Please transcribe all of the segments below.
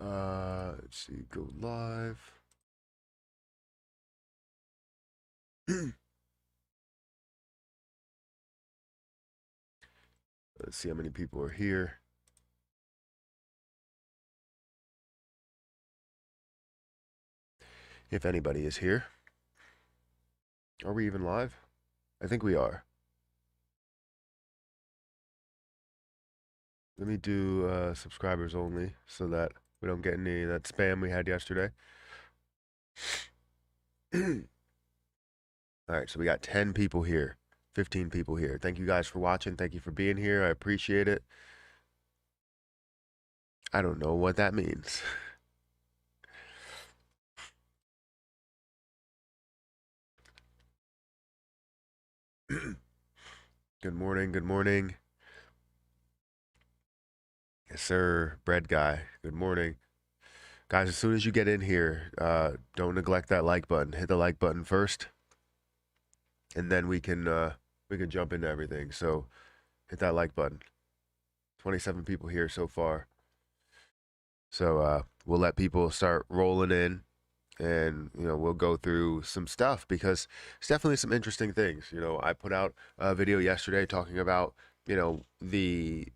Let's see, go live. Let's see how many people are here. If anybody is here. Are we even live? I think we are. Let me do subscribers only so that we don't get any of that spam we had yesterday. All right, so we got 10 people here, 15 people here. Thank you guys for watching. Thank you for being here. I appreciate it. I don't know what that means. Good morning, good morning. Yes, sir, bread guy. Good morning. Guys, as soon as you get in here, don't neglect that like button. Hit the like button first, and then we can jump into everything. So hit that like button. 27 people here so far. So we'll let people start rolling in, and we'll go through some stuff because it's definitely some interesting things. I put out a video yesterday talking about the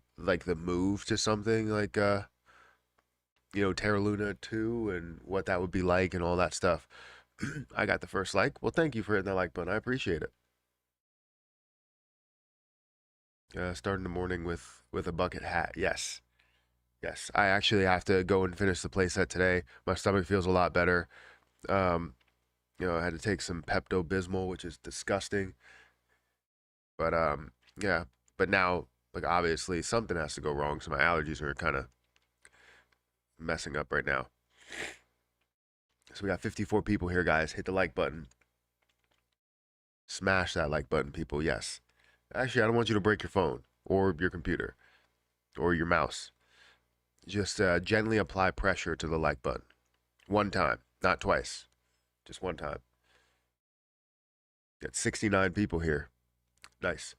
move to something like Terra Luna 2 and what that would be like and all that stuff. I got the first like. Well, thank you for hitting that like button. I appreciate it. Starting the morning with a bucket hat. Yes. Yes. I actually have to go and finish the playset today. My stomach feels a lot better. Um, I had to take some Pepto-Bismol, which is disgusting. But yeah. But now, like, obviously something has to go wrong, so my allergies are kind of messing up right now. So we got 54 people here, guys. Hit the like button. Smash that like button, people. Yes. Actually, I don't want you to break your phone or your computer or your mouse. Just gently apply pressure to the like button. One time, not twice. Just one time. Got 69 people here. Nice.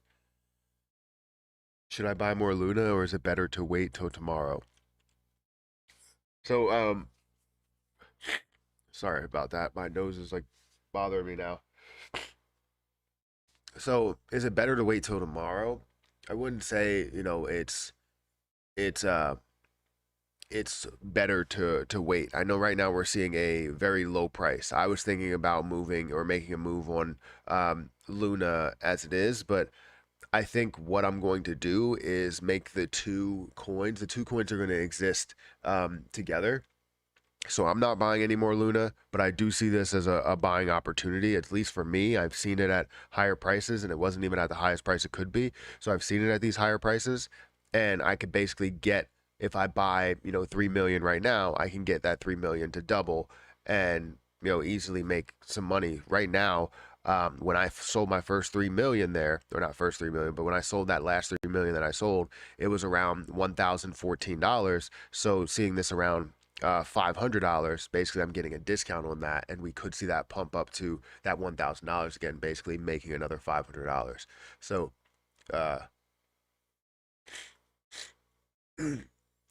Should I buy more Luna or is it better to wait till tomorrow? So, sorry about that. My nose is like bothering me now. So, is it better to wait till tomorrow? I wouldn't say, it's it's better to wait. I know right now we're seeing a very low price. I was thinking about moving or making a move on Luna as it is, but I think what I'm going to do is make the two coins. The two coins are going to exist together. So I'm not buying any more Luna, but I do see this as a buying opportunity, at least for me. I've seen it at higher prices, and it wasn't even at the highest price it could be. So I've seen it at these higher prices, and I could basically get, if I buy, 3 million right now, I can get that 3 million to double and, easily make some money. Right now, when I sold my first 3 million there, or not first 3 million, but when I sold that last 3 million that I sold, it was around $1,014. So seeing this around $500, basically I'm getting a discount on that, and we could see that pump up to that $1,000 again, basically making another $500. So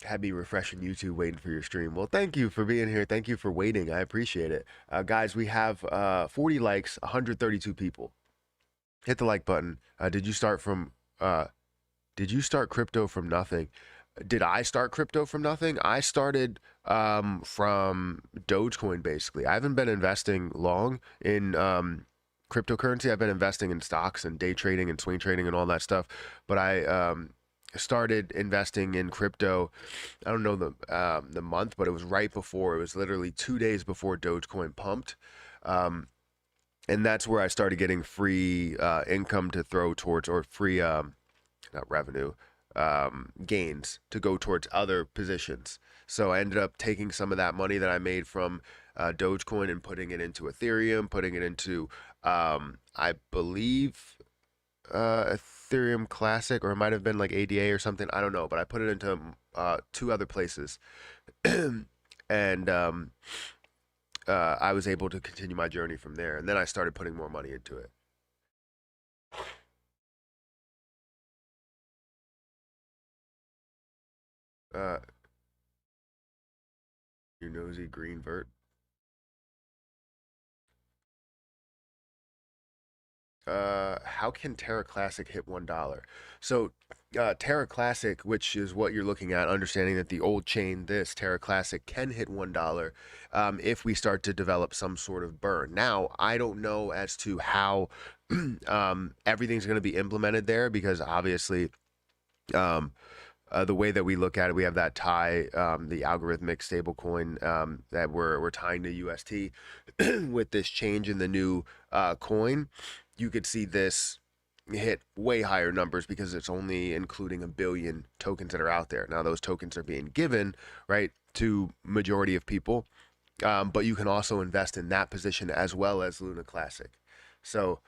had me refreshing YouTube waiting for your stream. Well, thank you for being here. Thank you for waiting. I appreciate it. Guys, we have 40 likes, 132 people. Hit the like button. Did you start crypto from nothing? Did I start crypto from nothing? I started from Dogecoin, basically. I haven't been investing long in cryptocurrency. I've been investing in stocks and day trading and swing trading and all that stuff. But I started investing in crypto. I don't know the month, but it was right before. It was literally 2 days before Dogecoin pumped. And that's where I started getting free income to throw towards, or free not revenue, gains to go towards other positions. So I ended up taking some of that money that I made from Dogecoin and putting it into Ethereum, putting it into, I believe, Ethereum Classic, or it might have been like ADA or something. I don't know, but I put it into two other places. And I was able to continue my journey from there. And then I started putting more money into it. Uh, Your nosy green vert. How can Terra Classic hit $1? So, Terra Classic, which is what you're looking at, understanding that the old chain, this Terra Classic, can hit $1 if we start to develop some sort of burn. Now, I don't know as to how everything's going to be implemented there because obviously. Um, the way that we look at it, we have that tie, the algorithmic stablecoin that we're tying to UST. With this change in the new coin, you could see this hit way higher numbers because it's only including 1 billion tokens that are out there. Now those tokens are being given right to majority of people, but you can also invest in that position as well as Luna Classic. So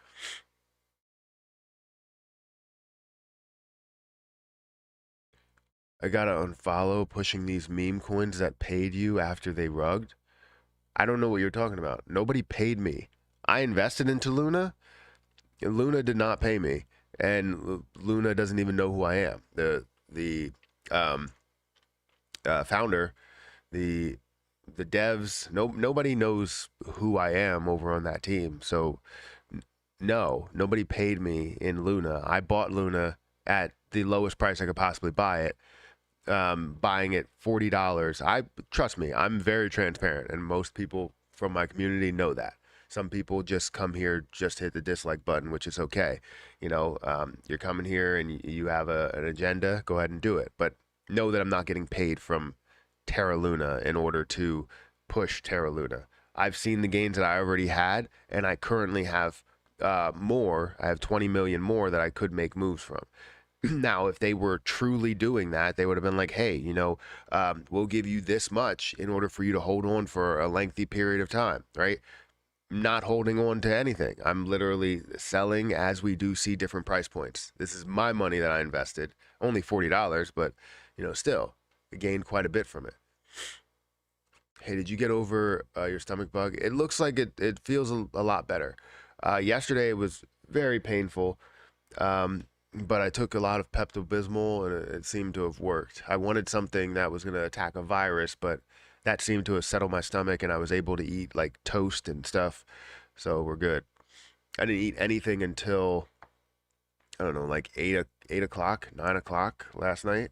I gotta unfollow pushing these meme coins that paid you after they rugged. I don't know what you're talking about. Nobody paid me. I invested into Luna, and Luna did not pay me, and Luna doesn't even know who I am. The um, founder, the the devs, nobody knows who I am over on that team. So no, nobody paid me in Luna. I bought Luna at the lowest price I could possibly buy it, buying it $40. I trust me, I'm very transparent, and most people from my community know that. Some people just come here just hit the dislike button, which is okay. You're coming here and you have an agenda. Go ahead and do it, but know that I'm not getting paid from Terra Luna in order to push Terra Luna. I've seen the gains that I already had, and I currently have more. I have 20 million more that I could make moves from. Now, if they were truly doing that, they would have been like, hey, we'll give you this much in order for you to hold on for a lengthy period of time, right? Not holding on to anything. I'm literally selling as we do see different price points. This is my money that I invested, only $40, but, still, I gained quite a bit from it. Hey, did you get over your stomach bug? It looks like it feels a lot better. Yesterday it was very painful. But I took a lot of Pepto Bismol and it seemed to have worked. I wanted something that was going to attack a virus, but that seemed to have settled my stomach and I was able to eat like toast and stuff. So we're good. I didn't eat anything until, I don't know, like 8 o'clock, 9 o'clock last night.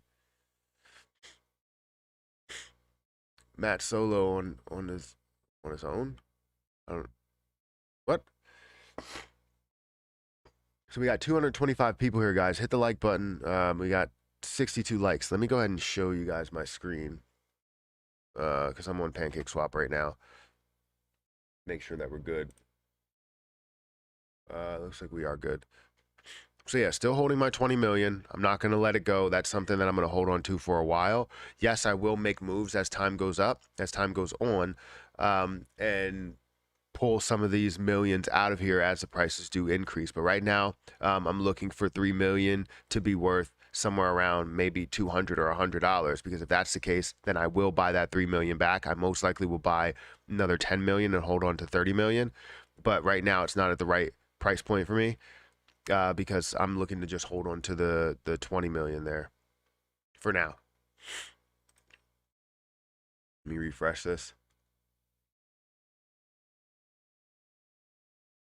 Matt Solo on his own. I don't, what? So we got 225 people here, guys. Hit the like button. We got 62 likes. Let me go ahead and show you guys my screen because I'm on Pancake Swap right now. Make sure that we're good. Looks like we are good. So yeah, still holding my 20 million. I'm not going to let it go. That's something that I'm going to hold on to for a while. Yes, I will make moves as time goes up, as time goes on, and pull some of these millions out of here as the prices do increase. But right now, I'm looking for 3 million to be worth somewhere around maybe $200 or $100, because if that's the case, then I will buy that 3 million back. I most likely will buy another 10 million and hold on to 30 million. But right now it's not at the right price point for me, because I'm looking to just hold on to the 20 million there for now. Let me refresh this.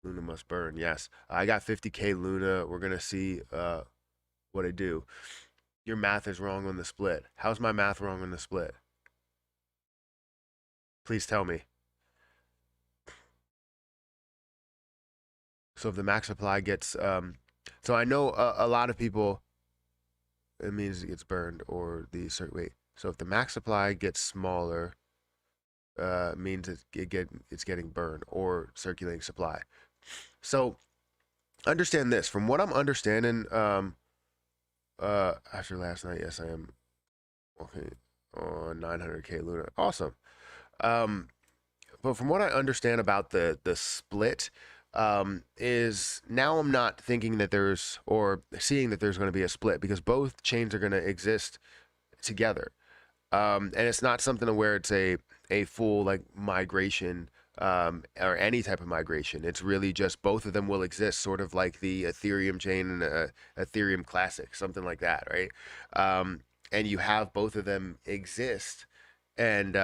Luna must burn. Yes, I got 50K Luna. We're gonna see what I do. Your math is wrong on the split. How's my math wrong on the split? Please tell me. So if the max supply gets, so I know a lot of people, it means it gets burned or the wait. So if the max supply gets smaller, means it's getting burned or circulating supply. So understand this. From what I'm understanding, after last night, yes, I am okay on 900K Luna. Awesome. Um, but from what I understand about the split, is now I'm not thinking that there's or seeing that there's going to be a split because both chains are going to exist together. And it's not something where it's a full like migration, or any type of migration. It's really just both of them will exist, sort of like the Ethereum chain and Ethereum Classic, something like that, right? And you have both of them exist, and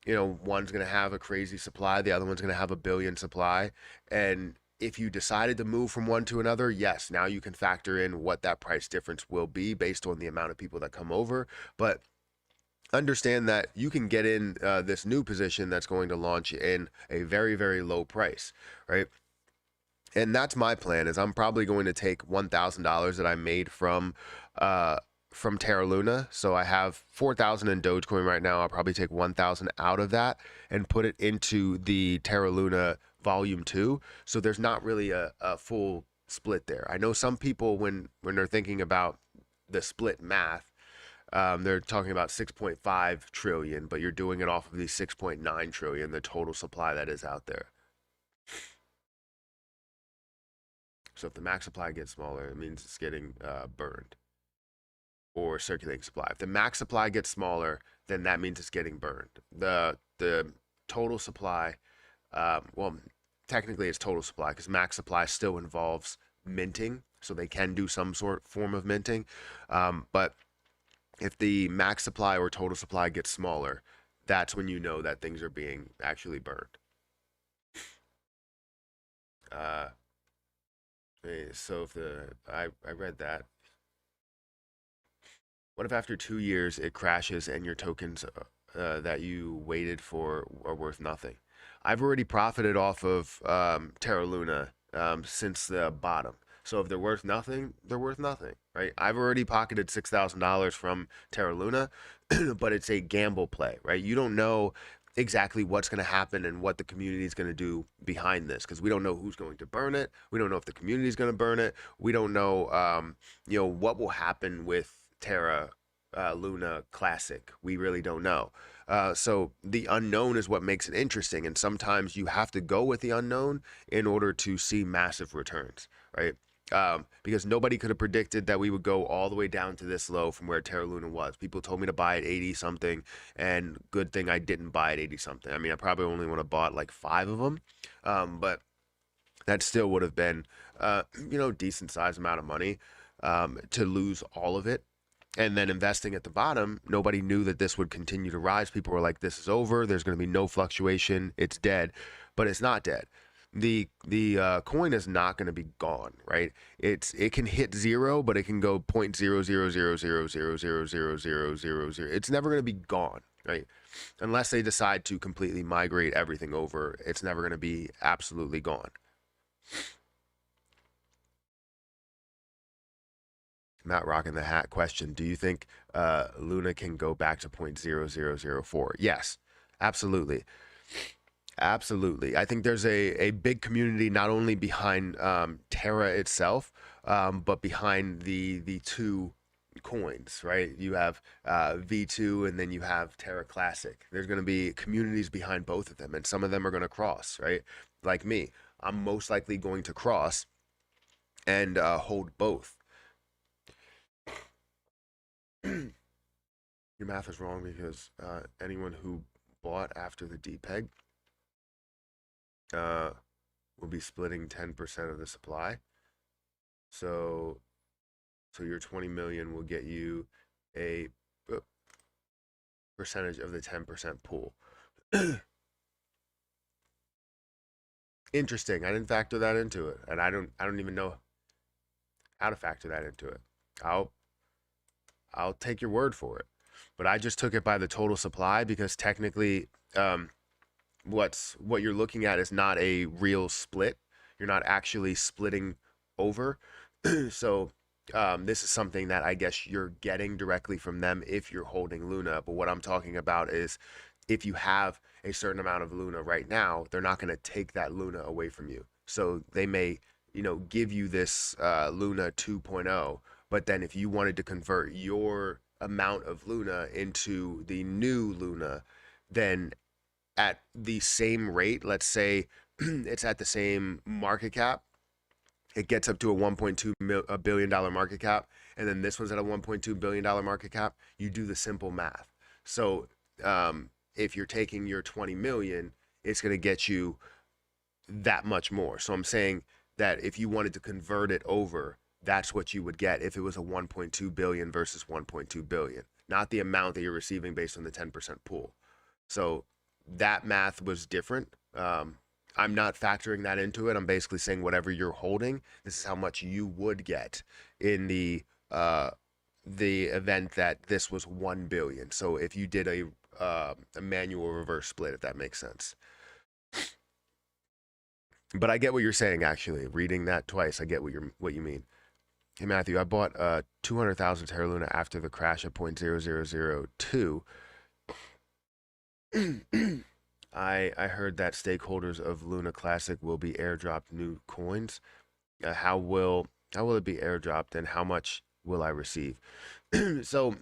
one's going to have a crazy supply, the other one's going to have a billion supply. And if you decided to move from one to another, yes, now you can factor in what that price difference will be based on the amount of people that come over. But understand that you can get in this new position that's going to launch in a very, very low price, right? And that's my plan. Is I'm probably going to take $1,000 that I made from Terra Luna. So I have 4,000 in Dogecoin right now. I'll probably take 1,000 out of that and put it into the Terra Luna Volume 2. So there's not really a full split there. I know some people when they're thinking about the split math, they're talking about 6.5 trillion, but you're doing it off of the 6.9 trillion, the total supply that is out there. So if the max supply gets smaller, it means it's getting burned, or circulating supply. If the max supply gets smaller, then that means it's getting burned. The total supply, well, technically it's total supply because max supply still involves minting, so they can do some form of minting. But if the max supply or total supply gets smaller, that's when you know that things are being actually burned. So if I read that. What if after 2 years it crashes and your tokens that you waited for are worth nothing? I've already profited off of Terra Luna since the bottom. So if they're worth nothing, they're worth nothing, right? I've already pocketed $6,000 from Terra Luna, but it's a gamble play, right? You don't know exactly what's going to happen and what the community is going to do behind this because we don't know who's going to burn it. We don't know if the community is going to burn it. We don't know, what will happen with Terra Luna Classic. We really don't know. So the unknown is what makes it interesting. And sometimes you have to go with the unknown in order to see massive returns, right? Because nobody could have predicted that we would go all the way down to this low from where Terra Luna was. People told me to buy at 80 something, and good thing I didn't buy at 80 something. I mean, I probably only would have bought like 5 of them, but that still would have been, decent size amount of money to lose all of it. And then investing at the bottom, nobody knew that this would continue to rise. People were like, this is over. There's going to be no fluctuation. It's dead. But it's not dead. The coin is not going to be gone, right? It can hit zero, but it can go 0.00000000000. It's never going to be gone, right? Unless they decide to completely migrate everything over, it's never going to be absolutely gone. Not rocking the hat question. Do you think Luna can go back to 0.0004? Yes, absolutely. Absolutely. I think there's a big community not only behind Terra itself, but behind the two coins, right? You have V2 and then you have Terra Classic. There's going to be communities behind both of them, and some of them are going to cross, right? Like me, I'm most likely going to cross and hold both. Your math is wrong because anyone who bought after the DPEG will be splitting 10% of the supply. So your 20 million will get you a percentage of the 10% pool. Interesting. I didn't factor that into it, and I don't even know how to factor that into it. I'll take your word for it, but I just took it by the total supply because technically, what you're looking at is not a real split. You're not actually splitting over. So this is something that I guess you're getting directly from them if you're holding Luna. But what I'm talking about is if you have a certain amount of Luna right now, they're not going to take that Luna away from you. So they may, give you this Luna 2.0, but then if you wanted to convert your amount of Luna into the new Luna, then at the same rate, let's say it's at the same market cap, it gets up to a $1.2 billion market cap, and then this one's at a $1.2 billion market cap, you do the simple math. So if you're taking your 20 million, it's going to get you that much more. So I'm saying that if you wanted to convert it over, that's what you would get if it was a 1.2 billion versus 1.2 billion, not the amount that you're receiving based on the 10% pool. So that math was different. I'm not factoring that into it. I'm basically saying whatever you're holding, this is how much you would get in the event that this was 1 billion. So if you did a manual reverse split, if that makes sense. But I get what you're saying. Actually, reading that twice, I get what you mean. Hey Matthew, I bought 200,000 Terra Luna after the crash at 0.0002. I heard that stakeholders of Luna Classic will be airdropped new coins. How will it be airdropped, and how much will I receive? So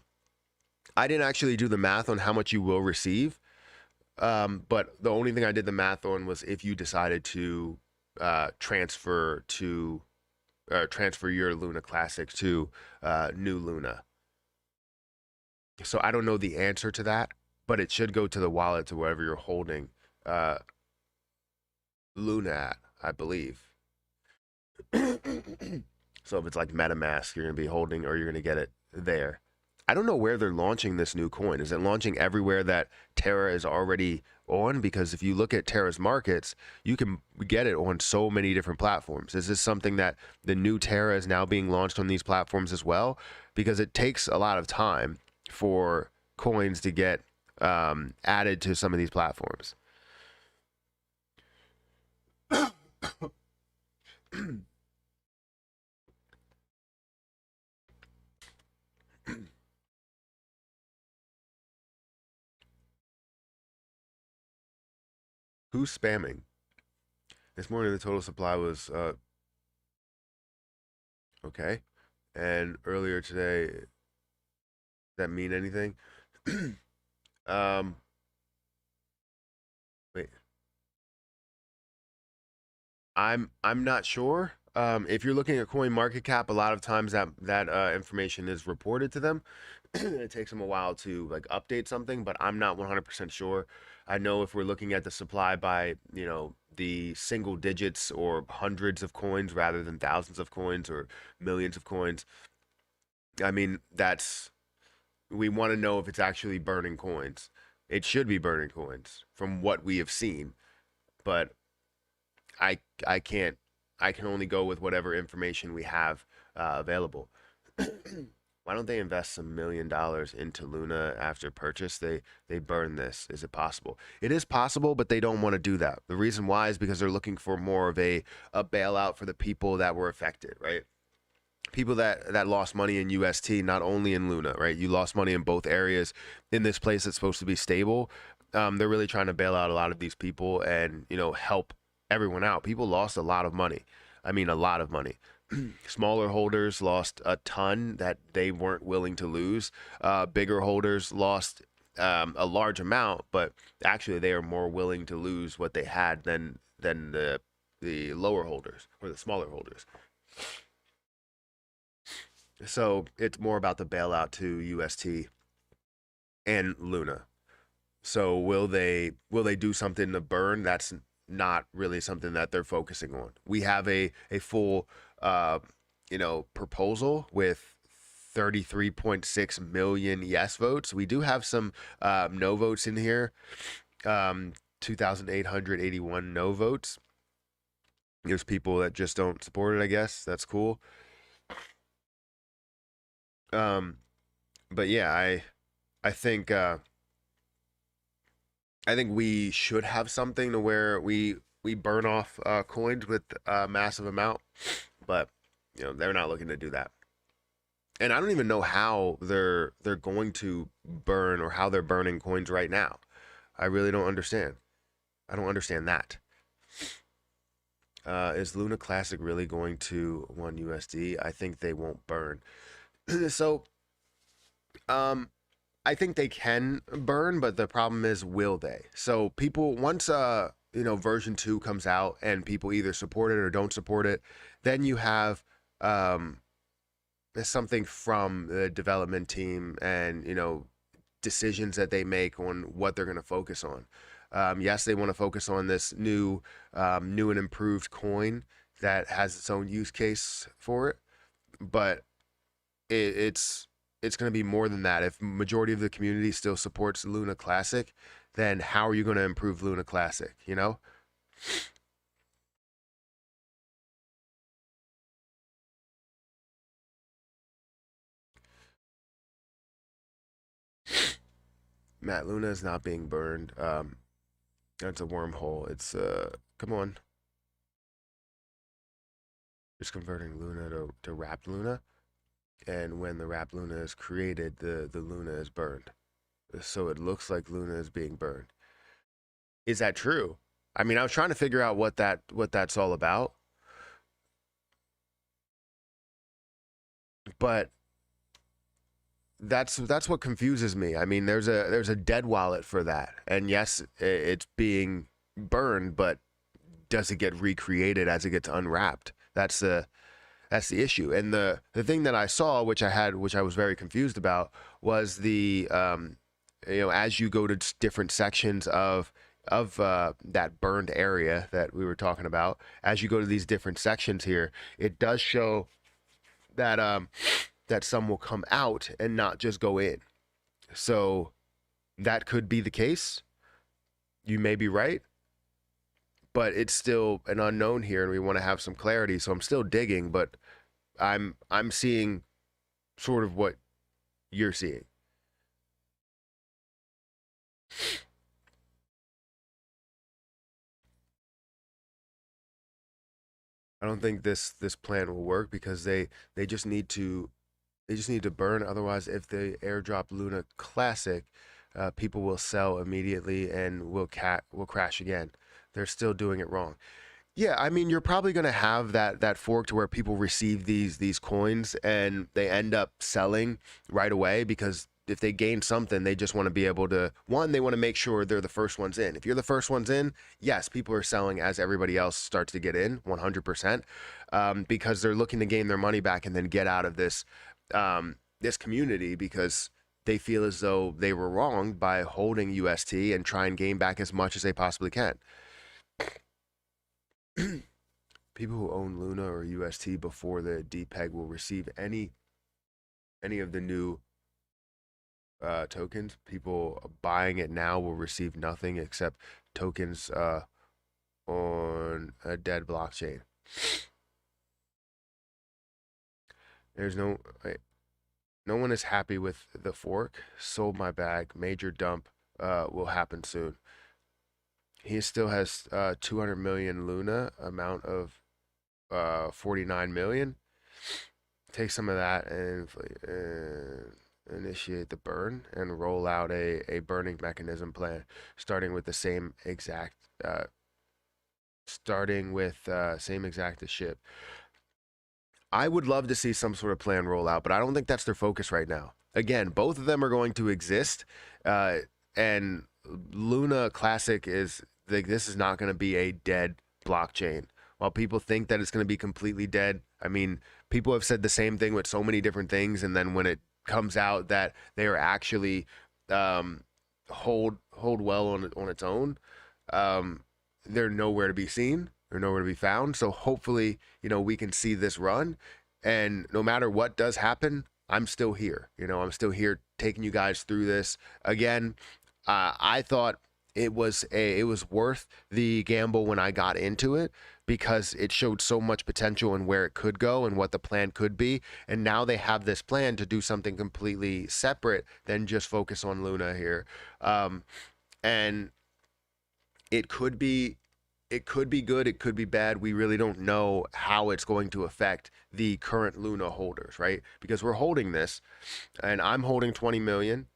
I didn't actually do the math on how much you will receive, but the only thing I did the math on was if you decided to transfer your Luna Classic to new Luna. So I don't know the answer to that, but it should go to the wallet, to wherever you're holding uh, Luna at, I believe. So if it's like MetaMask, you're gonna be holding, or you're gonna get it there. I don't know where they're launching this new coin. Is it launching everywhere that Terra is already on? Because if you look at Terra's markets, you can get it on so many different platforms. Is this something that the new Terra is now being launched on these platforms as well? Because it takes a lot of time for coins to get added to some of these platforms. Who's spamming? This morning the total supply was okay, and earlier today, does that mean anything? um, Wait, I'm not sure. If you're looking at Coin Market Cap, a lot of times that information is reported to them. It takes them a while to like update something, but I'm not 100% sure. I know if we're looking at the supply by, the single digits or hundreds of coins rather than thousands of coins or millions of coins, I mean, we want to know if it's actually burning coins. It should be burning coins from what we have seen, but I I can't. I can only go with whatever information we have available. Why don't they invest some $1 million into Luna after purchase? They burn this. Is it possible? It is possible, but they don't want to do that. The reason why is because they're looking for more of a bailout for the people that were affected, right? People that lost money in UST, not only in Luna, right? You lost money in both areas in this place that's supposed to be stable. They're really trying to bail out a lot of these people and help everyone out. People lost a lot of money. I mean, a lot of money. Smaller holders lost a ton that they weren't willing to lose. Bigger holders lost a large amount, but actually they are more willing to lose what they had than the lower holders or the smaller holders. So it's more about the bailout to UST and Luna. So will they do something to burn? That's not really something that they're focusing on. We have a full proposal with 33.6 million yes votes. We do have some no votes in here. 2,881 no votes. There's people that just don't support it, I guess. That's cool. But yeah, I think I think we should have something to where we burn off coins with a massive amount, but they're not looking to do that. And I don't even know how they're going to burn, or how they're burning coins right now. I really don't understand. I don't understand that. Is Luna Classic really going to 1 USD? I think they won't burn. So, I think they can burn, but the problem is, will they? So people, once version 2 comes out and people either support it or don't support it, then you have something from the development team and decisions that they make on what they're going to focus on. Yes, they want to focus on this new and improved coin that has its own use case for it, but it's it's going to be more than that. If majority of the community still supports Luna Classic, then how are you going to improve Luna Classic, you know? Matt, Luna is not being burned. That's a wormhole. It's come on. Just converting Luna to wrapped Luna. And when the wrapped Luna is created, the Luna is burned. So it looks like Luna is being burned. Is that true? I mean, I was trying to figure out what that's all about, but that's what confuses me. I mean, there's a dead wallet for that, and yes, it's being burned, but does it get recreated as it gets unwrapped? That's the issue. And the thing that I saw, which I was very confused about, was the as you go to different sections of that burned area that we were talking about, as you go to these different sections here, it does show that that some will come out and not just go in. So that could be the case. You may be right, but it's still an unknown here, and we want to have some clarity. So I'm still digging, but I'm seeing sort of what you're seeing. I don't think this plan will work because they just need to burn. Otherwise, if they airdrop Luna Classic, people will sell immediately and will crash again. They're still doing it wrong. Yeah, I mean, you're probably going to have that fork to where people receive these coins and they end up selling right away, because if they gain something, they just want to be able to, one, they want to make sure they're the first ones in. If you're the first ones in, yes, people are selling as everybody else starts to get in, 100%, because they're looking to gain their money back and then get out of this community, because they feel as though they were wronged by holding UST and try and gain back as much as they possibly can. People who own Luna or UST before the DPEG will receive any of the new tokens. People buying it now will receive nothing except tokens on a dead blockchain. There's no one is happy with the fork. Sold my bag. Major dump will happen soon. He still has 200 million Luna, amount of 49 million. Take some of that and initiate the burn and roll out a burning mechanism plan, starting with the same exact same exact as ship. I would love to see some sort of plan roll out, but I don't think that's their focus right now. Again, both of them are going to exist, and Luna Classic is like, this is not going to be a dead blockchain. While people think that it's going to be completely dead, I mean, people have said the same thing with so many different things, and then when it comes out that they are actually hold well on its own, they're nowhere to be seen. They're nowhere to be found. So hopefully, we can see this run, and no matter what does happen, I'm still here. I'm still here taking you guys through this. Again, I thought it was worth the gamble when I got into it, because it showed so much potential and where it could go and what the plan could be. And now they have this plan to do something completely separate than just focus on Luna here. And it could be good, it could be bad. We really don't know how it's going to affect the current Luna holders, right? Because we're holding this, and I'm holding 20 million.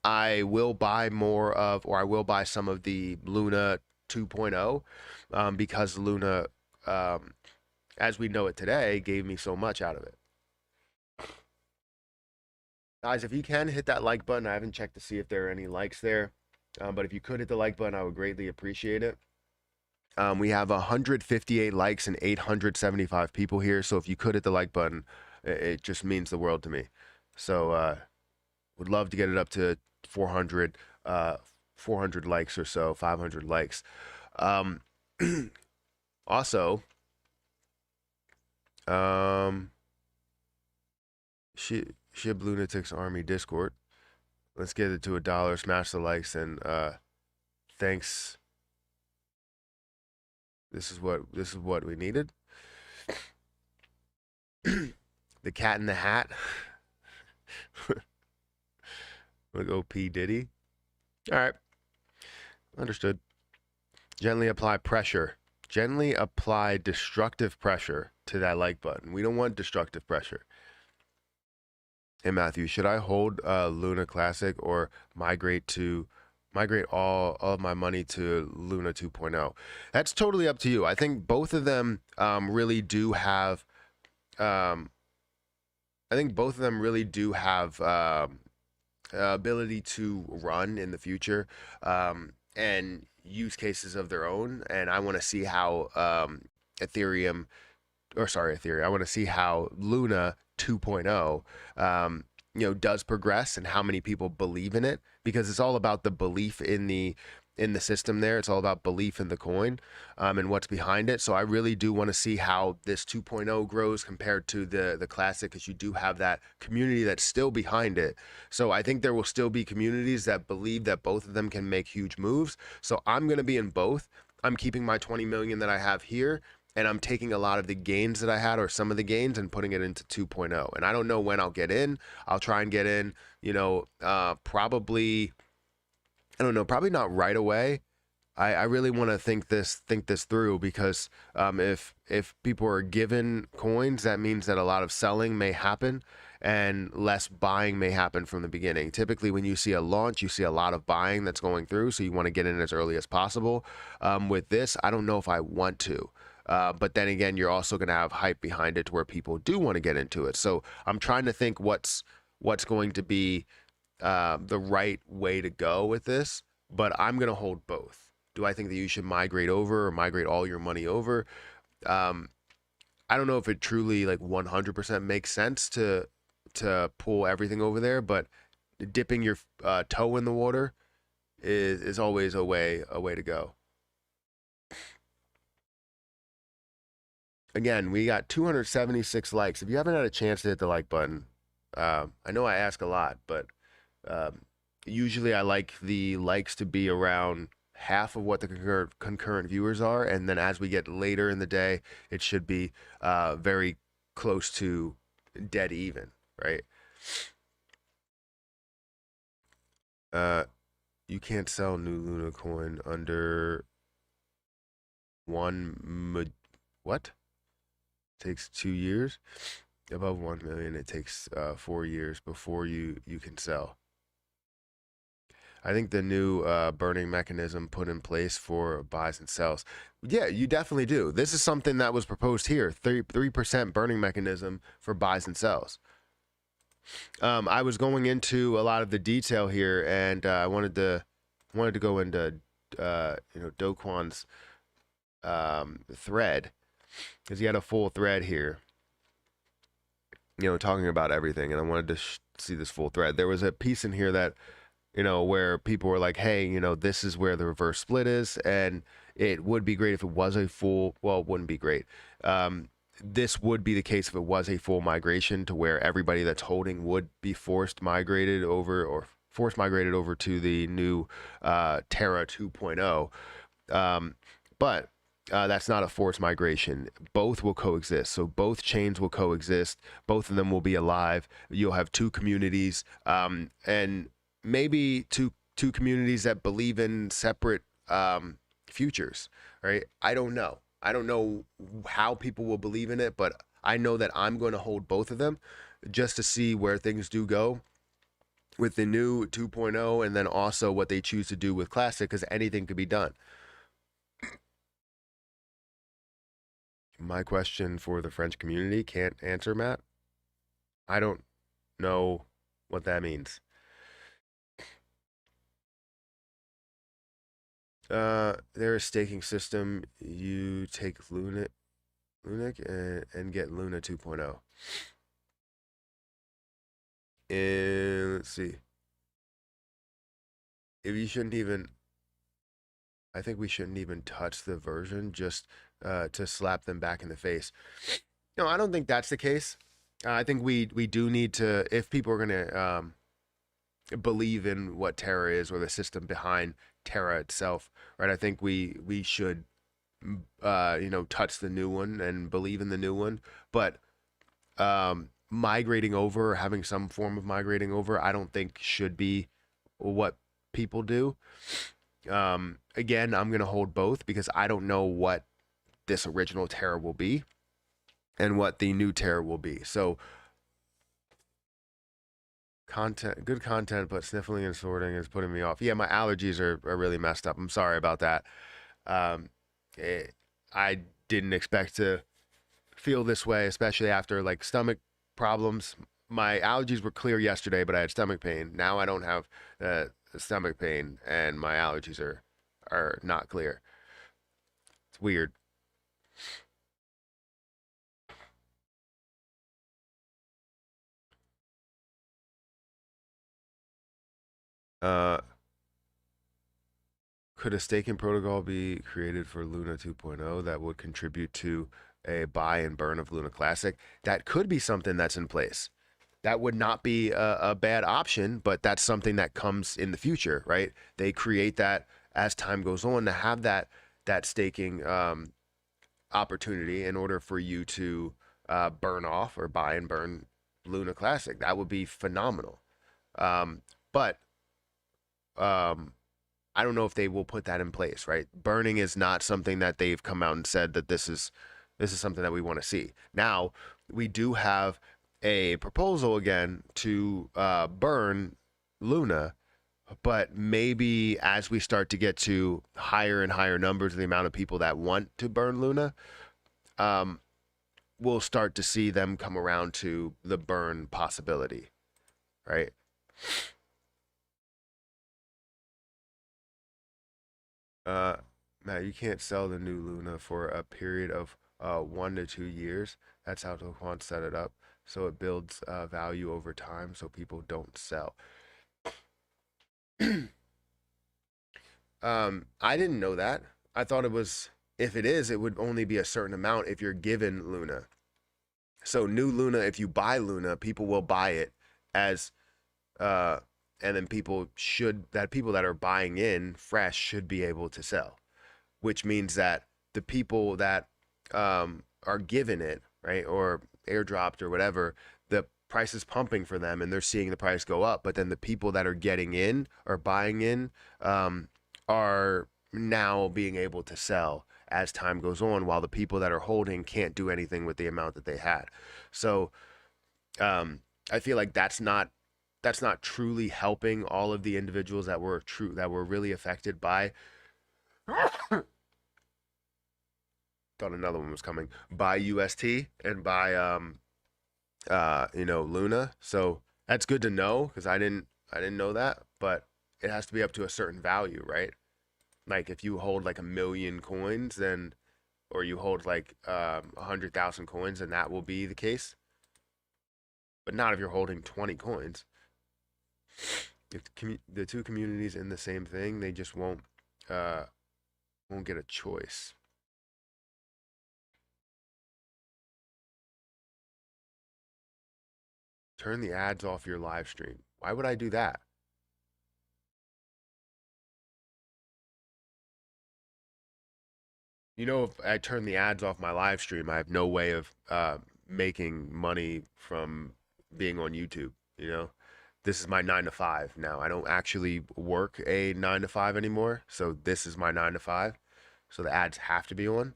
I will buy I will buy some of the Luna 2.0, because Luna, as we know it today, gave me so much out of it. Guys, if you can hit that like button, I haven't checked to see if there are any likes there, but if you could hit the like button, I would greatly appreciate it. We have 158 likes and 875 people here, so if you could hit the like button, it just means the world to me. So would love to get it up to 400 likes or so, 500 likes. Also, she Shib Lunatics Army Discord. Let's get it to $1. Smash the likes and thanks. This is what we needed. The Cat in the Hat. Look, OP Diddy. All right, understood. Gently apply pressure. Gently apply destructive pressure to that like button. We don't want destructive pressure. Hey Matthew, should I hold Luna Classic or migrate all of my money to Luna 2.0? That's totally up to you. I think both of them really do have. Ability to run in the future and use cases of their own. And I want to see how Ethereum. I want to see how Luna 2.0, does progress and how many people believe in it, because it's all about the belief in the system there. It's all about belief in the coin and what's behind it. So I really do want to see how this 2.0 grows compared to the classic, because you do have that community that's still behind it. So I think there will still be communities that believe that both of them can make huge moves. So I'm going to be in both. I'm keeping my 20 million that I have here, and I'm taking a lot of the gains that I had, or some of the gains, and putting it into 2.0. And I don't know when I'll get in. I'll try and get in, probably, I don't know, probably not right away. I really want to think this through, because if people are given coins, that means that a lot of selling may happen and less buying may happen from the beginning. Typically, when you see a launch, you see a lot of buying that's going through, so you want to get in as early as possible. With this, I don't know if I want to. But then again, you're also going to have hype behind it to where people do want to get into it. So I'm trying to think what's going to be the right way to go with this, but I'm going to hold both. Do I think that you should migrate over or migrate all your money over? I don't know if it truly 100% makes sense to pull everything over there, but dipping your toe in the water is always a way to go. Again, we got 276 likes. If you haven't had a chance to hit the like button, I know I ask a lot, but usually I like the likes to be around half of what the concurrent viewers are, and then as we get later in the day, it should be very close to dead even, right? You can't sell new Luna coin under what? Takes 2 years. Above 1 million, it takes 4 years before you can sell. I think the new burning mechanism put in place for buys and sells. Yeah, you definitely do. This is something that was proposed here. 3% burning mechanism for buys and sells. I was going into a lot of the detail here, and I wanted to go into Do Kwon's thread, because he had a full thread here, talking about everything, and I wanted to see this full thread. There was a piece in here that, where people were like, hey, this is where the reverse split is, and it would be great if it was a full, well, it wouldn't be great. This would be the case if it was a full migration, to where everybody that's holding would be forced migrated over to the new Terra 2.0. But that's not a forced migration. Both will coexist. So both chains will coexist. Both of them will be alive. You'll have two communities, and maybe two communities that believe in separate futures, right? I don't know how people will believe in it, but I know that I'm going to hold both of them just to see where things do go with the new 2.0, and then also what they choose to do with Classic, because anything could be done. My question for the French community, can't answer, Matt. I don't know what that means. They're a staking system. You take Lunic and get Luna 2.0. And let's see. I think we shouldn't even touch the version, just to slap them back in the face. No, I don't think that's the case. I think we do need to, if people are going to believe in what Terra is or the system behind Terra itself, right? I think we should touch the new one and believe in the new one, but migrating over, having some form of migrating over, I don't think should be what people do. Again, I'm gonna hold both because I don't know what this original Terra will be and what the new Terra will be. So good content, but sniffling and sorting is putting me off. Yeah, my allergies are really messed up. I'm sorry about that. Um, I didn't expect to feel this way, especially after like stomach problems. My allergies were clear yesterday, but I had stomach pain. Now I don't have stomach pain, and my allergies are not clear. It's weird. Uh, could a staking protocol be created for Luna 2.0 that would contribute to a buy and burn of Luna Classic? That could be something that's in place. That would not be a bad option, but that's something that comes in the future, right? They create that as time goes on to have that staking opportunity in order for you to burn off or buy and burn Luna Classic. That would be phenomenal. But I don't know if they will put that in place, right? Burning is not something that they've come out and said that this is something that we want to see. Now, we do have a proposal again to burn Luna, but maybe as we start to get to higher and higher numbers of the amount of people that want to burn Luna, um, we'll start to see them come around to the burn possibility, right? Uh, Matt, you can't sell the new Luna for a period of 1 to 2 years. That's how Kwon set it up. So it builds value over time so people don't sell. I didn't know that. I thought it was, if it is, it would only be a certain amount if you're given Luna. So new Luna, if you buy Luna, people will buy it as uh and then people that are buying in fresh should be able to sell, which means that the people that are given it, right, or airdropped or whatever, the price is pumping for them and they're seeing the price go up. But then the people that are getting in or buying in are now being able to sell as time goes on, while the people that are holding can't do anything with the amount that they had. So I feel like that's not truly helping all of the individuals that were really affected by thought another one was coming by UST and by Luna. So that's good to know because I didn't know that, but it has to be up to a certain value, right? Like if you hold like 1 million coins, then or you hold like 100,000 coins, then that will be the case. But not if you're holding 20 coins. If the two communities in the same thing, they just won't get a choice. Turn the ads off your live stream. Why would I do that? If I turn the ads off my live stream, I have no way of making money from being on YouTube. You know, this is my 9 to 5 now. I don't actually work a 9 to 5 anymore, so this is my 9 to 5. So the ads have to be on,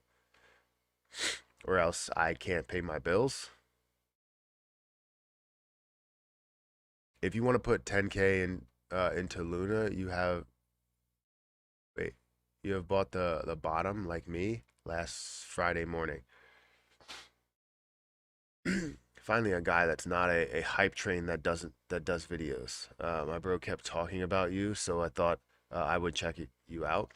or else I can't pay my bills. If you want to put 10K into Luna, wait, you have bought the bottom like me last Friday morning. Finally, a guy that's not a hype train that does videos. My bro kept talking about you, so I thought I would check you out.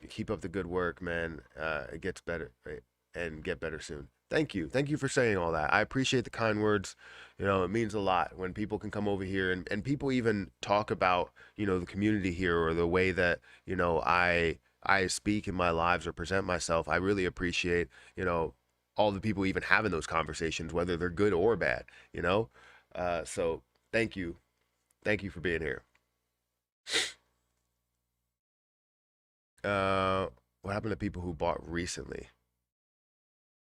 Keep up the good work, man. It gets better, right? And get better soon. Thank you for saying all that. I appreciate the kind words. It means a lot when people can come over here and people even talk about the community here or the way that I speak in my lives or present myself. I really appreciate you know all the people even having those conversations, whether they're good or bad, you know? So thank you. Thank you for being here. Uh, what happened to people who bought recently?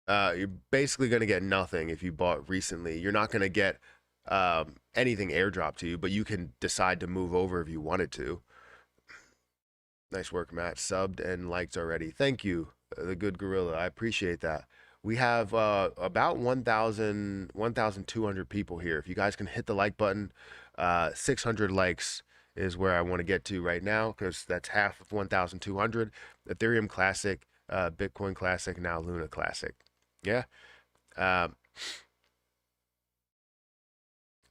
You're basically going to get nothing if you bought recently. You're not going to get anything airdropped to you, but you can decide to move over if you wanted to. Nice work, Matt. Subbed and liked already. Thank you, the good gorilla. I appreciate that. We have about 1,200 people here. If you guys can hit the like button, 600 likes is where I want to get to right now, because that's half of 1,200. Ethereum Classic, Bitcoin Classic, now Luna Classic. Yeah. Um,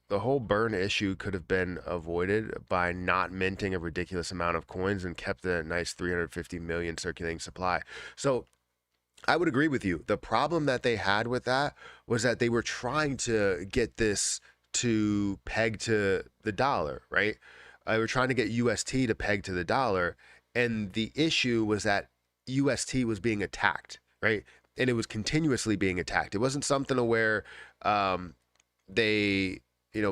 the whole burn issue could have been avoided by not minting a ridiculous amount of coins and kept a nice 350 million circulating supply. So I would agree with you. The problem that they had with that was that they were trying to get this to peg to the dollar, right? They were trying to get UST to peg to the dollar. And the issue was that UST was being attacked, right? And it was continuously being attacked. It wasn't something where they,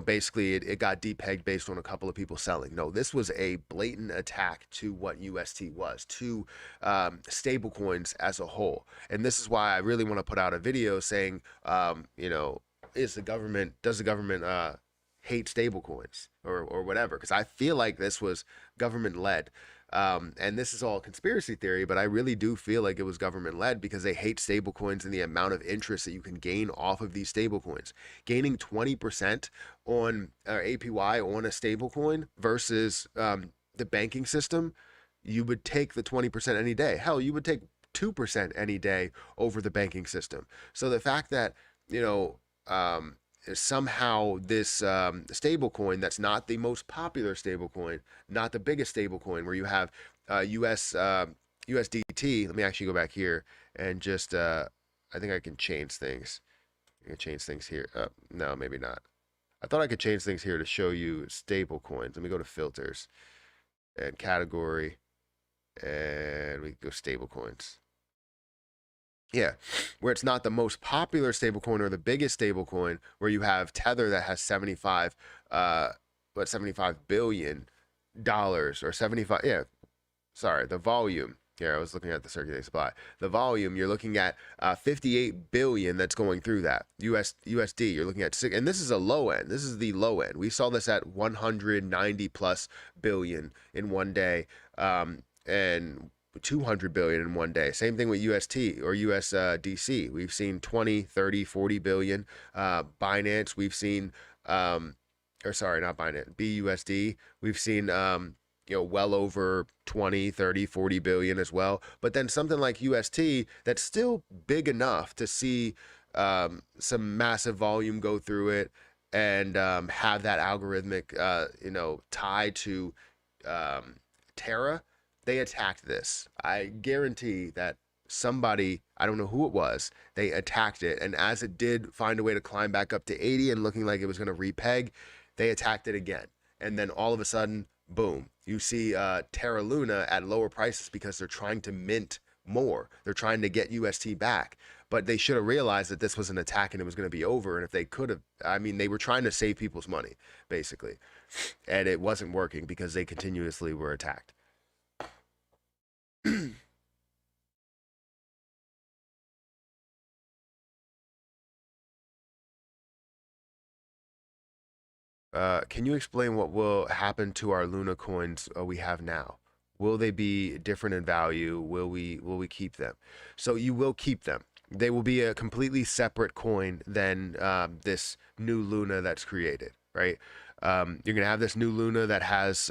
basically it got depegged based on a couple of people selling. No, this was a blatant attack to what UST was, to stable coins as a whole. And this is why I really want to put out a video saying, does the government hate stable coins or whatever? Because I feel like this was government led. And this is all conspiracy theory, but I really do feel like it was government led, because they hate stablecoins and the amount of interest that you can gain off of these stablecoins. Gaining 20% on APY on a stablecoin versus the banking system, you would take the 20% any day. Hell, you would take 2% any day over the banking system. So the fact that, somehow this stablecoin that's not the most popular stablecoin, not the biggest stablecoin, where you have USDT. Let me actually go back here and just I think I can change things. I can change things here. No, maybe not. I thought I could change things here to show you stablecoins. Let me go to filters and category, and we go stablecoins. Yeah, where it's not the most popular stablecoin or the biggest stablecoin, where you have Tether that has 75 billion dollars, or 75, yeah, sorry, the volume. Yeah, I was looking at the circulating supply. The volume, you're looking at 58 billion that's going through that. USD, you're looking at six, and this is a low end. This is the low end. We saw this at 190 plus billion in one day, and 200 billion in one day. Same thing with UST or USDC. We've seen 20, 30, 40 billion. Binance, we've seen, or sorry, not Binance, BUSD. We've seen, well over 20, 30, 40 billion as well. But then something like UST, that's still big enough to see some massive volume go through it, and have that algorithmic, tie to Terra. They attacked this. I guarantee that somebody, I don't know who it was, they attacked it. And as it did find a way to climb back up to 80 and looking like it was going to repeg, they attacked it again. And then all of a sudden, boom, you see Terra Luna at lower prices, because they're trying to mint more. They're trying to get UST back. But they should have realized that this was an attack and it was going to be over. And if they could have, they were trying to save people's money, basically. And it wasn't working because they continuously were attacked. Can you explain what will happen to our Luna coins we have now? Will they be different in value? Will we keep them? So you will keep them. They will be a completely separate coin than this new Luna that's created, right? You're gonna have this new Luna that has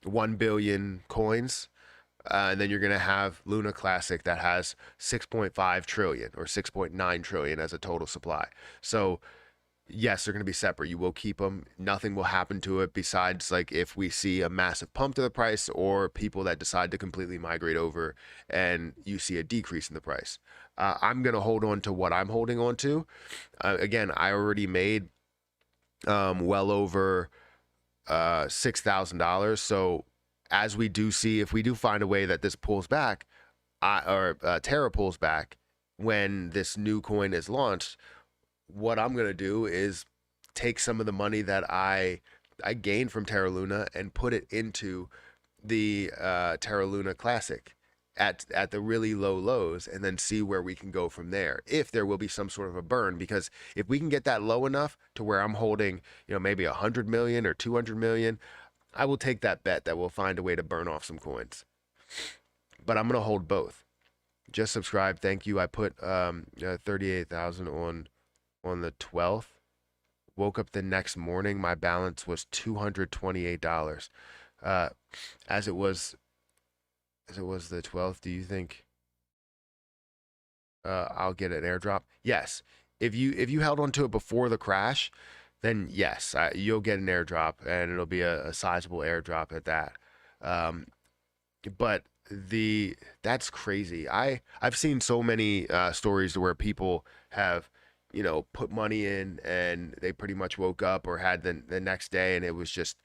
1 billion coins. And then you're going to have Luna Classic that has 6.5 trillion or 6.9 trillion as a total supply. So yes, they're going to be separate. You will keep them. Nothing will happen to it besides like if we see a massive pump to the price, or people that decide to completely migrate over and you see a decrease in the price. I'm going to hold on to what I'm holding on to. Again, I already made well over $6,000. So as we do see, if we do find a way that this pulls back, or Terra pulls back, when this new coin is launched, what I'm gonna do is take some of the money that I gained from Terra Luna and put it into the Terra Luna Classic at the really low lows, and then see where we can go from there. If there will be some sort of a burn, because if we can get that low enough to where I'm holding, maybe 100 million or 200 million, I will take that bet that we'll find a way to burn off some coins. But I'm gonna hold both. Just subscribe, thank you. I put 38,000 on the 12th. Woke up the next morning, my balance was $228. Uh, as it was the 12th, do you think I'll get an airdrop? Yes. If you held on to it before the crash, then yes, you'll get an airdrop, and it'll be a sizable airdrop at that. But that's crazy. I've seen so many stories where people have put money in and they pretty much woke up or had the next day and it was just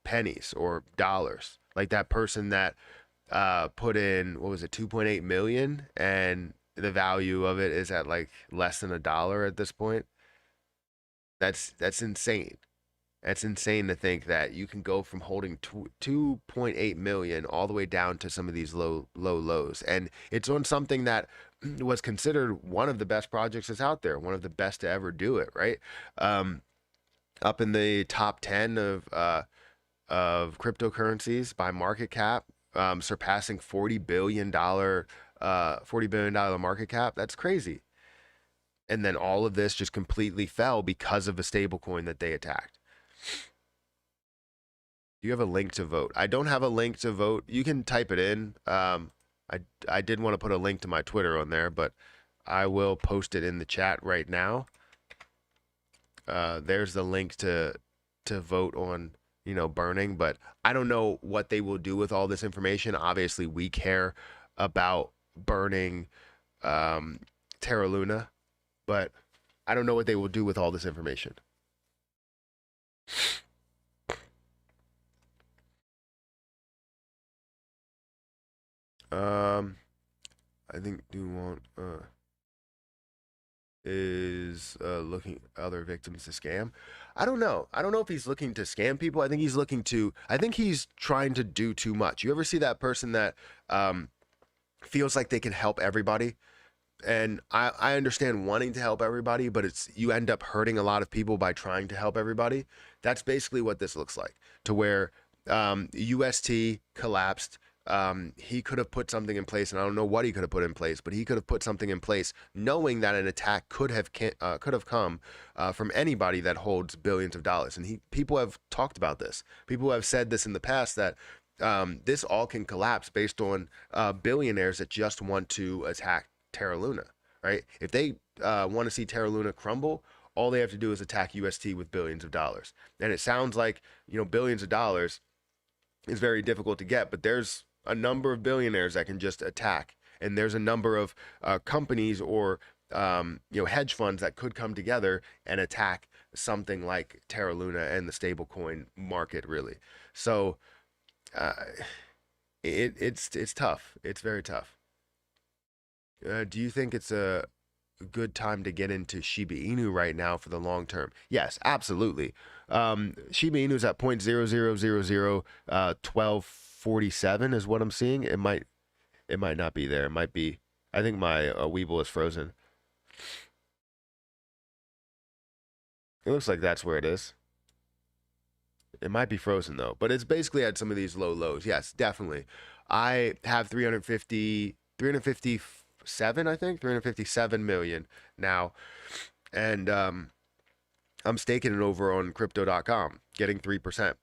pennies or dollars. Like that person that put in, what was it, 2.8 million, and the value of it is at like less than $1 at this point. That's insane. That's insane to think that you can go from holding 2.8 million all the way down to some of these low lows. And it's on something that was considered one of the best projects that's out there, one of the best to ever do it, right? Up in the top 10 of cryptocurrencies by market cap, surpassing $40 billion market cap. That's crazy. And then all of this just completely fell because of a stable coin that they attacked. Do you have a link to vote? I don't have a link to vote. You can type it in. I did want to put a link to my Twitter on there, but I will post it in the chat right now. There's the link to vote on, burning, but I don't know what they will do with all this information. Obviously, we care about burning Terra Luna, but I don't know what they will do with all this information. I think do want is looking other victims to scam. I don't know. I don't know if he's looking to scam people. I think he's trying to do too much. You ever see that person that feels like they can help everybody? And I understand wanting to help everybody, but you end up hurting a lot of people by trying to help everybody. That's basically what this looks like, to where UST collapsed. He could have put something in place, and I don't know what he could have put in place, but he could have put something in place knowing that an attack could have come from anybody that holds billions of dollars. And people have talked about this. People have said this in the past, that this all can collapse based on billionaires that just want to attack Terra Luna, right? If they want to see Terra Luna crumble, all they have to do is attack UST with billions of dollars. And it sounds like, billions of dollars is very difficult to get, but there's a number of billionaires that can just attack. And there's a number of companies or, hedge funds that could come together and attack something like Terra Luna and the stablecoin market, really. So it's tough. It's very tough. Do you think it's a good time to get into Shiba Inu right now for the long term? Yes, absolutely. Shiba Inu's at 0.00001247 is what I'm seeing. It might not be there. It might be. I think my Weeble is frozen. It looks like that's where it is. It might be frozen though, but it's basically at some of these low lows. Yes, definitely. I have 357, I think 357 million now, and I'm staking it over on Krypto.com, getting 3%.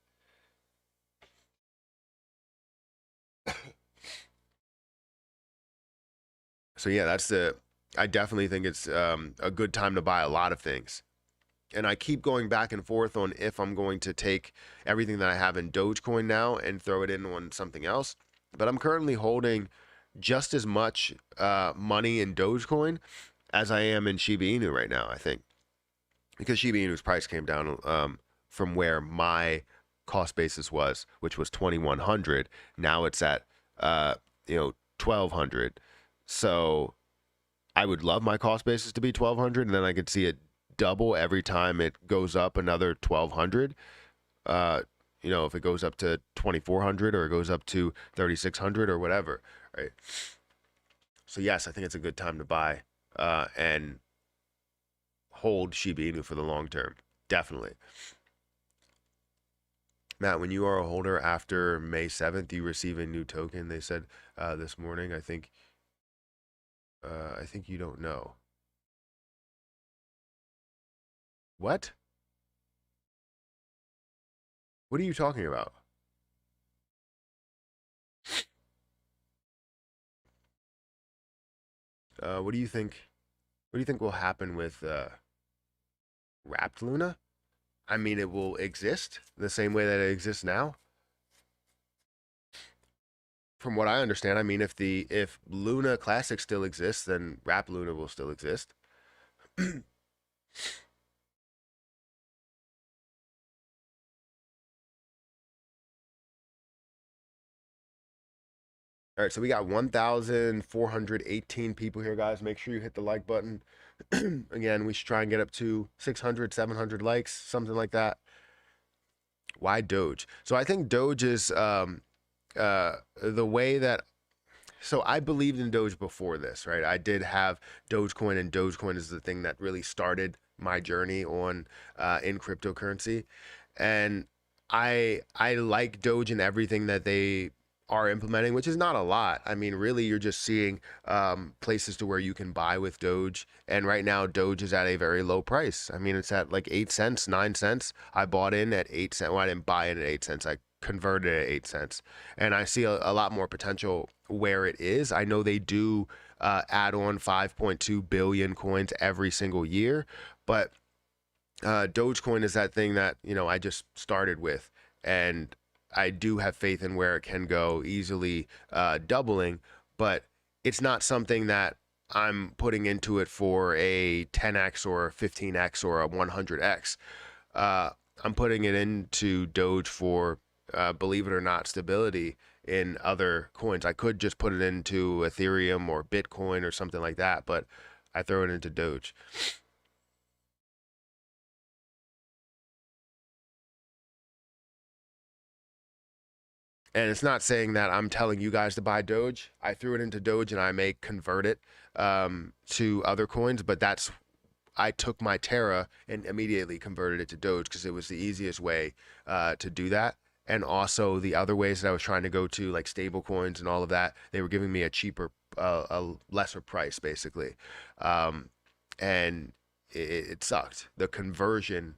So yeah, I definitely think it's a good time to buy a lot of things. And I keep going back and forth on if I'm going to take everything that I have in Dogecoin now and throw it in on something else. But I'm currently holding just as much money in Dogecoin as I am in Shiba Inu right now, I think. Because Shiba Inu's price came down from where my cost basis was, which was 2,100. Now it's at 1,200. So I would love my cost basis to be 1,200, and then I could see it double every time it goes up another 1,200. You know, if it goes up to 2,400 or it goes up to 3,600 or whatever, right? So yes, I think it's a good time to buy and hold Shiba Inu for the long term. Definitely. Matt, when you are a holder after May 7th, you receive a new token. They said this morning. I think you don't know. What? What are you talking about? What do you think? What do you think will happen with Wrapped Luna? I mean, it will exist the same way that it exists now. From what I understand, I mean, if Luna Classic still exists, then Wrapped Luna will still exist. All right, so we got 1,418 people here, guys. Make sure you hit the like button. Again, we should try and get up to 600, 700 likes, something like that. Why Doge? So I think Doge is the way that. So I believed in Doge before this, right? I did have Dogecoin, and Dogecoin is the thing that really started my journey on in cryptocurrency, and I like Doge and everything that they are implementing, which is not a lot. I mean, really, you're just seeing places to where you can buy with Doge. And right now, Doge is at a very low price. I mean, it's at like 8 cents, 9 cents. I bought in at 8 cents. Well, I didn't buy in at 8 cents. I converted at 8 cents. And I see a lot more potential where it is. I know they do add on 5.2 billion coins every single year, but Dogecoin is that thing that, you know, I just started with. And I do have faith in where it can go, easily doubling, but it's not something that I'm putting into it for a 10x or a 15x or a 100x. I'm putting it into Doge for, believe it or not, stability in other coins. I could just put it into Ethereum or Bitcoin or something like that, but I throw it into Doge. And it's not saying that I'm telling you guys to buy Doge. I threw it into Doge and I may convert it to other coins, but I took my Terra and immediately converted it to Doge because it was the easiest way to do that. And also the other ways that I was trying to go to, like stable coins and all of that, they were giving me a cheaper, a lesser price basically. And it sucked. The conversion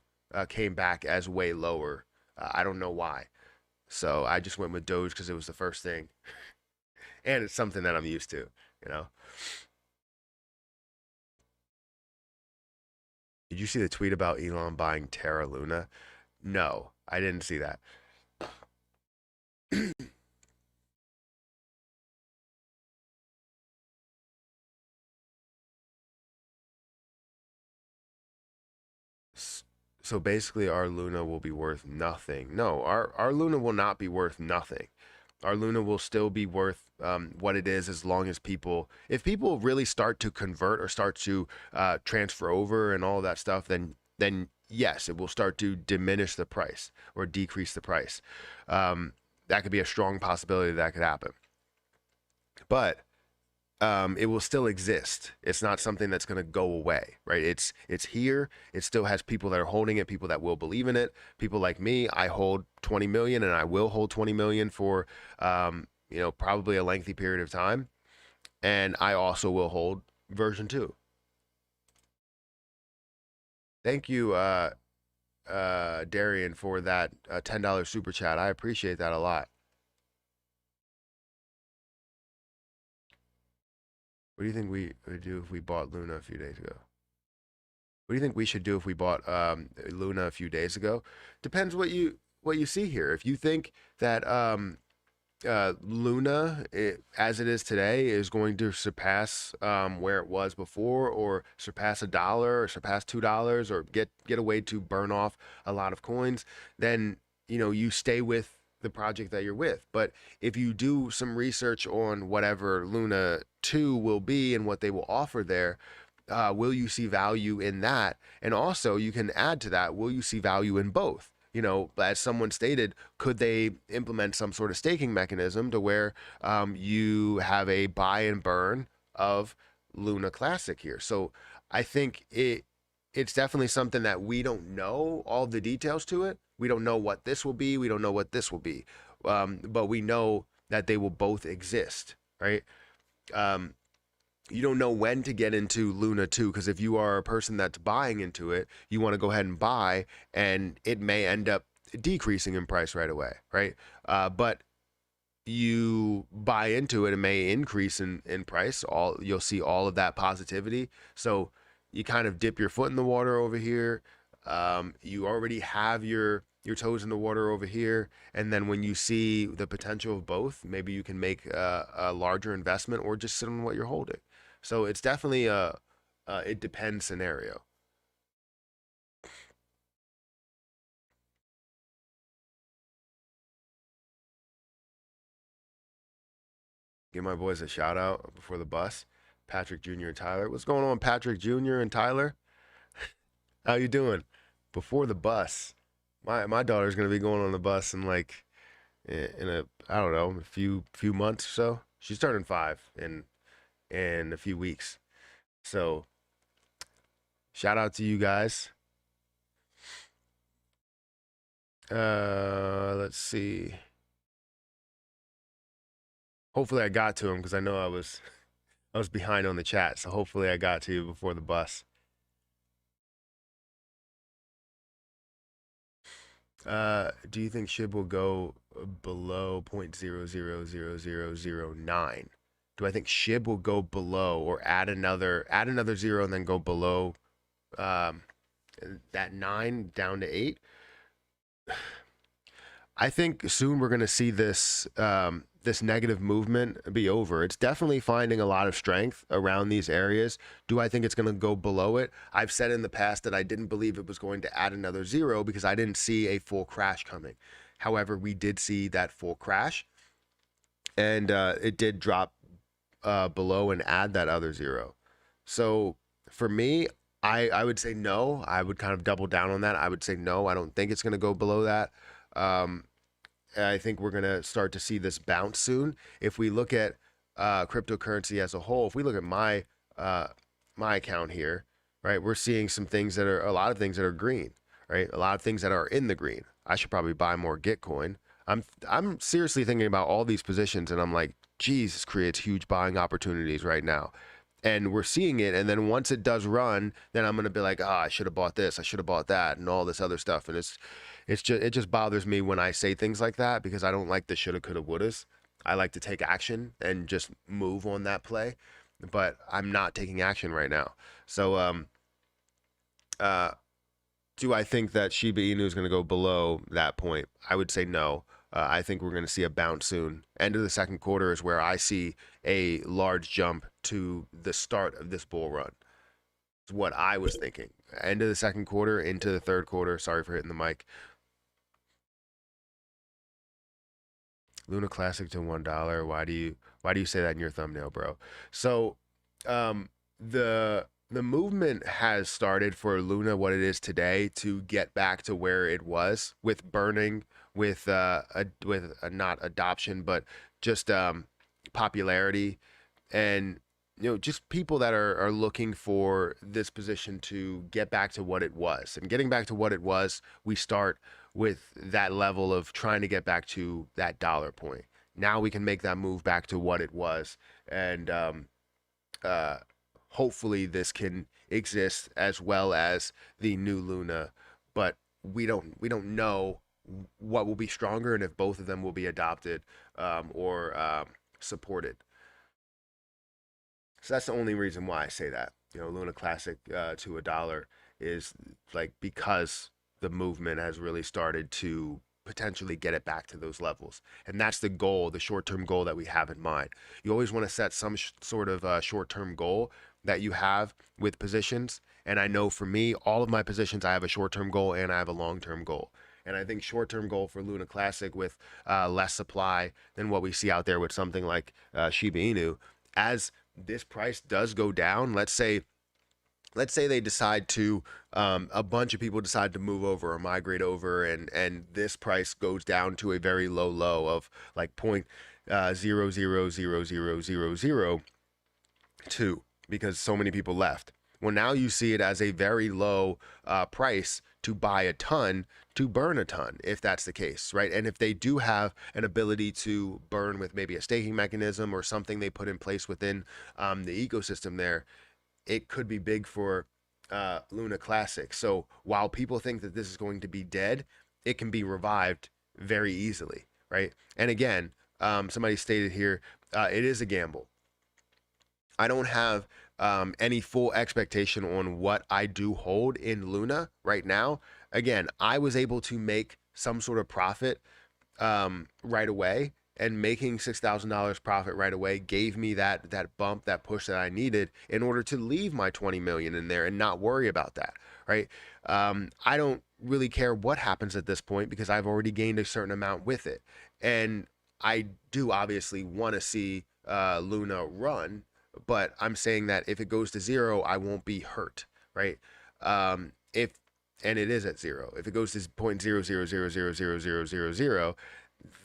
came back as way lower. I don't know why. So I just went with Doge because it was the first thing, and it's something that I'm used to. You know. Did you see the tweet about Elon buying Terra Luna? No, I didn't see that. So basically, our Luna will be worth nothing. No, our Luna will not be worth nothing. Our Luna will still be worth what it is as long as if people really start to convert or start to transfer over and all that stuff, then yes, it will start to diminish the price or decrease the price. That could be a strong possibility that could happen. But it will still exist. It's not something that's going to go away, right? It's here. It still has people that are holding it, people that will believe in it. People like me, I hold 20 million, and I will hold 20 million for probably a lengthy period of time. And I also will hold version 2. Thank you, Darian, for that $10 super chat. I appreciate that a lot. What do you think we would do if we bought Luna a few days ago? What do you think we should do if we bought Luna a few days ago? Depends what you see here. If you think that Luna, as it is today, is going to surpass where it was before, or surpass $1, or surpass $2, or get a way to burn off a lot of coins, then you stay with the project that you're with. But if you do some research on whatever Luna 2 will be and what they will offer there, will you see value in that? And also, you can add to that, will you see value in both? You know, as someone stated, could they implement some sort of staking mechanism to where you have a buy and burn of Luna Classic here? So I think it's definitely something that we don't know all the details to it. We don't know what this will be. We don't know what this will be. But we know that they will both exist, right? Um, you don't know when to get into Luna 2, because if you are a person that's buying into it, you want to go ahead and buy, and it may end up decreasing in price right away, right? But you buy into it, it may increase in price. You'll see all of that positivity. So you kind of dip your foot in the water over here. You already have your toes in the water over here, and then when you see the potential of both, maybe you can make a larger investment or just sit on what you're holding. So it's definitely a it depends scenario. Give my boys a shout out before the bus. Patrick Jr. and Tyler. What's going on, Patrick Jr. and Tyler? How you doing? Before the bus. My daughter's gonna be going on the bus in like in a I don't know, a few months or so. She's turning 5 in a few weeks. So shout out to you guys. Let's see. Hopefully I got to him because I know I was behind on the chat. So hopefully I got to you before the bus. Do you think SHIB will go below 0.000009? Do I think SHIB will go below or add another zero and then go below um, that 9 down to 8? I think soon we're going to see this negative movement be over. It's definitely finding a lot of strength around these areas. Do I think it's going to go below it? I've said in the past that I didn't believe it was going to add another zero because I didn't see a full crash coming. However, we did see that full crash, and it did drop below and add that other zero. So for me, I would say no. I would kind of double down on that. I would say no. I don't think it's going to go below that. Um, I think we're going to start to see this bounce soon. If we look at cryptocurrency as a whole, if we look at my account here, right, we're seeing some things that are a lot of things that are green, right? A lot of things that are in the green. I should probably buy more Gitcoin. I'm seriously thinking about all these positions, and I'm like, geez, this creates huge buying opportunities right now. And we're seeing it, and then once it does run, then I'm gonna be like, I should have bought this, I should have bought that, and all this other stuff. And it just bothers me when I say things like that because I don't like the shoulda, coulda, wouldas. I like to take action and just move on that play, but I'm not taking action right now. So uh, do I think that Shiba Inu is going to go below that point? I would say no. I think we're going to see a bounce soon. End of the second quarter is where I see a large jump to the start of this bull run. It's what I was thinking. End of the second quarter into the third quarter. Sorry for hitting the mic. Luna Classic to $1. Why do you say that in your thumbnail, bro? So the movement has started for Luna what it is today to get back to where it was with burning, with not adoption, but just popularity, and just people that are looking for this position to get back to what it was. And getting back to what it was, we start with that level of trying to get back to that dollar point. Now we can make that move back to what it was, and uh, hopefully this can exist as well as the new Luna. But we don't know what will be stronger and if both of them will be adopted or supported. So that's the only reason why I say that. Luna Classic to $1 is like because the movement has really started to potentially get it back to those levels. And that's the goal, the short-term goal that we have in mind. You always want to set some sort of short-term goal that you have with positions. And I know for me, all of my positions, I have a short-term goal and I have a long-term goal. And I think short-term goal for Luna Classic with less supply than what we see out there with something like Shiba Inu, as this price does go down, let's say they decide to a bunch of people decide to move over or migrate over, and this price goes down to a very low of like point 0.000002 because so many people left. Well, now you see it as a very low price to buy a ton, to burn a ton, if that's the case, right? And if they do have an ability to burn with maybe a staking mechanism or something they put in place within the ecosystem there, it could be big for Luna Classic. So while people think that this is going to be dead, it can be revived very easily, right? And again, somebody stated here, it is a gamble. I don't have any full expectation on what I do hold in Luna right now. Again, I was able to make some sort of profit right away, and making $6,000 profit right away gave me that bump, that push that I needed in order to leave my 20 million in there and not worry about that, right? I don't really care what happens at this point because I've already gained a certain amount with it, and I do obviously want to see Luna run, but I'm saying that if it goes to zero, I won't be hurt, right? If and it is at zero. If it goes to 0.0000000,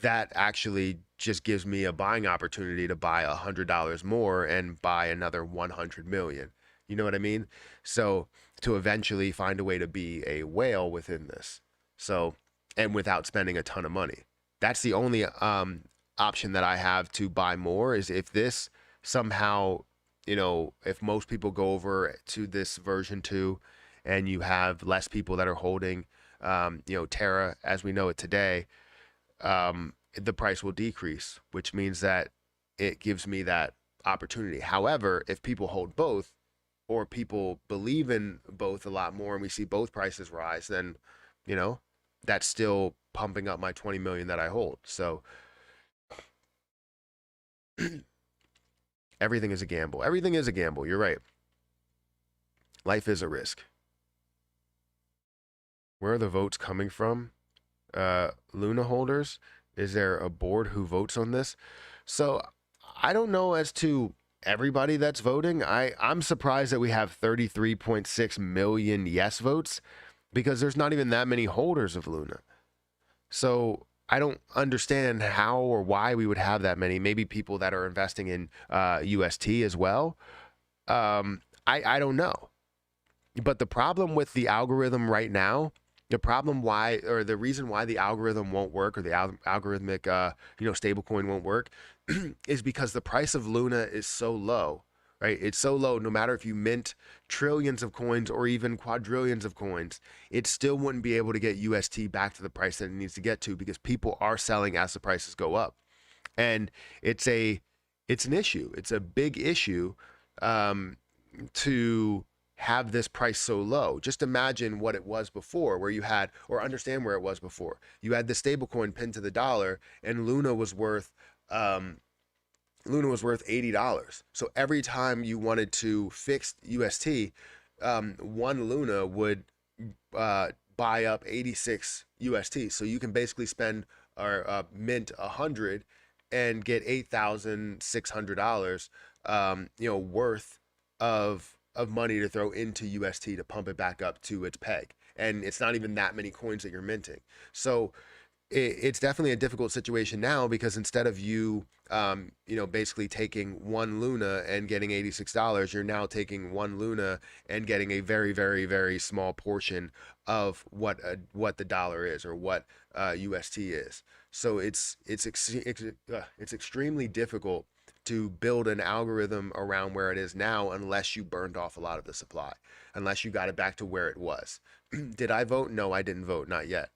that actually just gives me a buying opportunity to buy $100 more and buy another 100 million. You know what I mean? So to eventually find a way to be a whale within this. So, and without spending a ton of money. That's the only option that I have to buy more, is if this somehow, if most people go over to this version 2 and you have less people that are holding, Terra as we know it today, the price will decrease, which means that it gives me that opportunity. However, if people hold both, or people believe in both a lot more and we see both prices rise, then, that's still pumping up my 20 million that I hold. So everything is a gamble. Everything is a gamble. You're right. Life is a risk. Where are the votes coming from? Luna holders? Is there a board who votes on this? So I don't know as to everybody that's voting. I'm surprised that we have 33.6 million yes votes, because there's not even that many holders of Luna. So I don't understand how or why we would have that many. Maybe people that are investing in UST as well. I don't know. But the problem with the algorithm right now, the reason why the algorithm won't work, or the algorithmic, stablecoin won't work, is because the price of Luna is so low, right? It's so low. No matter if you mint trillions of coins or even quadrillions of coins, it still wouldn't be able to get UST back to the price that it needs to get to, because people are selling as the prices go up, and it's an issue. It's a big issue to have this price so low. Just imagine what it was before, where you had, or understand where it was before. You had the stable coin pinned to the dollar, and Luna was worth $80. So every time you wanted to fix UST, one Luna would buy up 86 UST. So you can basically spend or mint 100 and get $8,600 worth of money to throw into UST to pump it back up to its peg. And it's not even that many coins that you're minting. So it's definitely a difficult situation now, because instead of you, basically taking one Luna and getting $86, you're now taking one Luna and getting a very, very, very small portion of what the dollar is, or what UST is. So it's extremely difficult to build an algorithm around where it is now, unless you burned off a lot of the supply, unless you got it back to where it was. Did I vote? No, I didn't vote, not yet.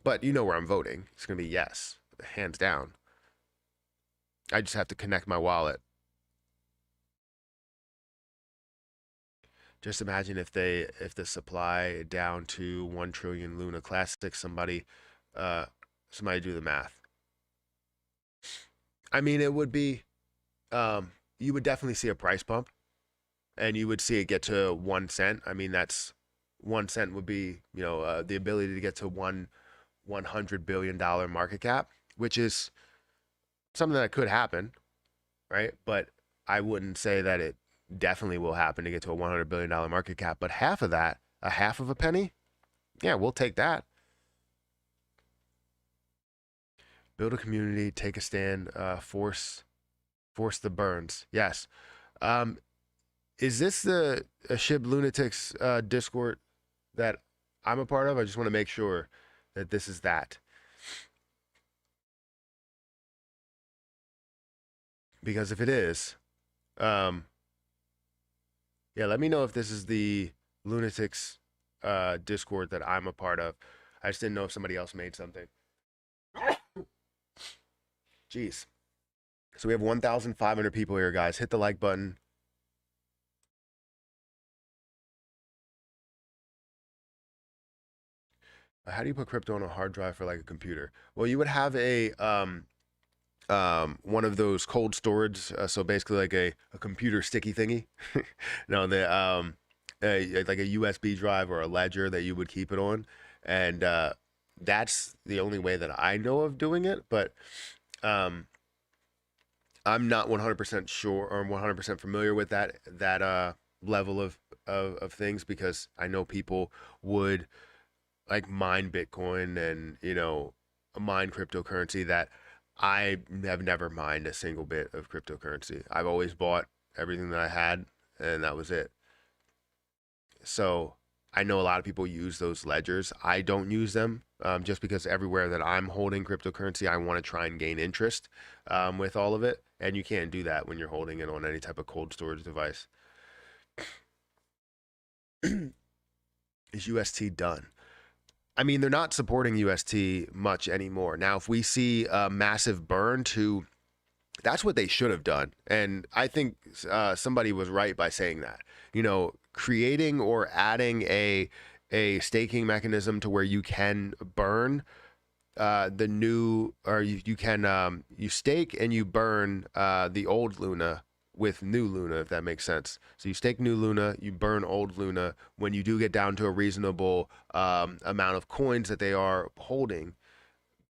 But you know where I'm voting. It's going to be yes, hands down. I just have to connect my wallet. Just imagine if the supply down to 1 trillion Luna Classic, somebody do the math. I mean, it would be, you would definitely see a price bump, and you would see it get to 1 cent. I mean, that's 1 cent would be, the ability to get to $100 billion market cap, which is something that could happen, right? But I wouldn't say that it definitely will happen to get to a $100 billion market cap. But half of that, a half of a penny, yeah, we'll take that. Build a community, take a stand, force the burns. Yes. Um, is this the Shib Lunatics Discord that I'm a part of? I just want to make sure that this is that. Because if it is, um, yeah, let me know if this is the Lunatics Discord that I'm a part of. I just didn't know if somebody else made something. Jeez. So we have 1,500 people here, guys. Hit the like button. How do you put crypto on a hard drive for like a computer? Well, you would have a one of those cold storage, so basically like a computer sticky thingy. No, like a USB drive or a ledger that you would keep it on, and that's the only way that I know of doing it. But um, I'm not 100% sure or 100% familiar with that level of things, because I know people would like mine Bitcoin and mine cryptocurrency that I have never mined a single bit of cryptocurrency. I've always bought everything that I had, and that was it. So I know a lot of people use those ledgers. I don't use them, just because everywhere that I'm holding cryptocurrency, I want to try and gain interest with all of it. And you can't do that when you're holding it on any type of cold storage device. Is UST done? I mean, they're not supporting UST much anymore. Now, if we see a massive burn to, that's what they should have done. And I think somebody was right by saying that. Creating or adding a staking mechanism to where you can burn the new, or you can you stake and you burn the old Luna with new Luna, if that makes sense. So you stake new Luna, you burn old Luna. When you do get down to a reasonable amount of coins that they are holding,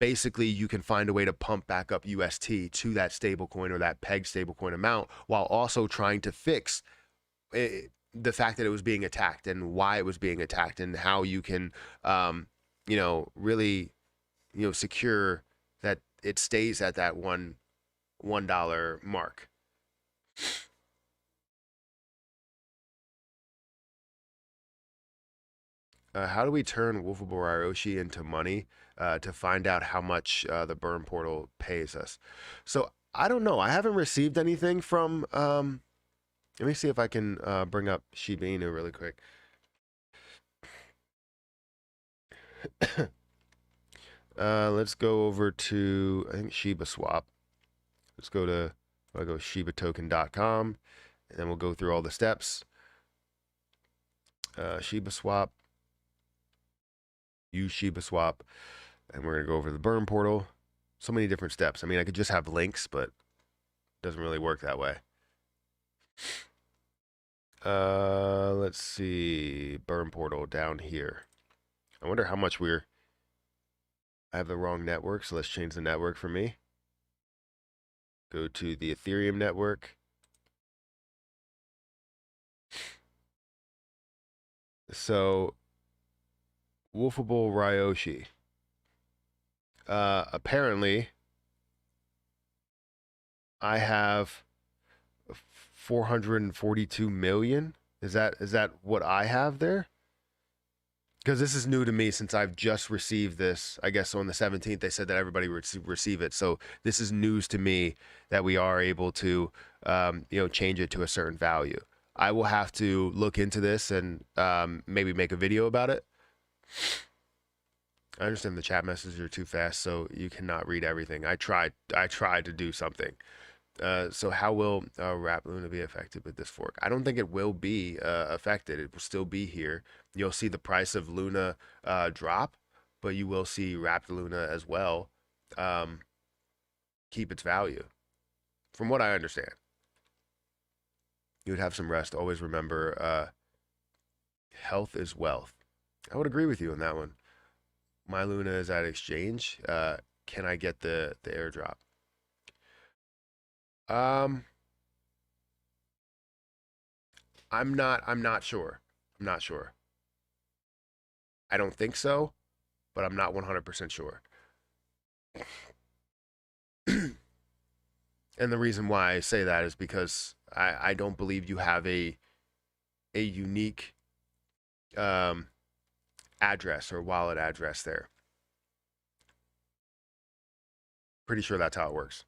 basically you can find a way to pump back up UST to that stablecoin or that peg stablecoin amount, while also trying to fix the fact that it was being attacked and why it was being attacked, and how you can really secure that it stays at that $1 mark. How do we turn Wolfable Ryoshi into money to find out how much the burn portal pays us? So I don't know. I haven't received anything from. Let me see if I can bring up Shiba Inu really quick. Let's go over to, I think, Shiba Swap. Let's go to, I'll go shibatoken.com, and then we'll go through all the steps. Shiba Swap. Use Shiba Swap, and we're going to go over the burn portal. So many different steps. I mean, I could just have links, but it doesn't really work that way. Let's see. Burn portal down here. I wonder how much I have the wrong network, so let's change the network for me. Go to the Ethereum network. So, Wolfable Ryoshi. Apparently, I have 442 million. Is that what I have there? Because this is new to me since I've just received this. I guess on the 17th they said that everybody would receive it. So this is news to me that we are able to change it to a certain value. I will have to look into this and maybe make a video about it. I understand the chat messages are too fast, so you cannot read everything. I tried to do something. So how will Wrap Luna be affected with this fork? I don't think it will be affected. It will still be here. You'll see the price of Luna drop, but you will see Wrapped Luna as well keep its value, from what I understand. You would have some rest. Always remember, health is wealth. I would agree with you on that one. My Luna is at exchange. Can I get the airdrop? Um, I'm not sure. I'm not sure. I don't think so, but I'm not 100% sure. And the reason why I say that is because I don't believe you have a unique um, address or wallet address there. Pretty sure that's how it works.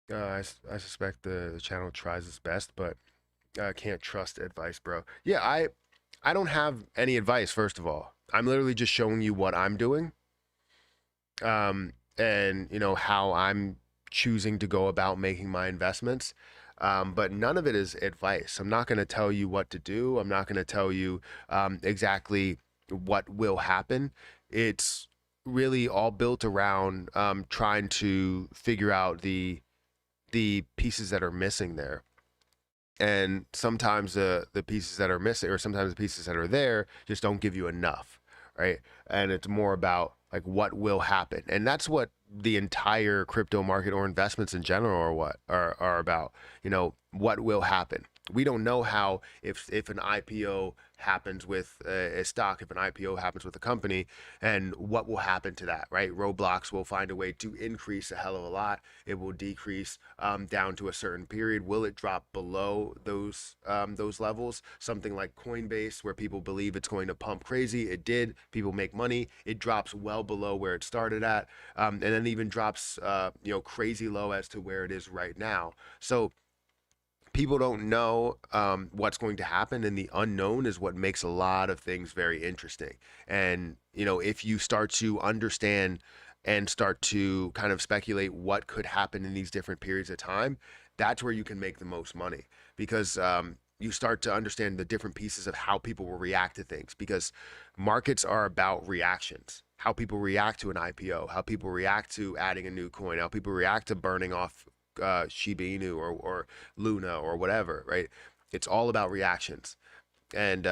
I suspect the channel tries its best, but I can't trust advice, bro. Yeah, I don't have any advice. First of all, I'm literally just showing you what I'm doing, and how I'm choosing to go about making my investments. But none of it is advice. I'm not going to tell you what to do. I'm not going to tell you exactly what will happen. It's really all built around trying to figure out the pieces that are missing there. And sometimes the pieces that are missing, or sometimes the pieces that are there, just don't give you enough, right? And it's more about like what will happen, and that's what the entire crypto market or investments in general are what are about. What will happen. We don't know how, if an IPO happens with a stock, if an IPO happens with a company, and what will happen to that, right? Roblox will find a way to increase a hell of a lot. It will decrease down to a certain period. Will it drop below those levels? Something like Coinbase, where people believe it's going to pump crazy, it did. People make money. It drops well below where it started at, and then even drops crazy low as to where it is right now. So people don't know what's going to happen, and the unknown is what makes a lot of things very interesting. And if you start to understand and start to kind of speculate what could happen in these different periods of time, that's where you can make the most money, because you start to understand the different pieces of how people will react to things, because markets are about reactions. How people react to an IPO, how people react to adding a new coin, how people react to burning off Shiba Inu or Luna or whatever, right? It's all about reactions. And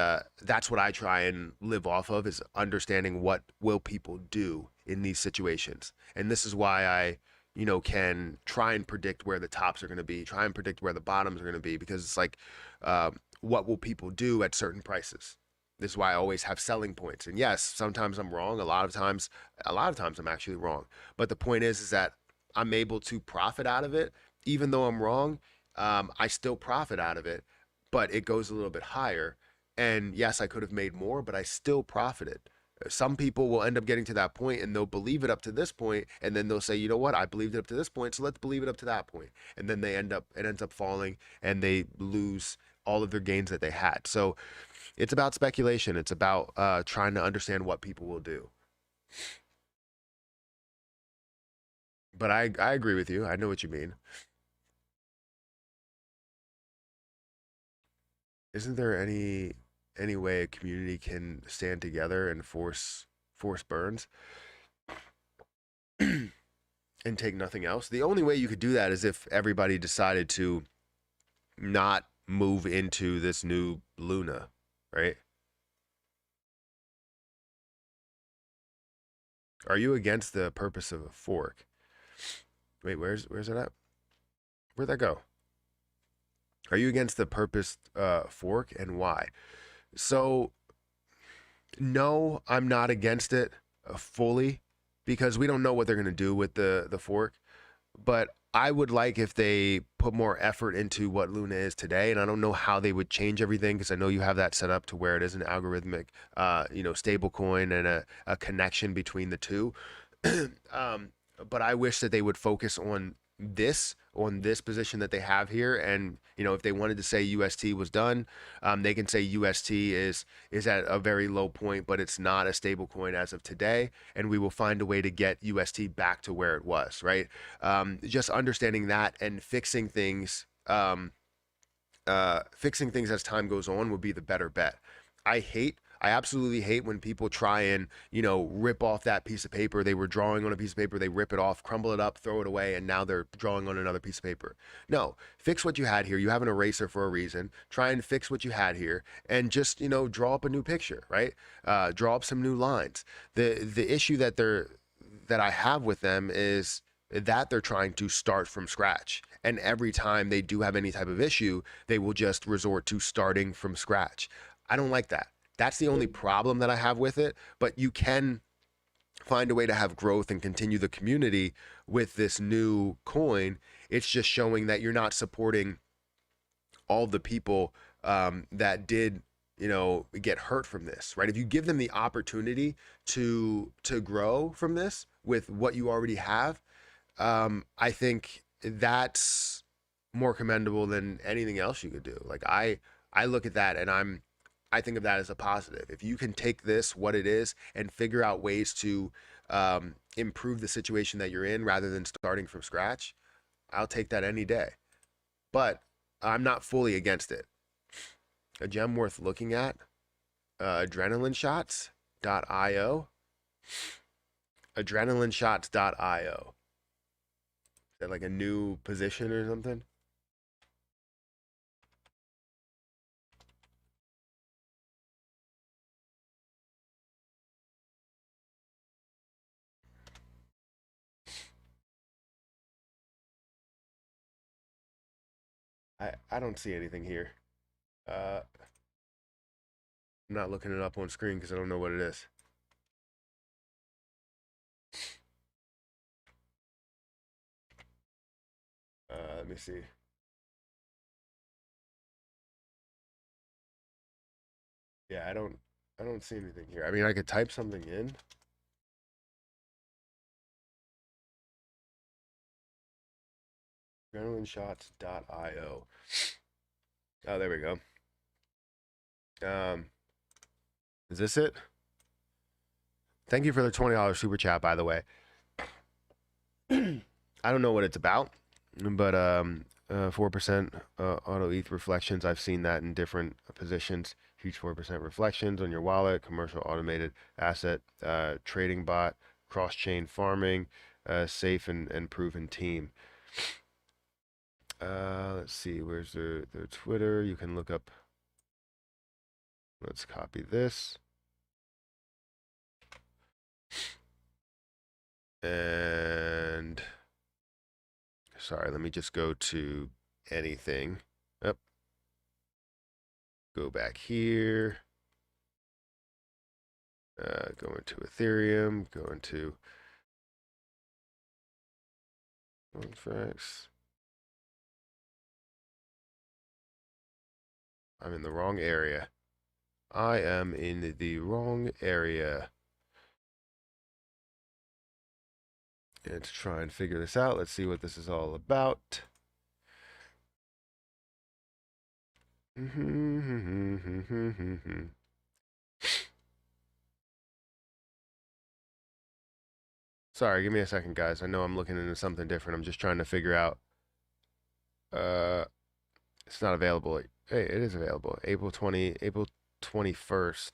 that's what I try and live off of, is understanding what will people do in these situations. And this is why I can try and predict where the tops are going to be, try and predict where the bottoms are going to be, because it's like, what will people do at certain prices? This is why I always have selling points. And yes, sometimes I'm wrong. A lot of times I'm actually wrong. But the point is that I'm able to profit out of it. Even though I'm wrong, I still profit out of it, but it goes a little bit higher. And yes, I could have made more, but I still profited. Some people will end up getting to that point and they'll believe it up to this point, and then they'll say, you know what, I believed it up to this point, so let's believe it up to that point. And then it ends up falling, and they lose all of their gains that they had. So it's about speculation. It's about trying to understand what people will do. But I agree with you. I know what you mean. Isn't there any way a community can stand together and force burns and take nothing else? The only way you could do that is if everybody decided to not move into this new Luna, right? Are you against the purpose of a fork? Wait, where's it at? Where'd that go? Are you against the purpose fork, and why? So no, I'm not against it fully, because we don't know what they're going to do with the fork. But I would like if they put more effort into what Luna is today, and I don't know how they would change everything, because I know you have that set up to where it is an algorithmic, stable coin, and a connection between the two. um, but I wish that they would focus on this position that they have here. And if they wanted to say UST was done, they can say UST is at a very low point, but it's not a stable coin as of today, and we will find a way to get UST back to where it was, right? Just understanding that and fixing things as time goes on would be the better bet. I hate I absolutely hate when people try and, rip off that piece of paper. They were drawing on a piece of paper, they rip it off, crumble it up, throw it away, and now they're drawing on another piece of paper. No, fix what you had here. You have an eraser for a reason. Try and fix what you had here and just, draw up a new picture, right? Draw up some new lines. The issue that I have with them is that they're trying to start from scratch. And every time they do have any type of issue, they will just resort to starting from scratch. I don't like that. That's the only problem that I have with it. But you can find a way to have growth and continue the community with this new coin. It's just showing that you're not supporting all the people that did get hurt from this, right? If you give them the opportunity to grow from this with what you already have, I think that's more commendable than anything else you could do. Like I look at that and I think of that as a positive. If you can take this, what it is, and figure out ways to improve the situation that you're in rather than starting from scratch, I'll take that any day. But I'm not fully against it. A gem worth looking at, adrenalineshots.io. Adrenalineshots.io. Is that like a new position or something? I don't see anything here. I'm not looking it up on screen because I don't know what it is. Let me see. Yeah, I don't see anything here. I mean, I could type something in. Adrenalineshots.io. Oh, there we go. Is this it? Thank you for the $20 super chat, by the way. I don't know what it's about, but 4% auto ETH reflections. I've seen that in different positions. Huge 4% reflections on your wallet, commercial automated asset trading bot, cross chain farming, safe and proven team. Let's see, where's their Twitter? You can look up. Let's copy this. And sorry, let me just go to anything. Up. Go back here. Go into Ethereum. Go into contracts. I'm in the wrong area. I am in the wrong area. And to try and figure this out, let's see what this is all about. Sorry, give me a second, guys. I know I'm looking into something different. I'm just trying to figure out. It's not available. Hey, it is available. April 21st.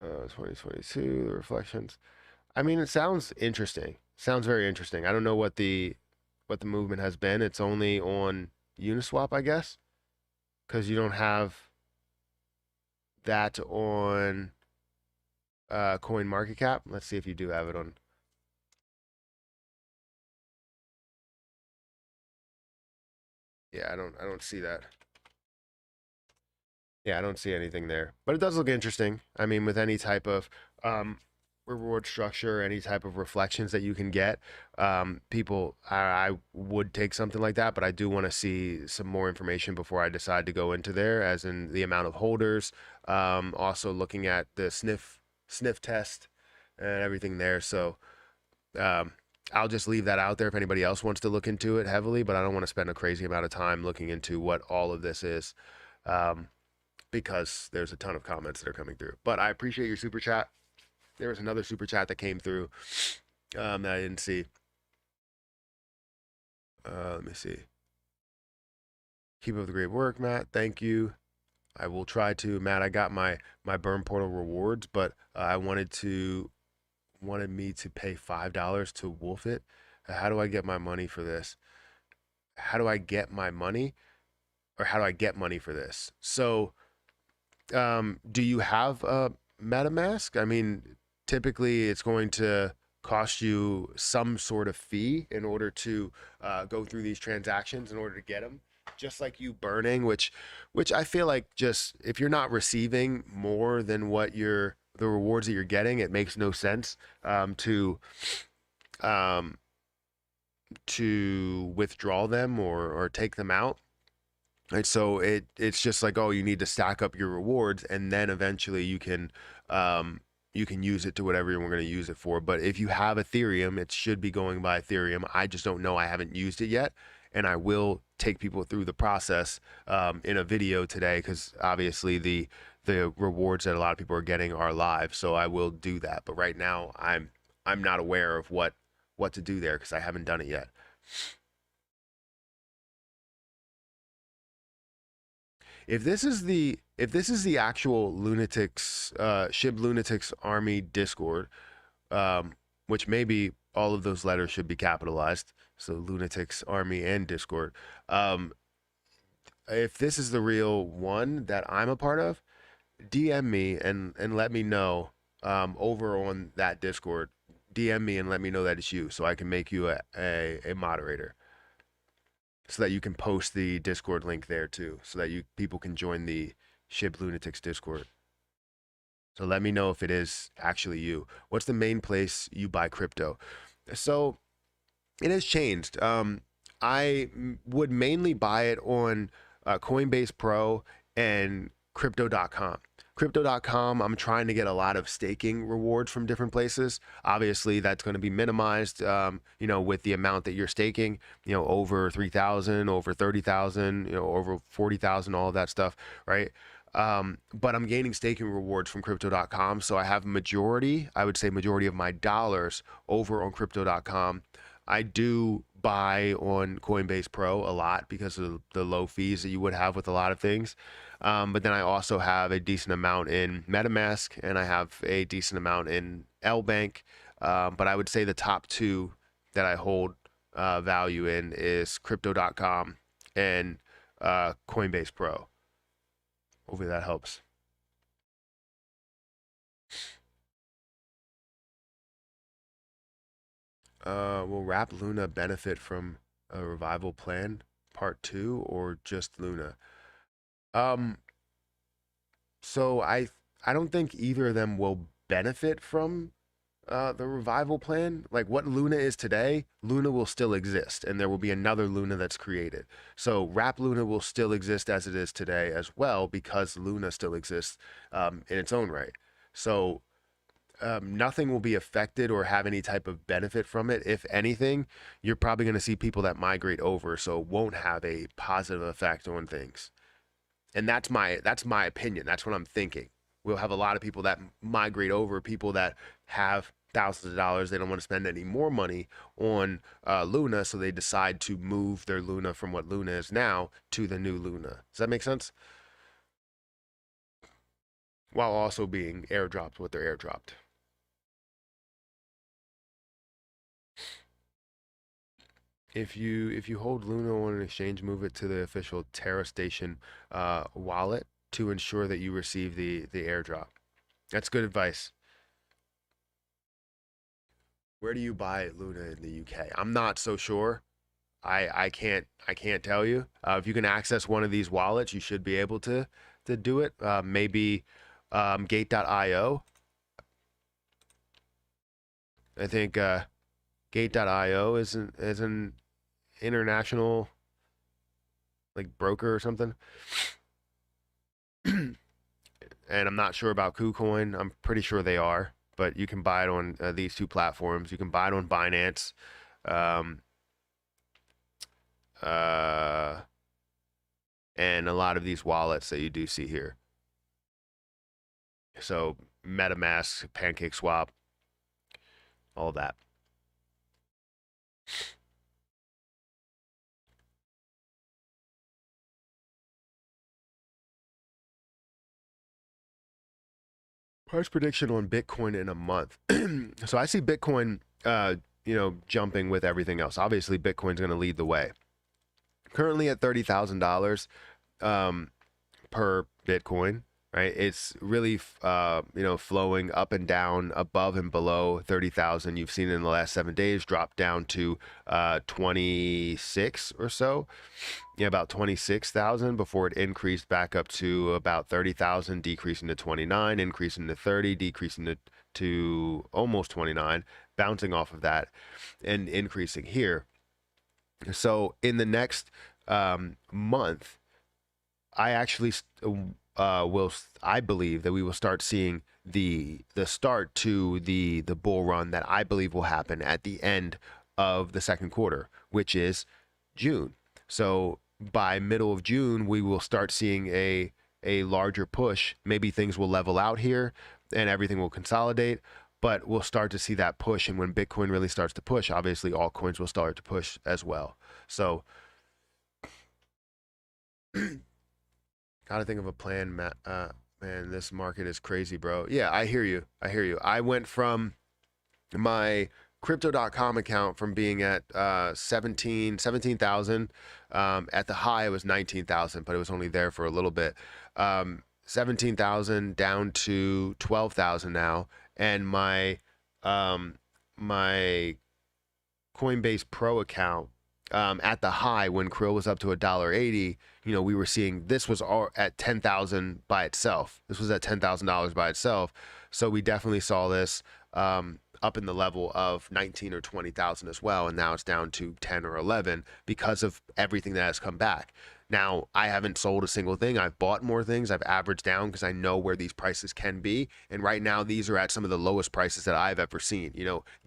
2022, the reflections. I mean, it sounds interesting. Sounds very interesting. I don't know what the movement has been. It's only on Uniswap, I guess, because you don't have that on Coin Market Cap. Let's see if you do have it on. Yeah, I don't see that. Yeah, I don't see anything there, but it does look interesting. I mean, with any type of reward structure, any type of reflections that you can get, people, I would take something like that, but I do want to see some more information before I decide to go into there, as in the amount of holders, also looking at the sniff test and everything there. So I'll just leave that out there if anybody else wants to look into it heavily, but I don't want to spend a crazy amount of time looking into what all of this is. Because there's a ton of comments that are coming through. But I appreciate your super chat. There was another super chat that came through that I didn't see. Let me see. Keep up the great work, Matt. Thank you. I will try to, Matt. I got my burn portal rewards, but I wanted me to pay $5 to wolf it. How do I get my money for this? How do I get my money, or how do I get money for this? So, do you have a MetaMask? I mean, typically it's going to cost you some sort of fee in order to go through these transactions in order to get them. Just like you burning, which I feel like, just if you're not receiving more than what you're the rewards that you're getting, it makes no sense um, to withdraw them or take them out. Right, so it's just like, oh, you need to stack up your rewards, and then eventually you can use it to whatever you're going to use it for. But if you have Ethereum, it should be going by Ethereum. I just don't know. I haven't used it yet, and I will take people through the process in a video today, because obviously the rewards that a lot of people are getting are live. So I will do that. But right now, I'm not aware of what to do there because I haven't done it yet. If this is the actual lunatics Shib lunatics army Discord, which maybe all of those letters should be capitalized, so lunatics army and Discord. If this is the real one that I'm a part of, DM me and let me know over on that Discord. DM me and let me know that it's you, so I can make you a moderator, so that you can post the Discord link there too, so that you people can join the Shib Lunatics Discord. So let me know if it is actually you. What's the main place you buy crypto? So it has changed. Would mainly buy it on Coinbase Pro and Crypto.com. Crypto.com, I'm trying to get a lot of staking rewards from different places. Obviously, that's going to be minimized, with the amount that you're staking, over 3,000, over 30,000, over 40,000, all of that stuff, right? But I'm gaining staking rewards from Crypto.com. So I have I would say majority of my dollars over on Crypto.com. I do buy on Coinbase Pro a lot because of the low fees that you would have with a lot of things. But then I also have a decent amount in MetaMask, and I have a decent amount in LBank. But I would say the top two that I hold value in is Crypto.com and Coinbase Pro. Hopefully that helps. Will Wrap Luna benefit from a revival plan part 2 or just Luna? Um, so I don't think either of them will benefit from the revival plan. Like what Luna is today, Luna will still exist, and there will be another Luna that's created. So Wrap Luna will still exist as it is today as well, because Luna still exists in its own right. So nothing will be affected or have any type of benefit from it. If anything, you're probably going to see people that migrate over, so it won't have a positive effect on things. And that's my opinion. That's what I'm thinking. We'll have a lot of people that migrate over, people that have thousands of dollars. They don't want to spend any more money on Luna, so they decide to move their Luna from what Luna is now to the new Luna. Does that make sense? While also being airdropped what they're airdropped. If you hold Luna on an exchange, move it to the official Terra Station wallet to ensure that you receive the airdrop. That's good advice. Where do you buy Luna in the UK? I'm not so sure. I can't tell you. If you can access one of these wallets, you should be able to do it. Maybe Gate.io. I think Gate.io is an international like broker or something. And I'm not sure about KuCoin. I'm pretty sure they are, but you can buy it on these two platforms. You can buy it on Binance, um, uh, and a lot of these wallets that you do see here. So MetaMask, PancakeSwap, all that. Price prediction on Bitcoin in a month. So I see Bitcoin, jumping with everything else. Obviously, Bitcoin's going to lead the way. Currently at $30,000 per Bitcoin, right? It's really, flowing up and down, above and below 30,000. You've seen it in the last 7 days drop down to 26 or so. Yeah, about 26,000 before it increased back up to about 30,000, decreasing to 29, increasing to 30, decreasing to almost 29, bouncing off of that and increasing here. So in the next month, I actually I believe that we will start seeing the start to the bull run that I believe will happen at the end of the second quarter, which is June. So by middle of June, we will start seeing a larger push. Maybe things will level out here and everything will consolidate, but we'll start to see that push. And when Bitcoin really starts to push, obviously altcoins will start to push as well. So gotta think of a plan, Matt. Man, this market is crazy, bro. Yeah, I hear you. I went from my Crypto.com account from being at 17,000. At the high, it was 19,000, but it was only there for a little bit. 17,000 down to 12,000 now. And my my Coinbase Pro account, at the high when Krill was up to $1.80, we were seeing this was all at 10,000 by itself. This was at $10,000 by itself. So we definitely saw this up in the level of 19 or 20,000 as well. And now it's down to 10 or 11 because of everything that has come back. Now, I haven't sold a single thing. I've bought more things. I've averaged down because I know where these prices can be. And right now, these are at some of the lowest prices that I've ever seen.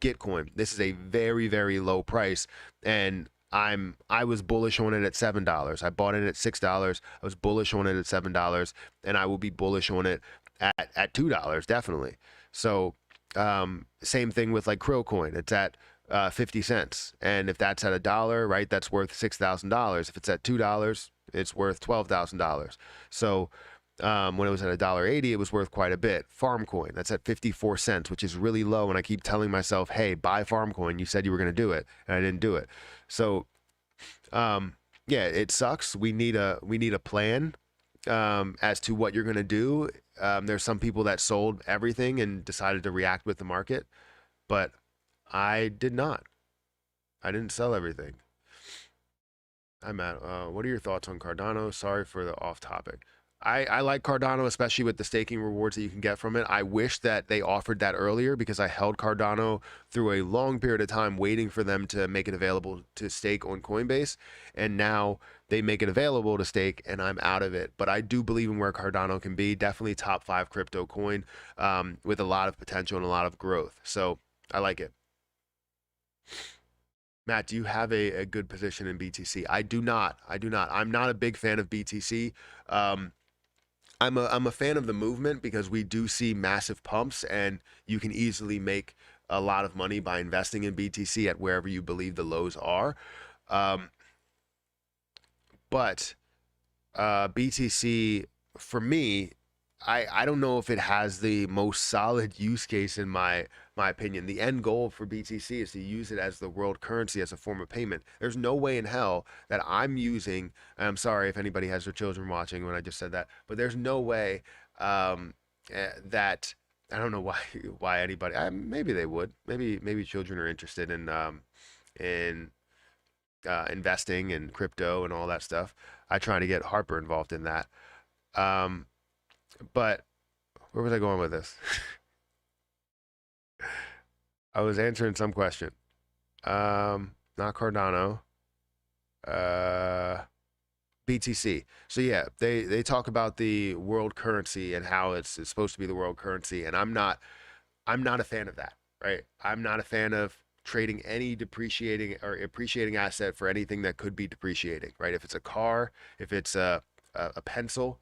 Gitcoin, this is a very, very low price. And I was bullish on it at $7. I bought it at $6. I was bullish on it at $7, and I will be bullish on it at $2 definitely. So same thing with like Krill coin. It's at 50 cents, and if that's at $1, right, that's worth $6,000. If it's at $2, it's worth $12,000. So when it was at $1.80, it was worth quite a bit. Farmcoin, that's at 54 cents, which is really low. And I keep telling myself, hey, buy Farmcoin. You said you were going to do it, and I didn't do it. So, yeah, it sucks. We need a plan as to what you're going to do. There's some people that sold everything and decided to react with the market, but I did not. I didn't sell everything. I'm at, what are your thoughts on Cardano? Sorry for the off topic. I like Cardano, especially with the staking rewards that you can get from it. I wish that they offered that earlier because I held Cardano through a long period of time waiting for them to make it available to stake on Coinbase. And now they make it available to stake and I'm out of it. But I do believe in where Cardano can be. Definitely top 5 crypto coin with a lot of potential and a lot of growth. So I like it. Matt, do you have a good position in BTC? I do not. I'm not a big fan of BTC. I'm a fan of the movement because we do see massive pumps and you can easily make a lot of money by investing in BTC at wherever you believe the lows are. But BTC, for me, I don't know if it has the most solid use case in my opinion. The end goal for BTC is to use it as the world currency as a form of payment. There's no way in hell that I'm using, and I'm sorry if anybody has their children watching when I just said that, but there's no way that, I don't know why anybody, maybe they would, maybe children are interested in investing in crypto and all that stuff. I try to get Harper involved in that. But where was I going with this? I was answering some question. Not Cardano. BTC. So yeah, they talk about the world currency and how it's supposed to be the world currency, and I'm not a fan of that, right? I'm not a fan of trading any depreciating or appreciating asset for anything that could be depreciating, right? If it's a car, if it's a pencil,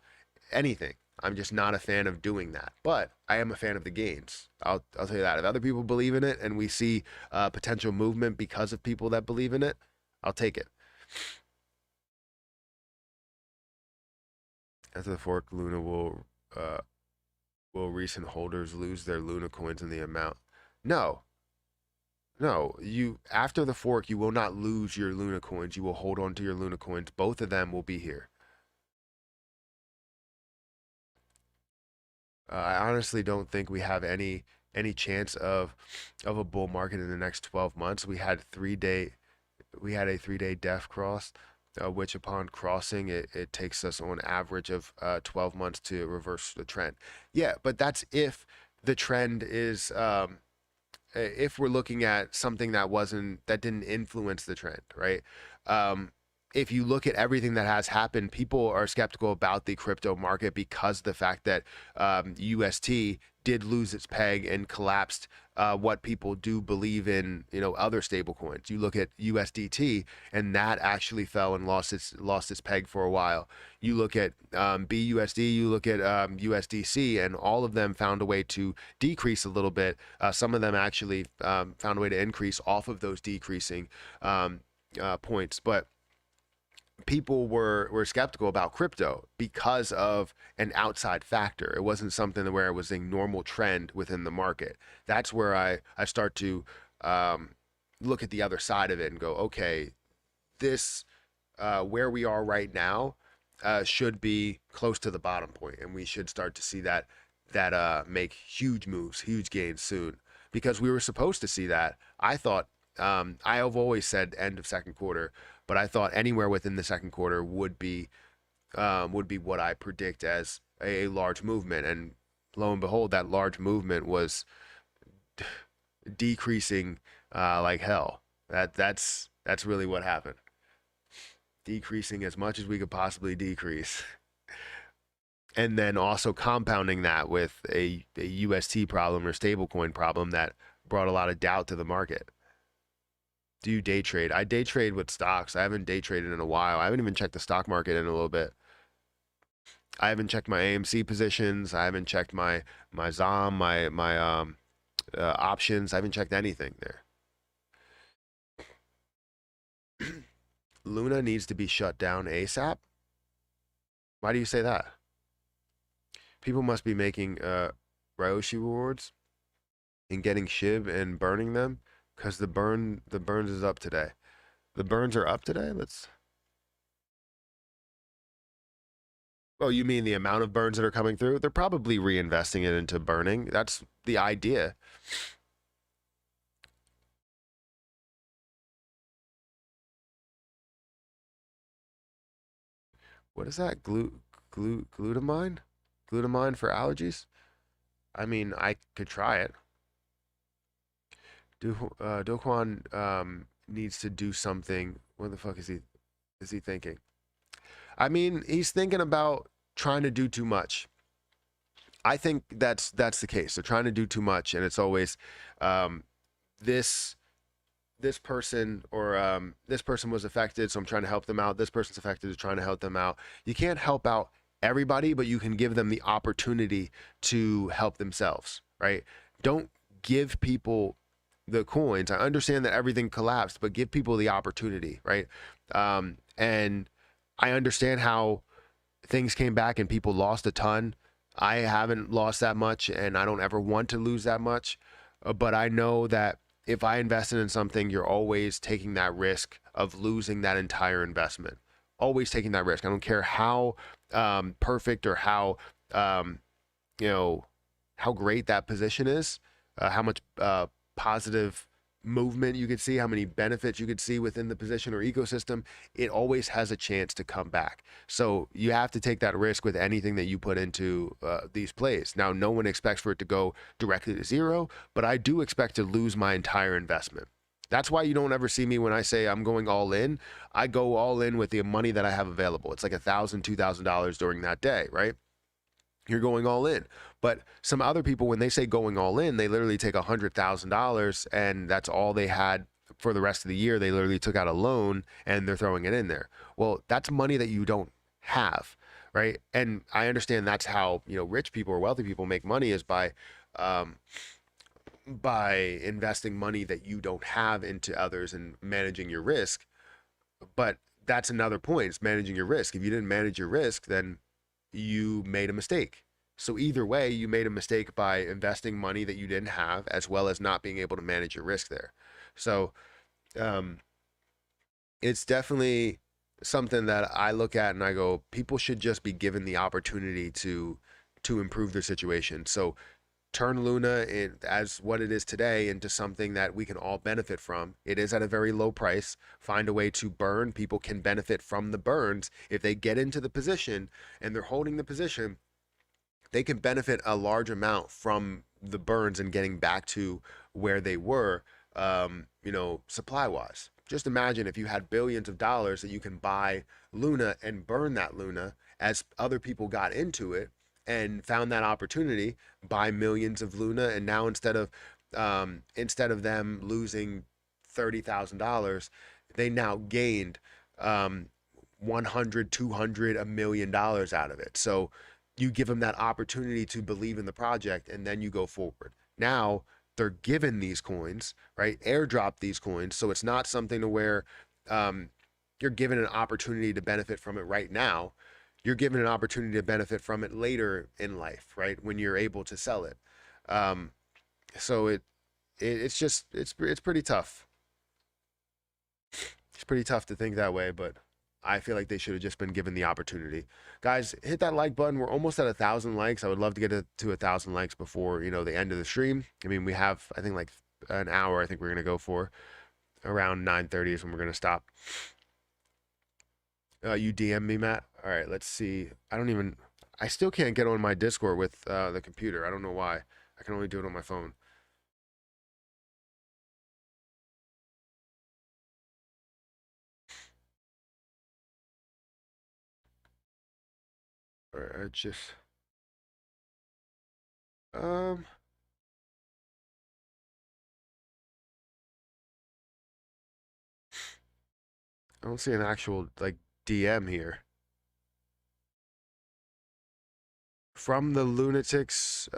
anything. I'm just not a fan of doing that, but I am a fan of the gains. I'll tell you that. If other people believe in it and we see potential movement because of people that believe in it, I'll take it. After the fork, Luna will Will recent holders lose their Luna coins in the amount? No, no. You after the fork, you will not lose your Luna coins. You will hold on to your Luna coins. Both of them will be here. I honestly don't think we have any chance of a bull market in the next 12 months. We had a 3-day def cross, which upon crossing it takes us on average of 12 months to reverse the trend. Yeah, but that's if the trend is if we're looking at something that didn't influence the trend, right? Um, if you look at everything that has happened, people are skeptical about the crypto market because of the fact that UST did lose its peg and collapsed what people do believe in, other stable coins. You look at USDT, and that actually fell and lost its peg for a while. You look at BUSD, you look at USDC, and all of them found a way to decrease a little bit. Some of them actually found a way to increase off of those decreasing points, but people were skeptical about crypto because of an outside factor. It wasn't something where it was a normal trend within the market. That's where I start to look at the other side of it and go, okay, this where we are right now should be close to the bottom point, and we should start to see that make huge moves, huge gains soon, because we were supposed to see that. I thought I have always said end of second quarter, but I thought anywhere within the second quarter would be what I predict as a large movement, and lo and behold, that large movement was decreasing like hell. That's really what happened. Decreasing as much as we could possibly decrease. And then also compounding that with a UST problem or stablecoin problem that brought a lot of doubt to the market. Do you day trade? I day trade with stocks. I haven't day traded in a while. I haven't even checked the stock market in a little bit. I haven't checked my AMC positions. I haven't checked my ZOM, my options. I haven't checked anything there. Luna needs to be shut down ASAP. Why do you say that? People must be making Ryoshi rewards and getting SHIB and burning them because the burns is up today. The burns are up today. Let's. Oh, you mean the amount of burns that are coming through? They're probably reinvesting it into burning. That's the idea. What is that? Glutamine? Glutamine for allergies? I mean, I could try it. Do Kwon needs to do something. What the fuck is he thinking? I mean, he's thinking about trying to do too much. I think that's the case. They're trying to do too much, and it's always um, this this person or this person was affected, so I'm trying to help them out. This person's affected, is trying to help them out. You can't help out everybody, but you can give them the opportunity to help themselves, right? Don't give people the coins. I understand that everything collapsed, but give people the opportunity, right? And I understand how things came back and people lost a ton. I haven't lost that much, and I don't ever want to lose that much. But I know that if I invested in something, you're always taking that risk of losing that entire investment. Always taking that risk. I don't care how perfect or how um, you know how great that position is, how much positive movement you could see, how many benefits you could see within the position or ecosystem. It always has a chance to come back. So you have to take that risk with anything that you put into these plays. Now, no one expects for it to go directly to zero, but I do expect to lose my entire investment. That's why you don't ever see me when I say I'm going all in. I go all in with the money that I have available. It's like $1,000, $2,000 during that day, right? You're going all in. But some other people, when they say going all in, they literally take $100,000 and that's all they had for the rest of the year. They literally took out a loan and they're throwing it in there. Well, that's money that you don't have, right? And I understand that's how, rich people or wealthy people make money, is um, by investing money that you don't have into others and managing your risk. But that's another point. It's managing your risk. If you didn't manage your risk, then you made a mistake. So either way, you made a mistake by investing money that you didn't have, as well as not being able to manage your risk there. So um, it's definitely something that I look at and I go, people should just be given the opportunity to improve their situation. So turn Luna as what it is today into something that we can all benefit from. It is at a very low price. Find a way to burn. People can benefit from the burns. If they get into the position and they're holding the position, they can benefit a large amount from the burns and getting back to where they were, supply wise. Just imagine if you had billions of dollars that you can buy Luna and burn that Luna as other people got into it and found that opportunity, buy millions of Luna, and now instead of them losing $30,000, they now gained 100, 200, $1 million out of it. So you give them that opportunity to believe in the project, and then you go forward. Now they're given these coins, right? Airdrop these coins. So it's not something to where you're given an opportunity to benefit from it right now. You're given an opportunity to benefit from it later in life, right? When you're able to sell it. So it's pretty tough. It's pretty tough to think that way, but I feel like they should have just been given the opportunity. Guys, hit that like button. We're almost at 1,000 likes. I would love to get to 1,000 likes before, the end of the stream. I mean, we have, I think, like an hour. I think we're going to go for around 9:30 is when we're going to stop. You DM me, Matt. All right, let's see. I still can't get on my Discord with the computer. I don't know why. I can only do it on my phone. All right, um, I don't see an actual like DM here from the lunatics.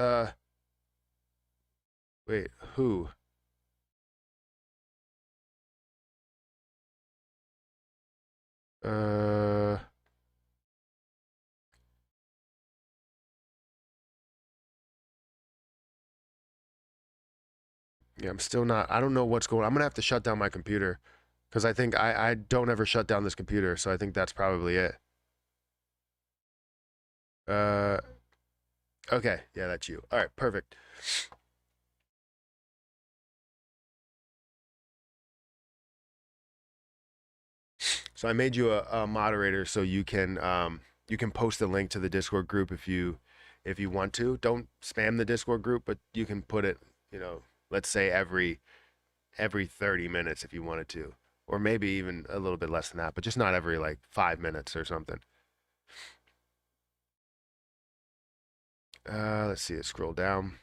Wait, who? Uh, yeah, I'm still not. I don't know what's going on. I'm gonna have to shut down my computer because I think I don't ever shut down this computer. So I think that's probably it. Uh, okay, yeah, that's you. All right, perfect. So I made you a moderator so you can post a link to the Discord group if you want to. Don't spam the Discord group, but you can put it, let's say every 30 minutes if you wanted to, or maybe even a little bit less than that, but just not every like 5 minutes or something. Let's see it. Scroll down.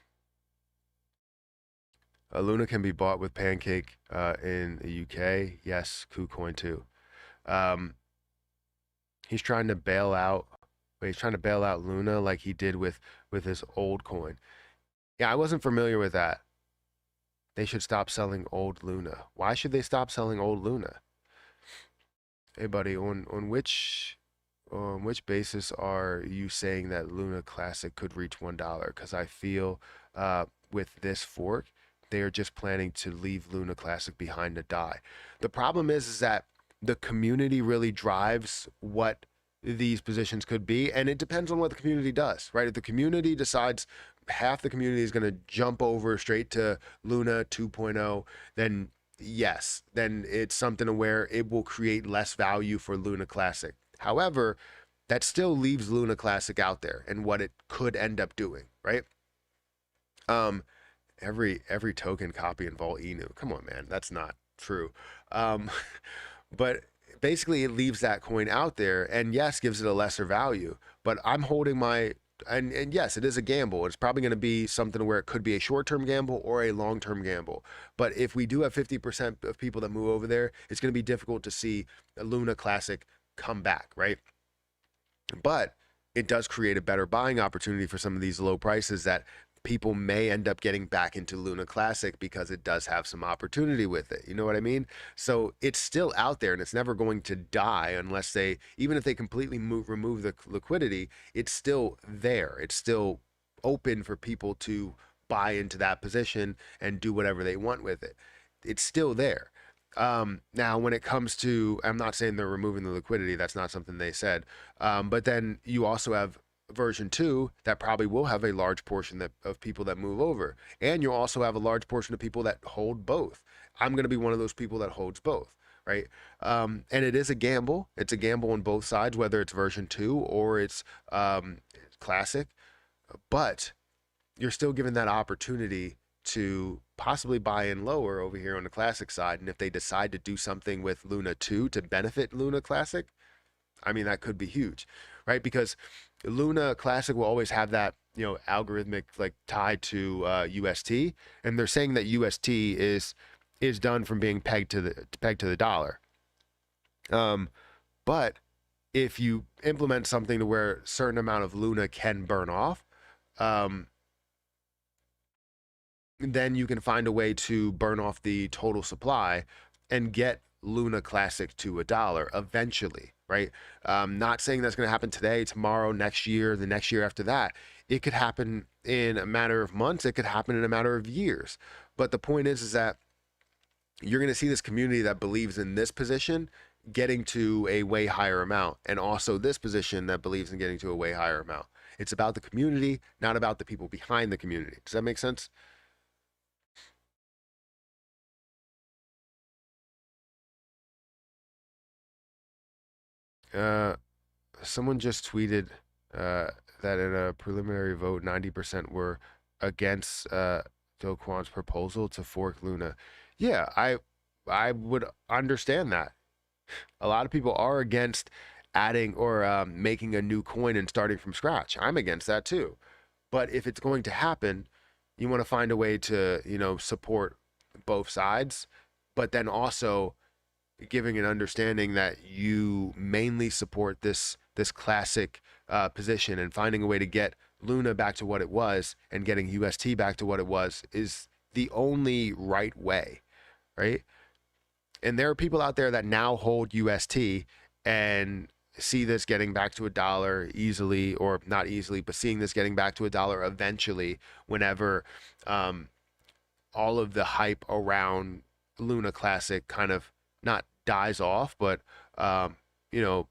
Luna can be bought with Pancake in the UK. Yes, KuCoin too. Um, he's trying to bail out. He's trying to bail out Luna like he did with his old coin. Yeah, I wasn't familiar with that. They should stop selling old Luna. Why should they stop selling old Luna? Hey, buddy, on which basis are you saying that Luna Classic could reach $1? Because I feel with this fork, they are just planning to leave Luna Classic behind to die. The problem is that the community really drives what these positions could be, and it depends on what the community does, right? If the community decides half the community is going to jump over straight to Luna 2.0, then yes, then it's something where it will create less value for Luna Classic. However, that still leaves Luna Classic out there and what it could end up doing, right? Um, every token copy in Vault Inu. Come on, man, that's not true. Um, but basically, it leaves that coin out there, and yes, gives it a lesser value. But I'm holding my and yes, it is a gamble. It's probably going to be something where it could be a short-term gamble or a long-term gamble. But if we do have 50% of people that move over there, it's going to be difficult to see a Luna Classic come back, right? But it does create a better buying opportunity for some of these low prices that people may end up getting back into Luna Classic because it does have some opportunity with it. You know what I mean? So it's still out there and it's never going to die unless even if they completely remove the liquidity, it's still there. It's still open for people to buy into that position and do whatever they want with it. It's still there. Now, when it comes to, I'm not saying they're removing the liquidity. That's not something they said. But then you also have version 2 that probably will have a large portion of people that move over. And you'll also have a large portion of people that hold both. I'm going to be one of those people that holds both, right? And it is a gamble. It's a gamble on both sides, whether it's version 2 or it's classic. But you're still given that opportunity to possibly buy in lower over here on the classic side. And if they decide to do something with Luna 2 to benefit Luna Classic, I mean, that could be huge, right? Because Luna Classic will always have that, algorithmic like tied to UST, and they're saying that UST is done from being pegged to the dollar. But if you implement something to where a certain amount of Luna can burn off, then you can find a way to burn off the total supply and get Luna Classic to $1 eventually, right? Not saying that's going to happen today, tomorrow, next year, the next year after that. It could happen in a matter of months. It could happen in a matter of years. But the point is that you're going to see this community that believes in this position getting to a way higher amount, and also this position that believes in getting to a way higher amount. It's about the community, not about the people behind the community. Does that make sense? Uh, Someone just tweeted that in a preliminary vote, 90% were against Do Kwon's proposal to fork Luna. Yeah, I would understand that. A lot of people are against adding or making a new coin and starting from scratch. I'm against that too. But if it's going to happen, you want to find a way to, support both sides, but then also giving an understanding that you mainly support this classic position, and finding a way to get Luna back to what it was and getting UST back to what it was is the only right way, right? And there are people out there that now hold UST and see this getting back to $1 easily, or not easily, but seeing this getting back to $1 eventually whenever all of the hype around Luna Classic kind of not dies off, but you know,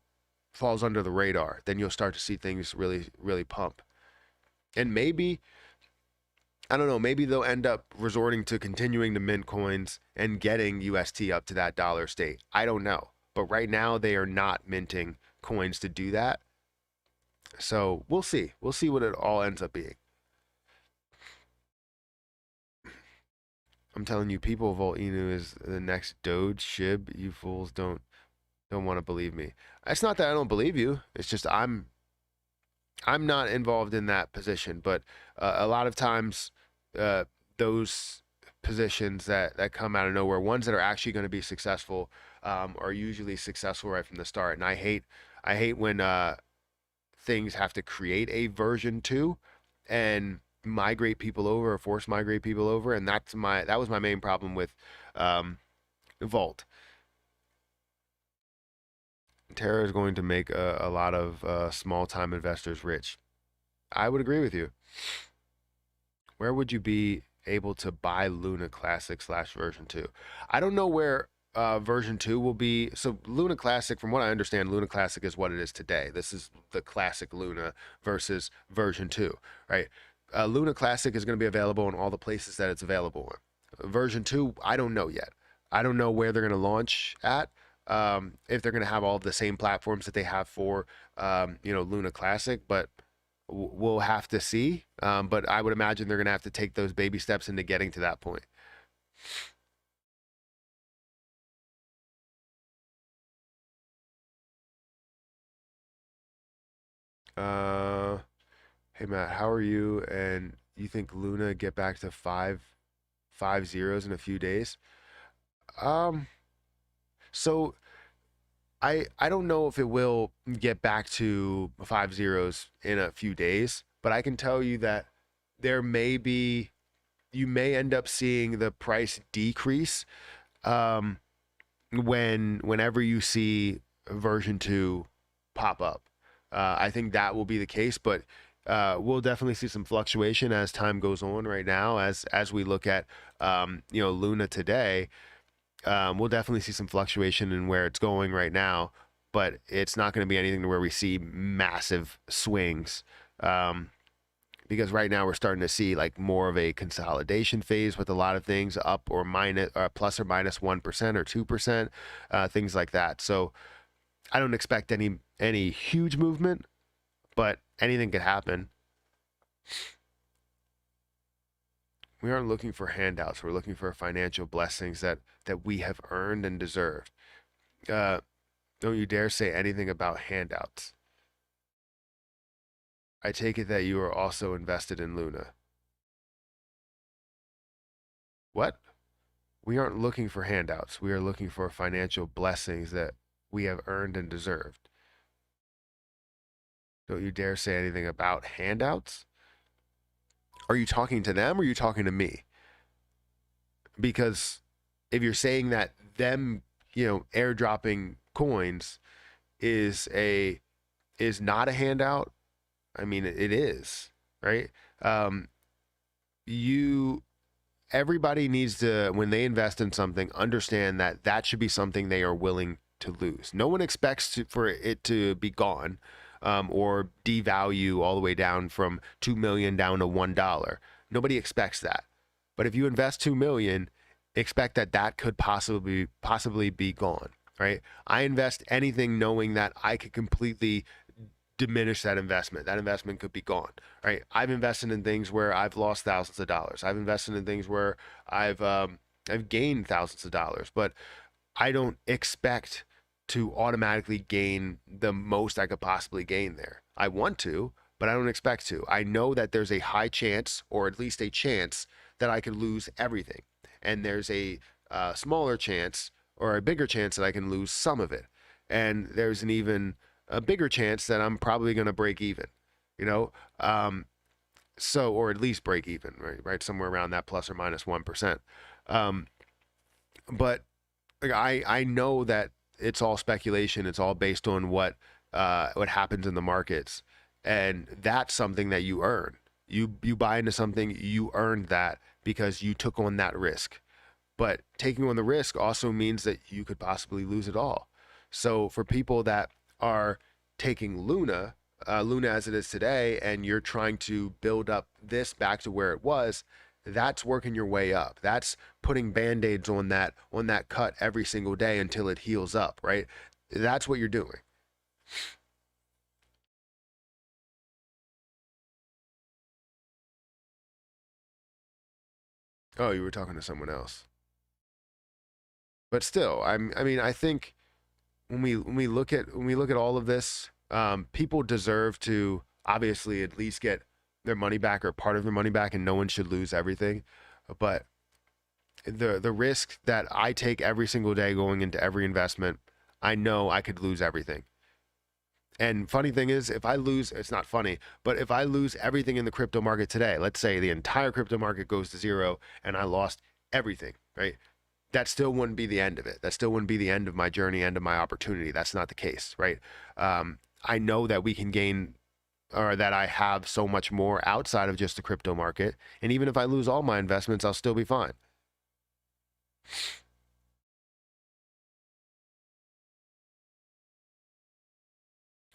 falls under the radar. Then you'll start to see things really, really pump. And maybe, I don't know, maybe they'll end up resorting to continuing to mint coins and getting UST up to that dollar state. I don't know. But right now they are not minting coins to do that. So we'll see. We'll see what it all ends up being. I'm telling you, people Volt Inu is the next Doge Shib. You fools don't want to believe me. It's not that I don't believe you. It's just I'm not involved in that position. But a lot of times, those positions that come out of nowhere, ones that are actually going to be successful, are usually successful right from the start. And I hate when things have to create a version 2 and migrate people over, or force migrate people over, and that was my main problem with Vault. Terra is going to make a lot of small time investors rich. I would agree with you. Where would you be able to buy Luna Classic / version 2? I don't know where version 2 will be. So Luna Classic, from what I understand, Luna Classic is what it is today. This is the classic Luna versus version 2, right? Luna Classic is going to be available in all the places that it's available in. Version 2, I don't know yet. I don't know where they're going to launch at. If they're going to have all of the same platforms that they have for, Luna Classic, but we'll have to see. But I would imagine they're going to have to take those baby steps into getting to that point. Uh, Hey Matt, how are you? And you think Luna get back to five zeros in a few days? Um, so I don't know if it will get back to 5 zeros in a few days, but I can tell you that there may be you may end up seeing the price decrease um, whenever you see version 2 pop up. I think that will be the case, but we'll definitely see some fluctuation as time goes on right now. As we look at, Luna today, we'll definitely see some fluctuation in where it's going right now, but it's not going to be anything to where we see massive swings. Because right now we're starting to see like more of a consolidation phase with a lot of things up or minus, plus or minus 1% or 2%, things like that. So I don't expect any huge movement, but anything could happen. We aren't looking for handouts. We're looking for financial blessings that we have earned and deserved. Uh, don't you dare say anything about handouts. I take it that you are also invested in Luna. What? We aren't looking for handouts. We are looking for financial blessings that we have earned and deserved. Don't you dare say anything about handouts. Are you talking to them or are you talking to me? Because if you're saying that them, airdropping coins is not a handout, I mean it is, right? You Everybody needs to, when they invest in something, understand that that should be something they are willing to lose. No one expects for it to be gone, or devalue all the way down from 2 million down to $1. Nobody expects that. But if you invest 2 million, expect that that could possibly be gone, right? I invest anything knowing that I could completely diminish that investment. That investment could be gone, right? I've invested in things where I've lost thousands of dollars. I've invested in things where I've gained thousands of dollars, but I don't expect to automatically gain the most I could possibly gain there. I want to, but I don't expect to. I know that there's a high chance, or at least a chance, that I could lose everything, and there's a smaller chance or a bigger chance that I can lose some of it, and there's an even a bigger chance that I'm probably going to break even, you know? So, or at least break even, right? Somewhere around that plus or minus 1%. But like, I know that it's all speculation. It's all based on what happens in the markets. And that's something that you earn. You buy into something, you earned that because you took on that risk. But taking on the risk also means that you could possibly lose it all. So for people that are taking Luna as it is today, and you're trying to build up this back to where it was, that's working your way up. That's putting band-aids on that cut every single day until it heals up, right? That's what you're doing. Oh, you were talking to someone else. But still, I mean, I think when we look at all of this, people deserve to obviously at least get their money back or part of their money back, and no one should lose everything. But the risk that I take every single day going into every investment, I know I could lose everything. And funny thing is, if I lose, it's not funny, but if I lose everything in the crypto market today, let's say the entire crypto market goes to zero and I lost everything, right? That still wouldn't be the end of it. That still wouldn't be the end of my journey, end of my opportunity. That's not the case, right? I know that we can gain, or that I have so much more outside of just the crypto market. And even if I lose all my investments, I'll still be fine.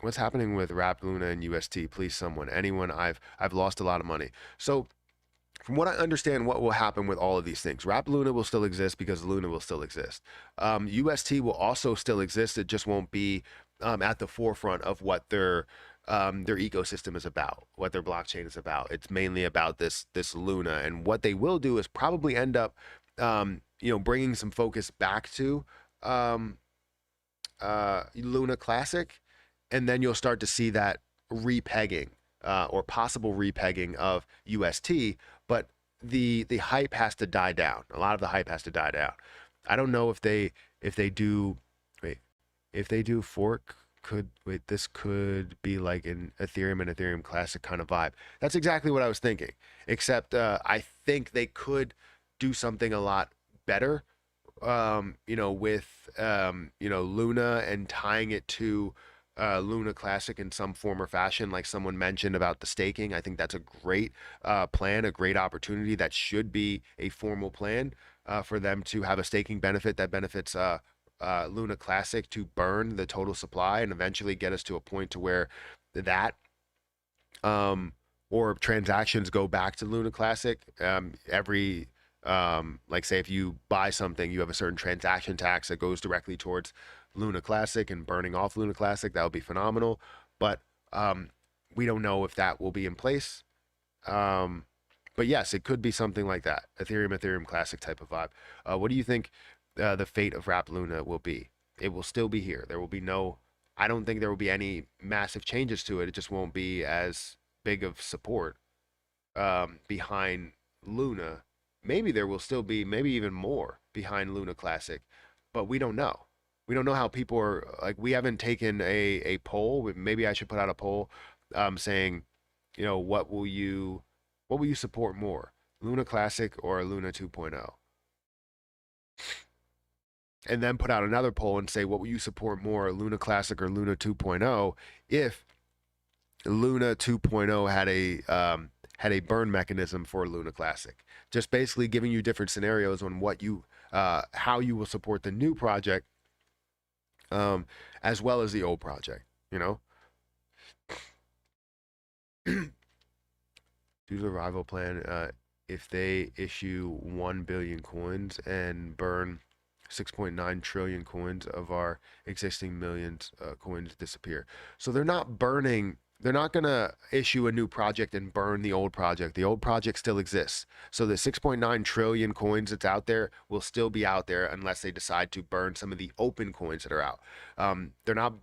What's happening with Wrap Luna and UST? Please, someone, anyone. I've lost a lot of money. So from what I understand, what will happen with all of these things, Wrap Luna will still exist because Luna will still exist. UST will also still exist. It just won't be at the forefront of what their ecosystem is about, what their blockchain is about. It's mainly about this Luna, and what they will do is probably end up, bringing some focus back to um, Luna Classic, and then you'll start to see that repegging, or possible repegging of UST, but the hype has to die down. A lot of the hype has to die down. I don't know if they do wait if they do fork. This could be like an Ethereum and Ethereum Classic kind of vibe. That's exactly what I was thinking. Except I think they could do something a lot better, with Luna, and tying it to Luna Classic in some form or fashion, like someone mentioned about the staking. I think that's a great plan, a great opportunity. That should be a formal plan for them to have a staking benefit that benefits Luna Classic to burn the total supply and eventually get us to a point to where that um, or transactions go back to Luna Classic every like say if you buy something, you have a certain transaction tax that goes directly towards Luna Classic and burning off Luna Classic. That would be phenomenal. But we don't know if that will be in place. Um, but yes, it could be something like that. Ethereum Classic type of vibe. What do you think the fate of Wrap Luna will be? It will still be here. There will be no, I don't think there will be any massive changes to it. It just won't be as big of support behind Luna. Maybe there will still be, maybe even more behind Luna Classic, but we don't know. We don't know how people are like. We haven't taken a poll. Maybe I should put out a poll saying, you know, what will you support more, Luna Classic or Luna 2.0? And then put out another poll and say, what will you support more, Luna Classic or Luna 2.0? If Luna 2.0 had a burn mechanism for Luna Classic, just basically giving you different scenarios on what you how you will support the new project as well as the old project. You know, do the rival plan. If they issue 1 billion coins and burn 6.9 trillion coins of our existing millions coins disappear. So they're not burning, they're not going to issue a new project and burn the old project. The old project still exists. So the 6.9 trillion coins that's out there will still be out there unless they decide to burn some of the open coins that are out. They're not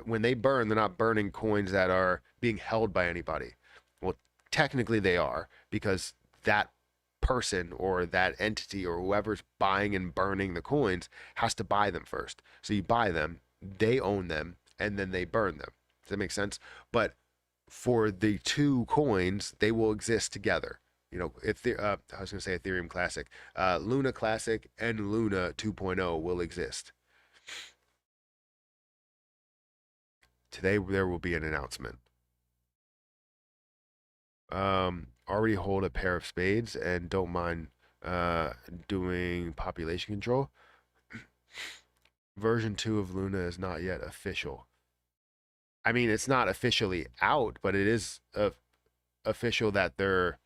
when they burn, they're not burning coins that are being held by anybody. Well, technically they are, because that person or that entity or whoever's buying and burning the coins has to buy them first. So you buy them, they own them, and then they burn them. Does that make sense? But for the two coins, they will exist together. You know, if I was going to say Ethereum Classic, Luna Classic and Luna 2.0 will exist. Today there will be an announcement. Already hold a pair of spades and don't mind doing population control. Version 2 of Luna is not yet official. I mean, it's not officially out, but it is official that they're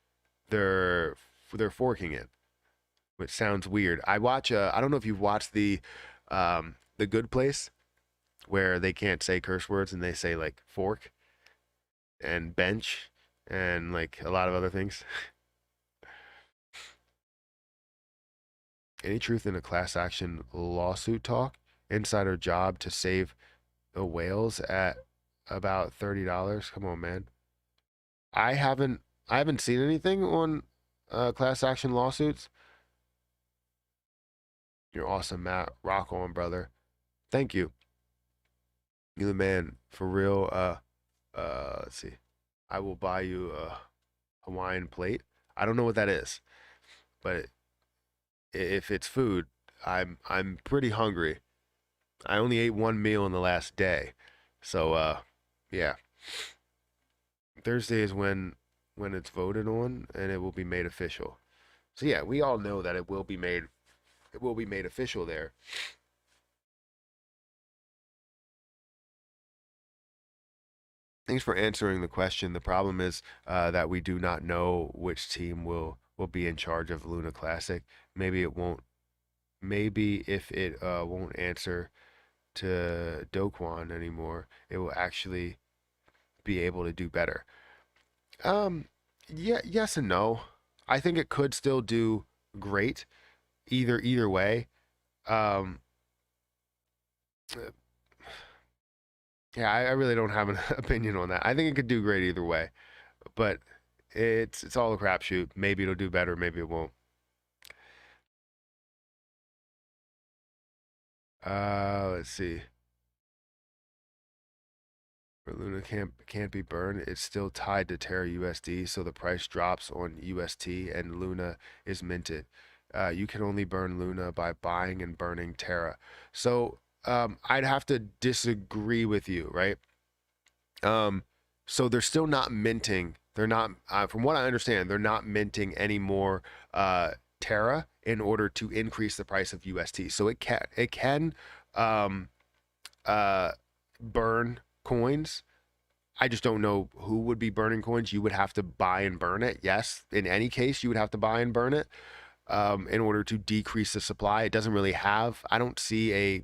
forking it, which sounds weird. I watch I don't know if you've watched the Good Place, where they can't say curse words and they say like fork and bench and like a lot of other things. Any truth in a class action lawsuit talk? Insider job to save the whales at about $30. Come on, man. I haven't I haven't seen anything on class action lawsuits. You're awesome, Matt. Rock on, brother. Thank you. You the man for real. Let's see. I will buy you a Hawaiian plate. I don't know what that is, but if it's food, I'm pretty hungry. I only ate one meal in the last day. So yeah. Thursday is when it's voted on and it will be made official. So yeah, we all know that it will be made official there. Thanks for answering the question. The problem is that we do not know which team will be in charge of Luna Classic. Maybe it won't. Maybe if it won't answer to Kwon anymore, it will actually be able to do better. Um, yeah, yes and no. I think it could still do great either way. Um, yeah, I really don't have an opinion on that. I think it could do great either way, but it's all a crapshoot. Maybe it'll do better, maybe it won't. Let's see. Where Luna can't be burned, it's still tied to Terra USD, so the price drops on UST and Luna is minted. You can only burn Luna by buying and burning Terra. So I'd have to disagree with you, right? Um, so they're still not minting. They're not, from what I understand, they're not minting any more Terra in order to increase the price of UST. So it can um, uh, burn coins. I just don't know who would be burning coins. You would have to buy and burn it. Yes, in any case, you would have to buy and burn it in order to decrease the supply. It doesn't really have. I don't see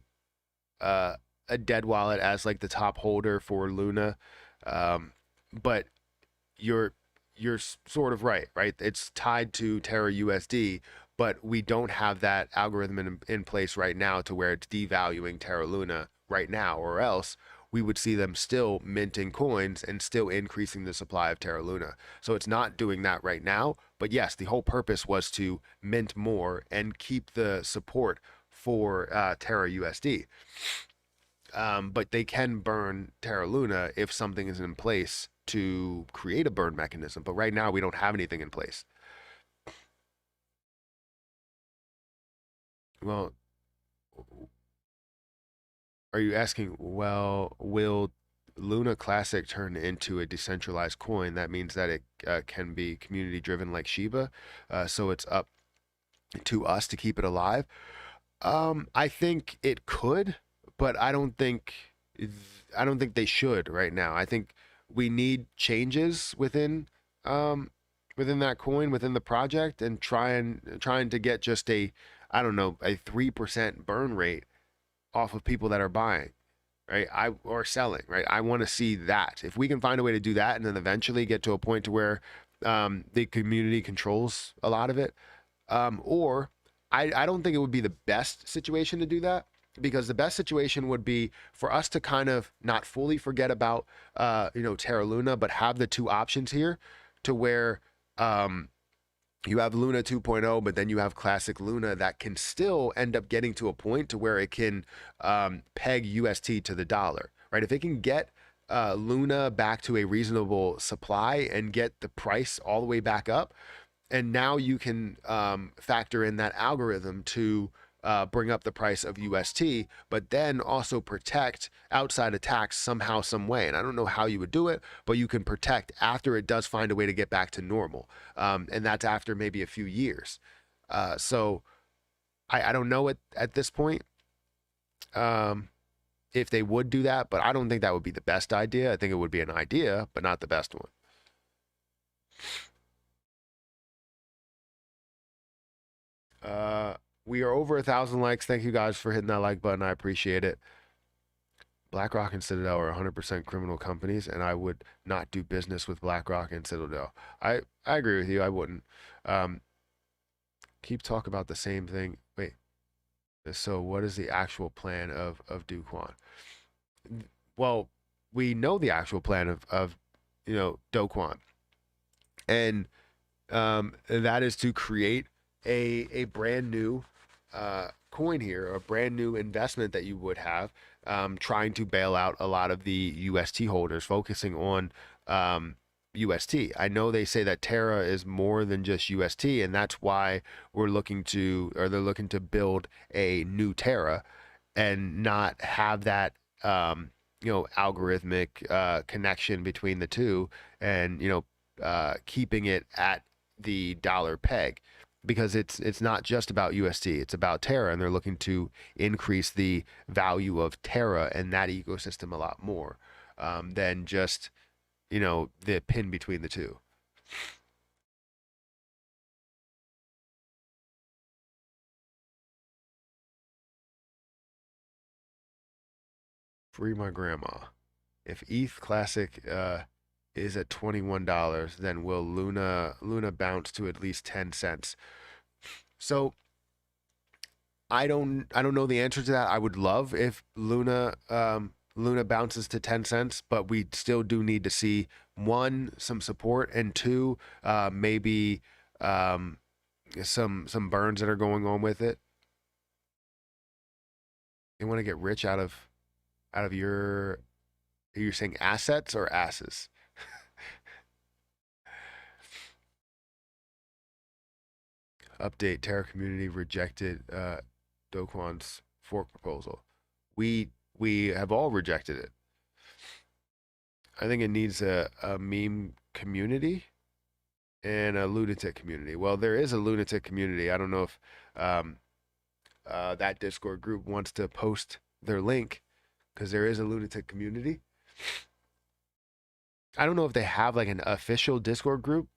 uh, a dead wallet as like the top holder for Luna, but you're you're sort of right, right? It's tied to Terra USD, but we don't have that algorithm in place right now to where it's devaluing Terra Luna right now, or else we would see them still minting coins and still increasing the supply of Terra Luna. So it's not doing that right now, but yes, the whole purpose was to mint more and keep the support for Terra USD. But they can burn Terra Luna if something is in place to create a burn mechanism. But right now, we don't have anything in place. Well, are you asking, well, will Luna Classic turn into a decentralized coin? That means that it can be community driven like Shiba. So it's up to us to keep it alive. I think it could, but I don't think they should right now. I think we need changes um within that coin, within the project, and trying to get just a, I don't know, a 3% burn rate off of people that are buying, right? Or selling, right? I want to see that. If we can find a way to do that and then eventually get to a point to where the community controls a lot of it, or I don't think it would be the best situation to do that, because the best situation would be for us to kind of not fully forget about Terra Luna, but have the two options here to where um, you have Luna 2.0, but then you have classic Luna that can still end up getting to a point to where it can peg UST to the dollar, right? If it can get Luna back to a reasonable supply and get the price all the way back up, and now you can factor in that algorithm to bring up the price of UST, but then also protect outside attacks somehow, some way. And I don't know how you would do it, but you can protect after it does find a way to get back to normal. And that's after maybe a few years. So I don't know at this point um, if they would do that, but I don't think that would be the best idea. I think it would be an idea, but not the best one. Uh, we are over 1,000 likes. Thank you guys for hitting that like button. I appreciate it. BlackRock and Citadel are 100% criminal companies, and I would not do business with BlackRock and Citadel. I agree with you. I wouldn't. Um, keep talk about the same thing. Wait. So what is the actual plan of Do Kwon? Well, we know the actual plan of Do Kwon, and that is to create a brand new coin here, a brand new investment that you would have, trying to bail out a lot of the UST holders, focusing on UST. I know they say that Terra is more than just UST, and that's why they're looking to build a new Terra and not have that algorithmic connection between the two, and keeping it at the dollar peg, because it's not just about UST, it's about Terra, and they're looking to increase the value of Terra and that ecosystem a lot more than just the pin between the two. Free my grandma. If ETH Classic is at $21, then will Luna bounce to at least 10 cents? So I don't know the answer to that. I would love if Luna bounces to 10 cents, but we still do need to see, one, some support, and two, maybe um, some burns that are going on with it. They want to get rich out of your, you're saying assets or asses? Update: Terra community rejected Do Kwon's fork proposal. We have all rejected it. I think it needs a meme community and a lunatic community. Well, there is a lunatic community. I don't know if um, that Discord group wants to post their link because there is a lunatic community. I don't know if they have like an official Discord group,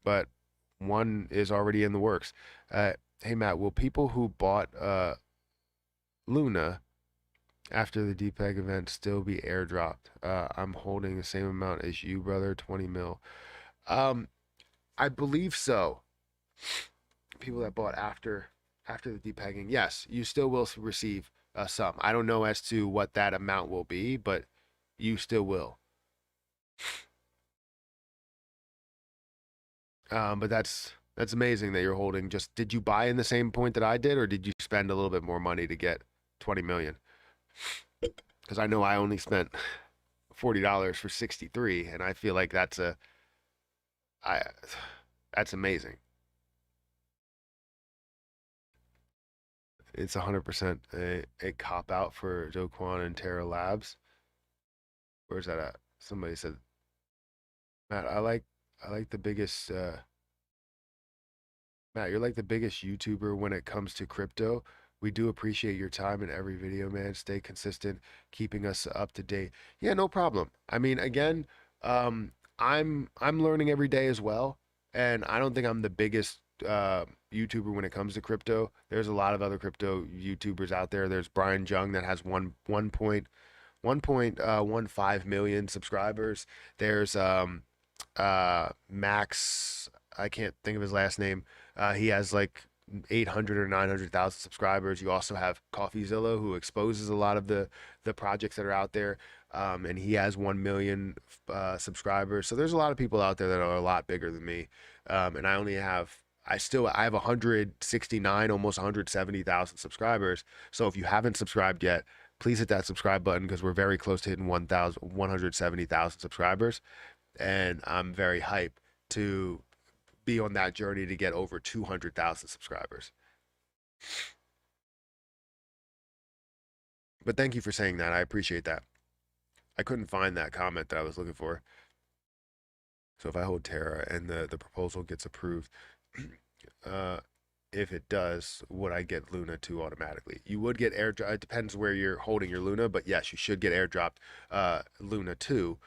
but one is already in the works. Uh, hey Matt, will people who bought Luna after the DPEG event still be airdropped? I'm holding the same amount as you, brother, 20 mil. Um, I believe so. People that bought after the depegging, yes, you still will receive some. I don't know as to what that amount will be, but you still will. But that's amazing that you're holding. Just did you buy in the same point that I did, or did you spend a little bit more money to get 20 million? Because I know I only spent $40 for 63, and I feel like I that's amazing. It's 100% a cop out for Do Kwon and Terra Labs. Where's that at? Somebody said, Matt, I like the biggest Matt, you're like the biggest YouTuber when it comes to crypto. We do appreciate your time in every video, man. Stay consistent, keeping us up to date. Yeah, no problem. I mean, again, I'm learning every day as well, and I don't think I'm the biggest YouTuber when it comes to crypto. There's a lot of other crypto YouTubers out there. There's Brian Jung that has 1.15 million subscribers. There's Max, I can't think of his last name. He has like 800 or 900,000 subscribers. You also have CoffeeZilla, who exposes a lot of the projects that are out there, and he has 1 million subscribers. So there's a lot of people out there that are a lot bigger than me, and I have 169, almost 170,000 subscribers. So if you haven't subscribed yet, please hit that subscribe button because we're very close to hitting 170,000 subscribers, and I'm very hyped to be on that journey to get over 200,000 subscribers. But thank you for saying that. I appreciate that. I couldn't find that comment that I was looking for. So if I hold Terra and the proposal gets approved, uh, if it does, would I get Luna 2 automatically? You would get airdrop. It depends where you're holding your Luna, but yes, you should get airdropped Luna 2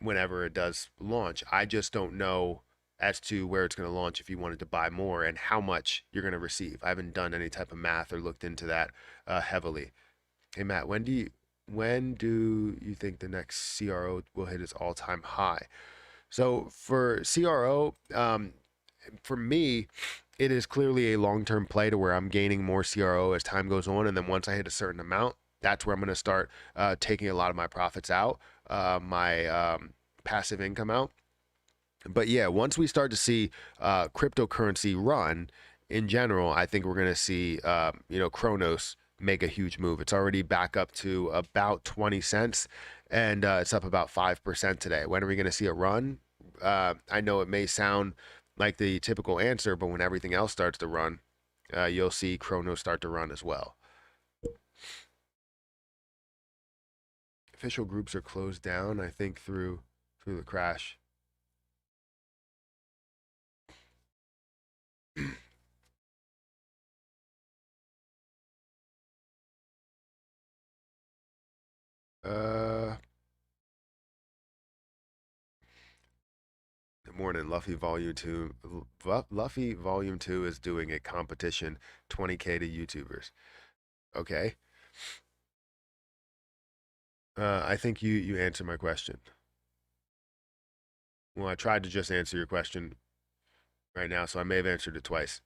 whenever it does launch. I just don't know as to where it's going to launch if you wanted to buy more and how much you're going to receive. I haven't done any type of math or looked into that heavily. Hey Matt, when do you think the next CRO will hit its all-time high? So for CRO, for me, it is clearly a long-term play to where I'm gaining more CRO as time goes on, and then once I hit a certain amount, that's where I'm going to start taking a lot of my profits out, my passive income out. But yeah, once we start to see cryptocurrency run in general, I think we're going to see Cronos make a huge move. It's already back up to about 20 cents, and it's up about 5% today. When are we going to see a run? I know it may sound like the typical answer, but when everything else starts to run, you'll see Cronos start to run as well. Official groups are closed down, I think, through the crash. Uh, Good morning, Luffy Volume 2. Luffy Volume 2 is doing a competition, 20K to YouTubers. Okay. I think you answered my question. Well, I tried to just answer your question right now, so I may have answered it twice.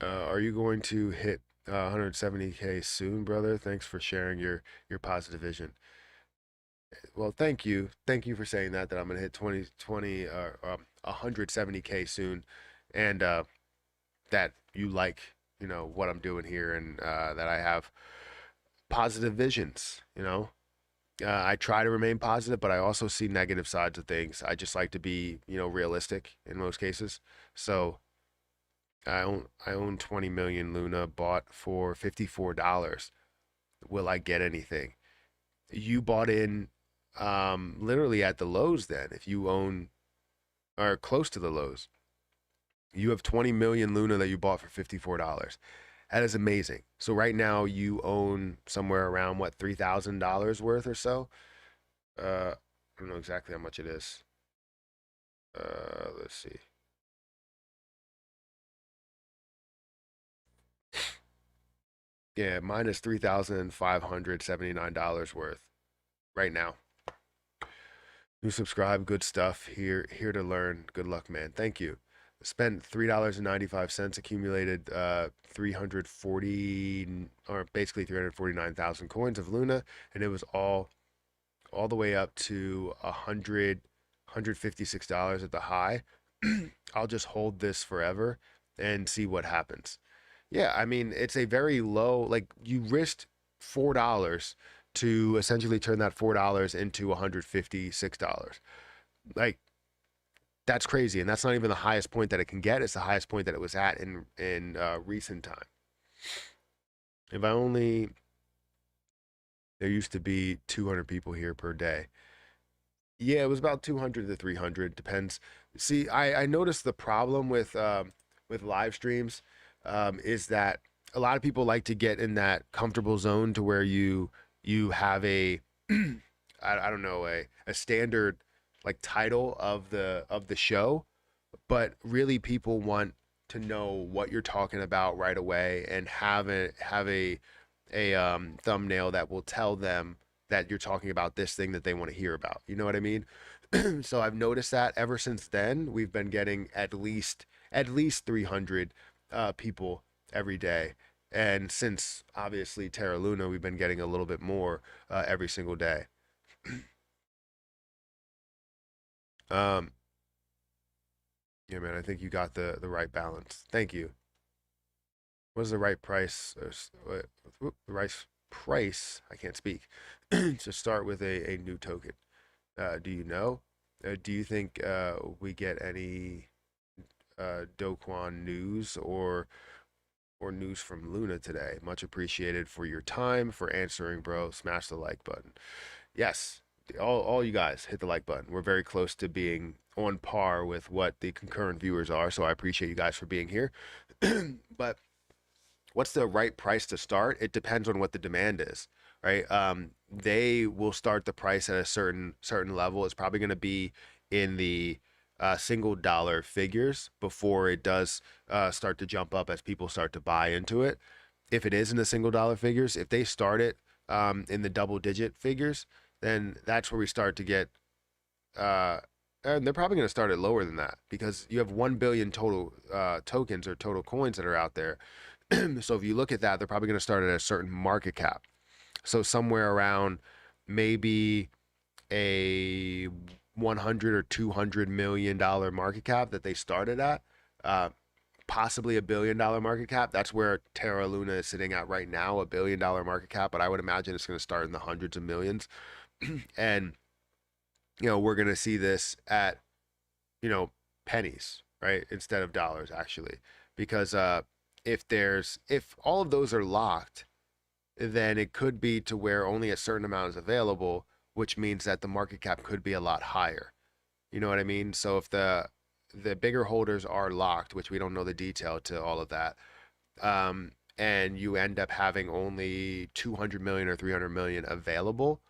Are you going to hit 170K soon, brother? Thanks for sharing your positive vision. Well, thank you for saying that I'm gonna hit 170K soon, and that you like what I'm doing here, and that I have positive visions. I try to remain positive, but I also see negative sides of things. I just like to be, realistic in most cases. So I own 20 million Luna, bought for $54. Will I get anything? You bought in literally at the lows then. If you own or close to the lows, you have 20 million Luna that you bought for $54. That is amazing. So right now you own somewhere around what, $3,000 worth or so. I don't know exactly how much it is. Let's see. Yeah, minus $3,579 worth right now. New subscribe, good stuff. Here to learn. Good luck, man. Thank you. Spent $3.95, accumulated 340 or basically 349,000 coins of Luna, and it was all the way up to $156 at the high. I'll just hold this forever and see what happens. Yeah, I mean, it's a very low, like you risked $4 to essentially turn that $4 into $156. Like that's crazy, and that's not even the highest point that it can get. It's the highest point that it was at in recent time. If I only there used to be 200 people here per day. Yeah, it was about 200 to 300, depends. See, I noticed the problem with live streams is that a lot of people like to get in that comfortable zone to where you have a I don't know, a standard like title of the show, but really people want to know what you're talking about right away and have a thumbnail that will tell them that you're talking about this thing that they want to hear about. You know what I mean? So I've noticed that ever since then, we've been getting at least 300 people every day. And since obviously Terra Luna, we've been getting a little bit more every single day. Um, yeah, man, I think you got the right balance. Thank you. What is the right price? The right price? I can't speak. To start with a new token. Do you know? Do you think we get any Do Kwon news or news from Luna today? Much appreciated for your time, for answering, bro. Smash the like button. Yes, all you guys hit the like button. We're very close to being on par with what the concurrent viewers are, so I appreciate you guys for being here. But what's the right price to start? It depends on what the demand is, right? They will start the price at a certain level. It's probably going to be in the single dollar figures before it does start to jump up as people start to buy into it. If it is in the single dollar figures, if they start it in the double digit figures, then that's where we start to get. And they're probably going to start it lower than that because you have 1 billion total tokens or total coins that are out there. So if you look at that, they're probably going to start at a certain market cap. So somewhere around maybe a 100 or 200 million dollar market cap that they started at, uh, possibly $1 billion market cap. That's where Terra Luna is sitting at right now, $1 billion market cap. But I would imagine it's going to start in the hundreds of millions, and we're going to see this at pennies, right, instead of dollars actually, because if all of those are locked, then it could be to where only a certain amount is available, which means that the market cap could be a lot higher. You know what I mean? So if the bigger holders are locked, which we don't know the detail to all of that, and you end up having only 200 million or 300 million available,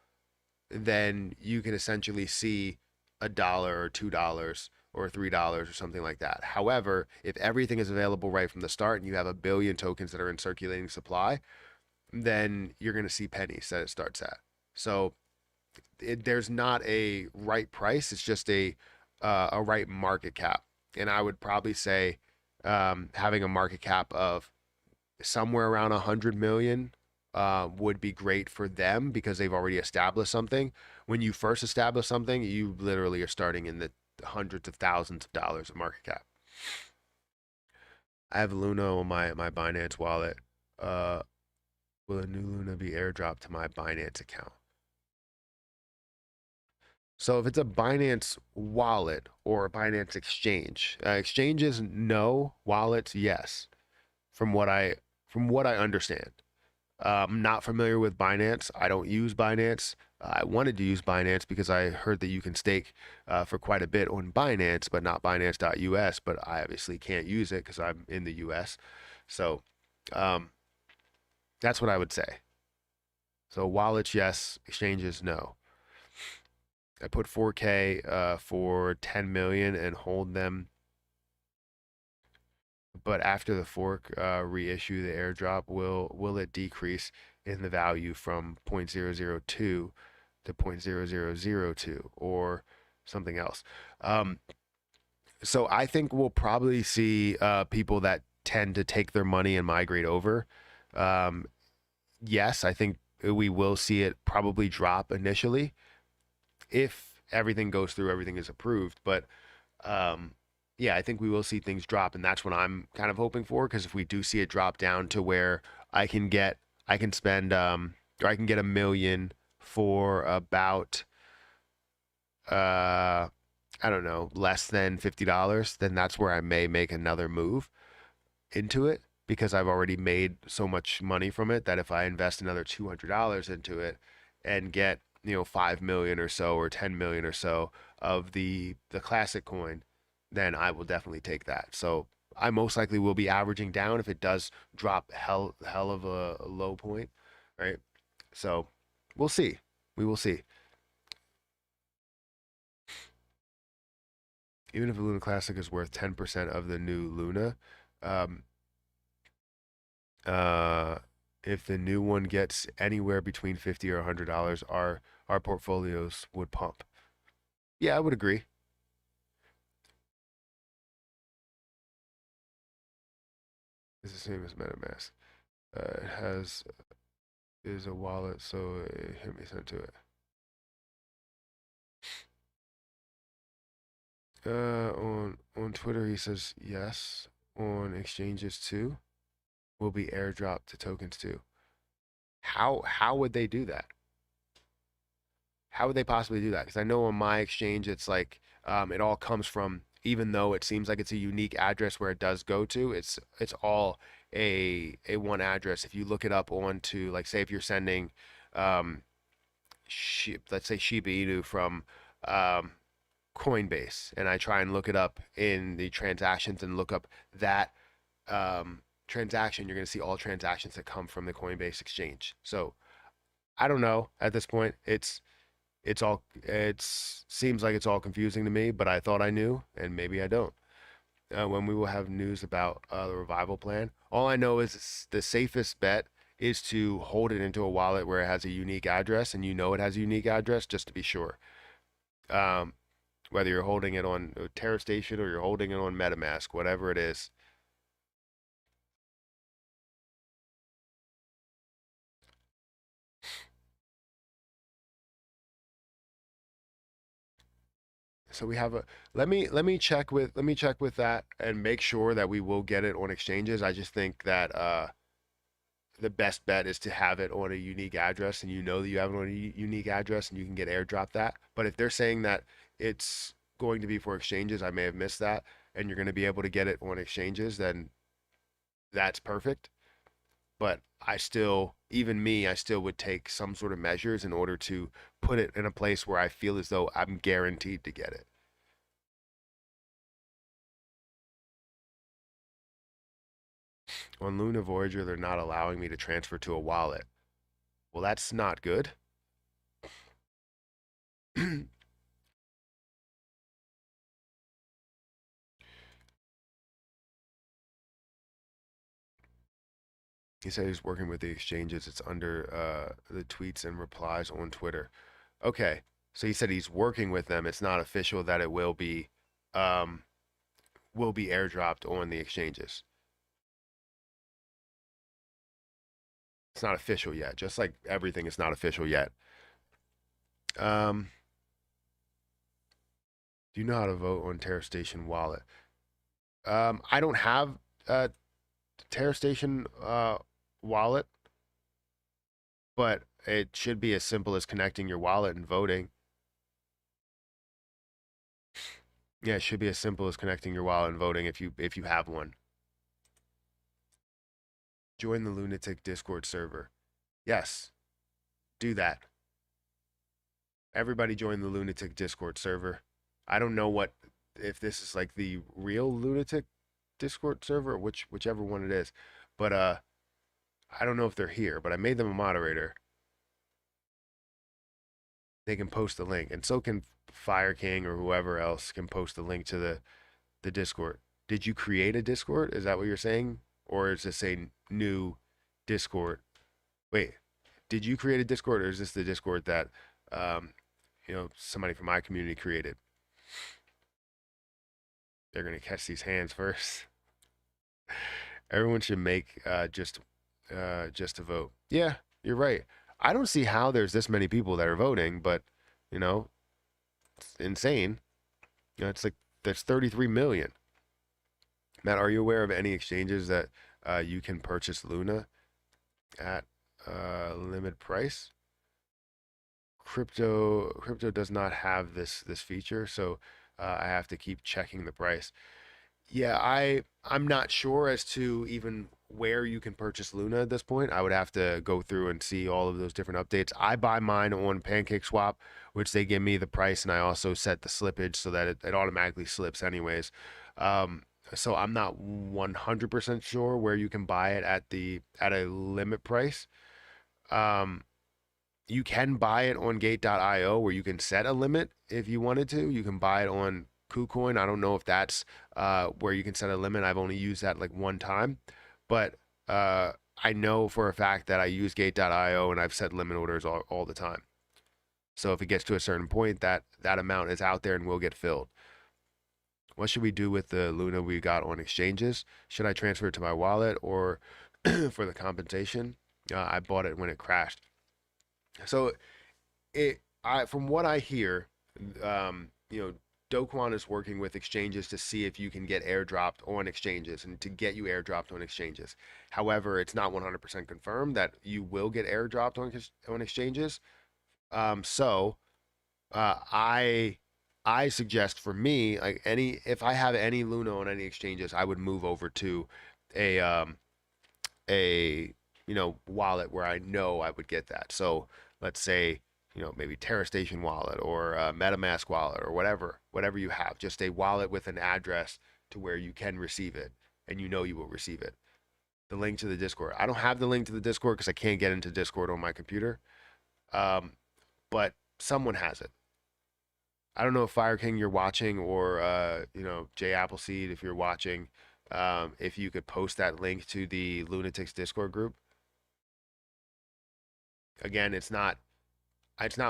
then you can essentially see $1 or $2 or $3 or something like that. However, if everything is available right from the start and you have a billion tokens that are in circulating supply, then you're going to see pennies that it starts at. So there's not a right price. It's just a right market cap. And I would probably say having a market cap of somewhere around 100 million would be great for them because they've already established something. When you first establish something, you literally are starting in the hundreds of thousands of dollars of market cap. I have Luna on my Binance wallet. Uh, will a new Luna be airdropped to my Binance account? So if it's a Binance wallet or a Binance exchange, exchanges no, wallets yes. From what I understand, I'm not familiar with Binance. I don't use Binance. I wanted to use Binance because I heard that you can stake for quite a bit on Binance, but not Binance.us. But I obviously can't use it because I'm in the US. So um, that's what I would say. So wallets, yes. Exchanges, no. I put 4K for 10 million and hold them. But after the fork reissue the airdrop, will it decrease in the value from 0.002 to 0.0002 or something else? So I think we'll probably see people that tend to take their money and migrate over. Um, yes, I think we will see it probably drop initially if everything goes through, everything is approved. But um, yeah, I think we will see things drop, and that's what I'm kind of hoping for. Because if we do see it drop down to where I can spend, or I can get 1 million for about, uh, I don't know, less than $50, then that's where I may make another move into it because I've already made so much money from it that if I invest another $200 into it and get 5 million or so or 10 million or so of the classic coin, then I will definitely take that. So I most likely will be averaging down if it does drop hell of a low point, right? So we'll see. We will see. Even if the Luna Classic is worth 10% of the new Luna, um, Uh, if the new one gets anywhere between 50 or $100, our portfolios would pump. Yeah, I would agree. It's the same as MetaMask. It has is a wallet, so it hit me sent to it. On Twitter he says yes. On exchanges too, will be airdropped to tokens too. How would they do that? How would they possibly do that? Because I know on my exchange, it's like it all comes from, even though it seems like it's a unique address where it does go to, it's all a one address. If you look it up onto, like, say if you're sending, um, let's say Shiba Inu from um, Coinbase, and I try and look it up in the transactions and look up that transaction, you're going to see all transactions that come from the Coinbase exchange. So I don't know at this point. It's seems like it's all confusing to me, but I thought I knew, and maybe I don't. When we will have news about the revival plan, all I know is the safest bet is to hold it into a wallet where it has a unique address, and it has a unique address just to be sure. Um, whether you're holding it on Terra Station or you're holding it on MetaMask, whatever it is. So we have a let me check with that and make sure that we will get it on exchanges. I just think that the best bet is to have it on a unique address, and that you have it on a unique address and you can get airdrop that. But if they're saying that it's going to be for exchanges, I may have missed that, and you're going to be able to get it on exchanges, then that's perfect. But even me, I still would take some sort of measures in order to put it in a place where I feel as though I'm guaranteed to get it. On Luna Voyager, they're not allowing me to transfer to a wallet. Well, that's not good. He said he's working with the exchanges. It's under the tweets and replies on Twitter. Okay, so he said he's working with them. It's not official that it um, will be airdropped on the exchanges. It's not official yet. Just like everything is not official yet. Um, do you know how to vote on Terra Station wallet? I don't have a Terra Station wallet, but it should be as simple as connecting your wallet and voting. Yeah, it should be as simple as connecting your wallet and voting if you have one. Join the Lunatic Discord server. Yes, do that. Everybody join the Lunatic Discord server. I don't know what if this is like the real Lunatic Discord server or whichever one it is, but I don't know if they're here, but I made them a moderator. They can post the link, and so can Fire King or whoever else can post the link to the Discord. Did you create a Discord? Is that what you're saying, or is this a new Discord? Wait, did you create a Discord, or is this the Discord that um, somebody from my community created? They're gonna catch these hands first. Everyone should make just to vote. Yeah, you're right. I don't see how there's this many people that are voting, but you know, it's insane. It's like there's 33 million. Matt, are you aware of any exchanges that you can purchase Luna at limit price? Crypto does not have this feature, so I have to keep checking the price. Yeah, I'm not sure as to even where you can purchase Luna at this point. I would have to go through and see all of those different updates. I buy mine on PancakeSwap, which they give me the price, and I also set the slippage so that it automatically slips anyways. So I'm not 100% sure where you can buy it at a limit price. Um, you can buy it on Gate.io where you can set a limit if you wanted to. You can buy it on KuCoin. I don't know if that's where you can set a limit. I've only used that like one time, but I know for a fact that I use Gate.io and I've set limit orders all the time. So if it gets to a certain point, that amount is out there and will get filled. What should we do with the Luna we got on exchanges? Should I transfer it to my wallet or for the compensation? I bought it when it crashed. So from what I hear, you know, Do Kwon is working with exchanges to see if you can get airdropped on exchanges and to get you airdropped on exchanges. However, it's not 100% confirmed that you will get airdropped on exchanges. So I suggest for me, like any if I have any Luna on any exchanges, I would move over to a a wallet where I know I would get that. So let's say maybe Terra Station wallet or MetaMask wallet or whatever you have, just a wallet with an address to where you can receive it and you know you will receive it. The link to the Discord. I don't have the link to the Discord because I can't get into Discord on my computer, um, but someone has it. I don't know if Fire King you're watching or Jay Appleseed if you're watching. If you could post that link to the Lunatics Discord group. Again, it's not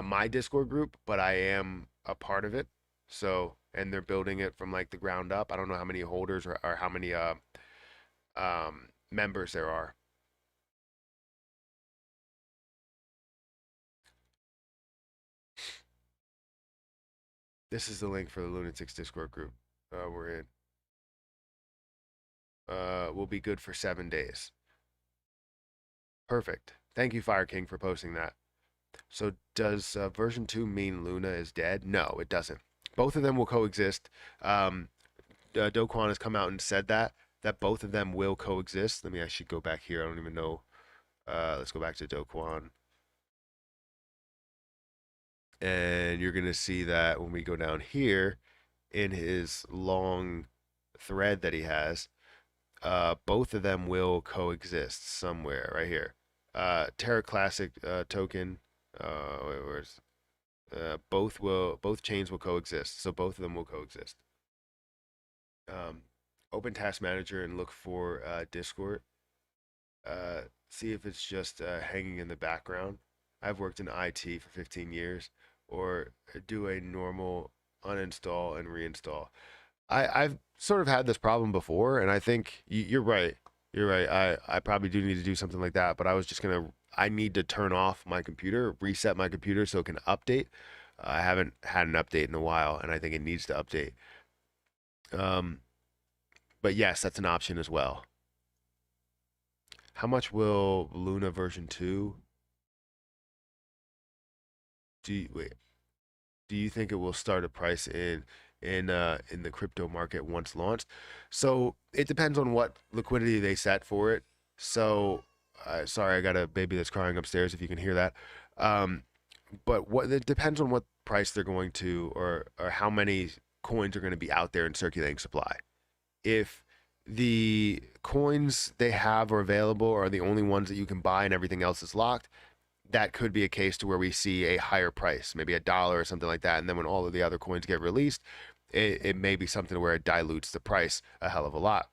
my Discord group, but I am a part of it. So, and they're building it from like the ground up. I don't know how many holders or how many members there are. This is the link for the Lunatics Discord group we're in. Will be good for 7 days. Perfect. Thank you, Fire King, for posting that. So does version 2 mean Luna is dead? No, it doesn't. Both of them will coexist. Do Kwon has come out and said that both of them will coexist. Let me actually go back here. I don't even know. Let's go back to Do Kwon. And you're going to see that when we go down here in his long thread that he has, both of them will coexist somewhere right here. Terra Classic token. Where's both chains will coexist, so both of them will coexist. Open Task Manager and look for Discord. See if it's just hanging in the background. I've worked in IT for 15 years, or do a normal uninstall and reinstall. I've sort of had this problem before, and I think you're right. You're right. I probably do need to do something like that, but I need to turn off my computer, reset my computer so it can update. I haven't had an update in a while, and I think it needs to update. Um, but yes, that's an option as well. How much will Luna version 2 wait, do you think it will start a price in in the crypto market once launched. So it depends on what liquidity they set for it. So sorry, I got a baby that's crying upstairs. If you can hear that. Um, but what it depends on what price they're going to, or how many coins are going to be out there in circulating supply. If the coins they have are available are the only ones that you can buy and everything else is locked, that could be a case to where we see a higher price, maybe a dollar or something like that. And then when all of the other coins get released, it may be something where it dilutes the price a hell of a lot.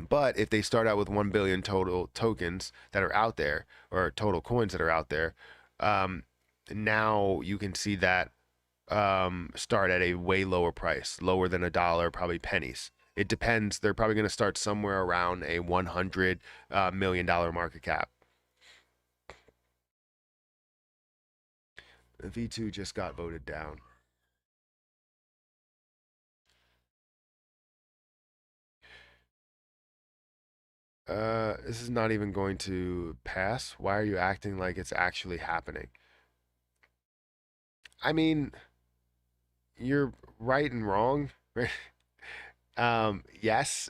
But if they start out with 1 billion total tokens that are out there, or total coins that are out there, um, now you can see that start at a way lower price, lower than a dollar, probably pennies. It depends. They're probably going to start somewhere around a $100 million market cap. V2 just got voted down. This is not even going to pass. Why are you acting like it's actually happening? I mean, you're right and wrong. Yes,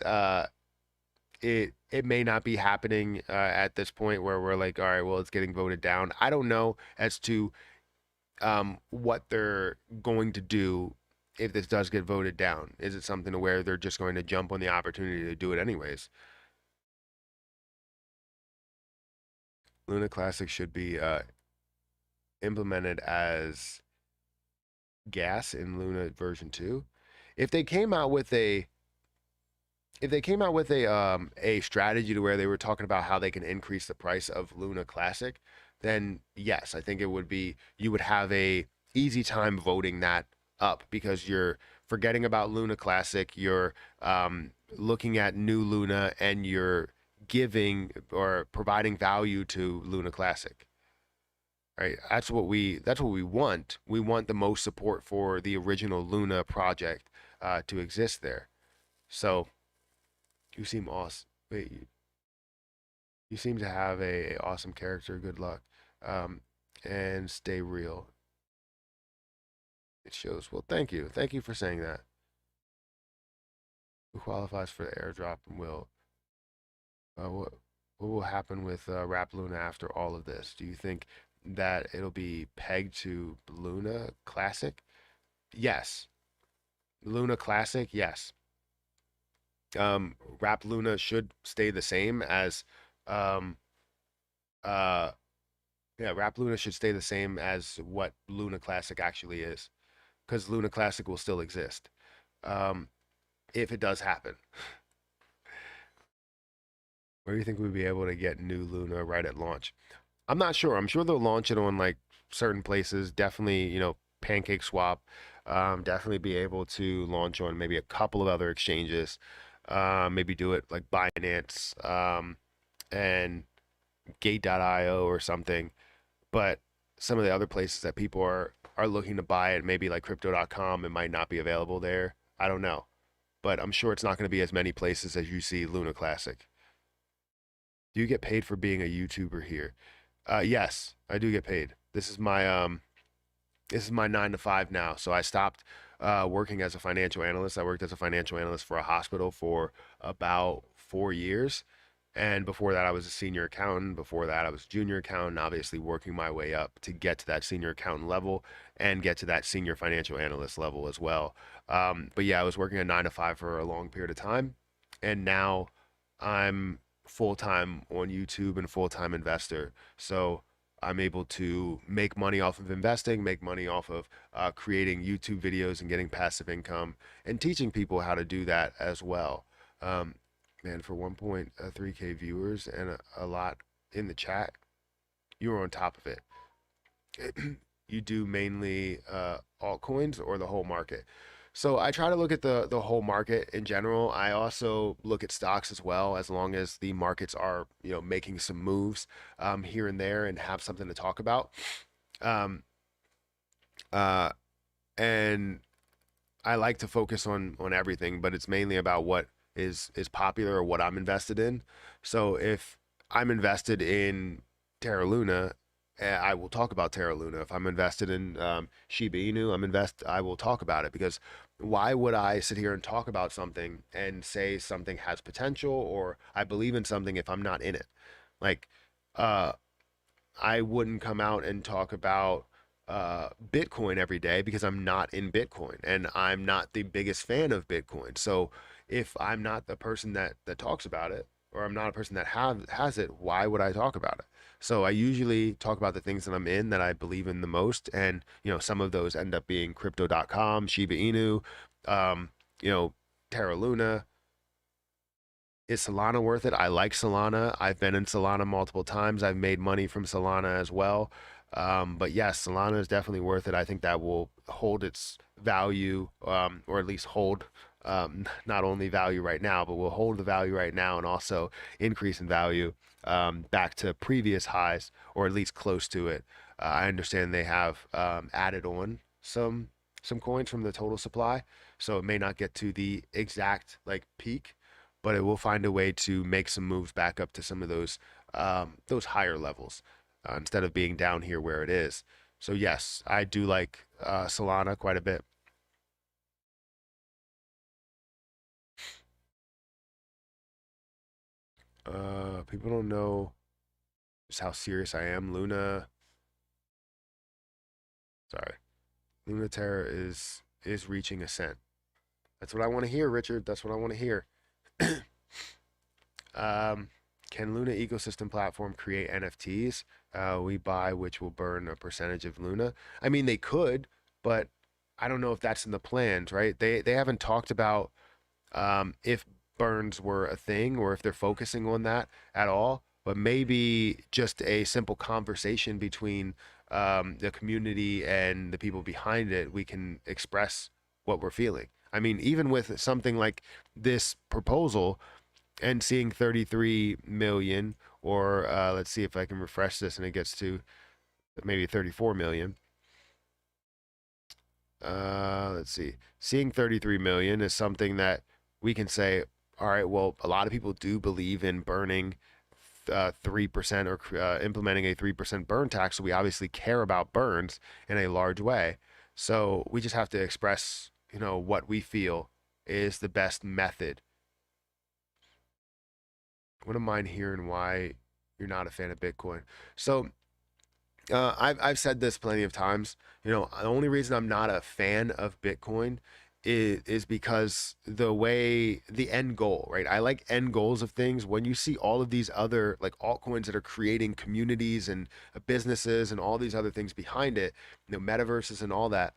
it may not be happening at this point where we're like, all right, well, it's getting voted down. I don't know as to what they're going to do if this does get voted down. Is it something to where they're just going to jump on the opportunity to do it anyways? Luna Classic should be implemented as gas in Luna version 2. If they came out with a strategy to where they were talking about how they can increase the price of Luna Classic, then yes, I think it would be, you would have a easy time voting that up, because you're forgetting about Luna Classic, you're looking at new Luna, and you're giving or providing value to Luna Classic. Right? That's what we want. We want the most support for the original Luna project to exist there. So you seem awesome. Wait, you seem to have a awesome character. Good luck, um, and stay real. It shows. Well, thank you for saying that. Who qualifies for the airdrop, and will what will happen with Rap Luna after all of this? Do you think that it'll be pegged to Luna Classic? Yes. Luna Classic, yes. Rap Luna should stay the same as um uh yeah, Rap Luna should stay the same as what Luna Classic actually is, because Luna Classic will still exist. Um, if it does happen. Where do you think we'd be able to get new Luna right at launch? I'm not sure. I'm sure they'll launch it on like certain places. Definitely, Pancake Swap. Definitely be able to launch on maybe a couple of other exchanges. Maybe do it like Binance, and Gate.io or something. But some of the other places that people are looking to buy it, maybe like Crypto.com, it might not be available there. I don't know, but I'm sure it's not going to be as many places as you see Luna Classic. Do you get paid for being a YouTuber here? Yes, I do get paid. This is my 9 to 5 now. So I stopped working as a financial analyst. I worked as a financial analyst for a hospital for about 4 years. And before that, I was a senior accountant. Before that, I was junior accountant, obviously working my way up to get to that senior accountant level and get to that senior financial analyst level as well. But yeah, I was working a 9 to 5 for a long period of time. And now I'm full time on YouTube and full time investor. So I'm able to make money off of investing, make money off of creating YouTube videos and getting passive income, and teaching people how to do that as well. Um, Man, for 1.3K viewers and a lot in the chat, you were on top of it. You do mainly altcoins or the whole market? So I try to look at the whole market in general. I also look at stocks as well, as long as the markets are making some moves here and there and have something to talk about. Um, uh, and I like to focus on everything, but it's mainly about what is popular or what I'm invested in. So if I'm invested in Terra Luna, I will talk about Terra Luna. If I'm invested in Shiba Inu, I will talk about it, because why would I sit here and talk about something and say something has potential or I believe in something if I'm not in it? Like, uh, I wouldn't come out and talk about Bitcoin every day because I'm not in Bitcoin and I'm not the biggest fan of Bitcoin. So if I'm not the person that talks about it, or I'm not a person that has it, why would I talk about it? So I usually talk about the things that I'm in that I believe in the most, and some of those end up being Crypto.com, Shiba Inu, um, you know, Terra Luna. Is Solana worth it? I like Solana. I've been in Solana multiple times. I've made money from Solana as well. But yes, Solana is definitely worth it. I think that will hold its value, or at least hold not only value right now, but will hold the value right now and also increase in value back to previous highs, or at least close to it. I understand they have added on some coins from the total supply, so it may not get to the exact like peak, but it will find a way to make some moves back up to some of those higher levels instead of being down here where it is. So yes, I do like Solana quite a bit. People don't know just how serious I am. Sorry, Luna Terra is reaching ascent. That's what I want to hear, Richard. That's what I want to hear. Um, can Luna ecosystem platform create NFTs we buy, which will burn a percentage of Luna? I mean, they could, but I don't know if that's in the plans, right? They haven't talked about if burns were a thing or if they're focusing on that at all. But maybe just a simple conversation between the community and the people behind it, we can express what we're feeling. I mean, even with something like this proposal, and seeing 33 million, or let's see if I can refresh this and it gets to maybe 34 million. Let's see. Seeing 33 million is something that we can say, all right, well, a lot of people do believe in burning 3% or implementing a 3% burn tax. So we obviously care about burns in a large way. So we just have to express, what we feel is the best method. Wouldn't mind hearing why you're not a fan of Bitcoin. So I've said this plenty of times. The only reason I'm not a fan of Bitcoin is because the end goal, right? I like end goals of things. When you see all of these other like altcoins that are creating communities and businesses and all these other things behind it, metaverses and all that,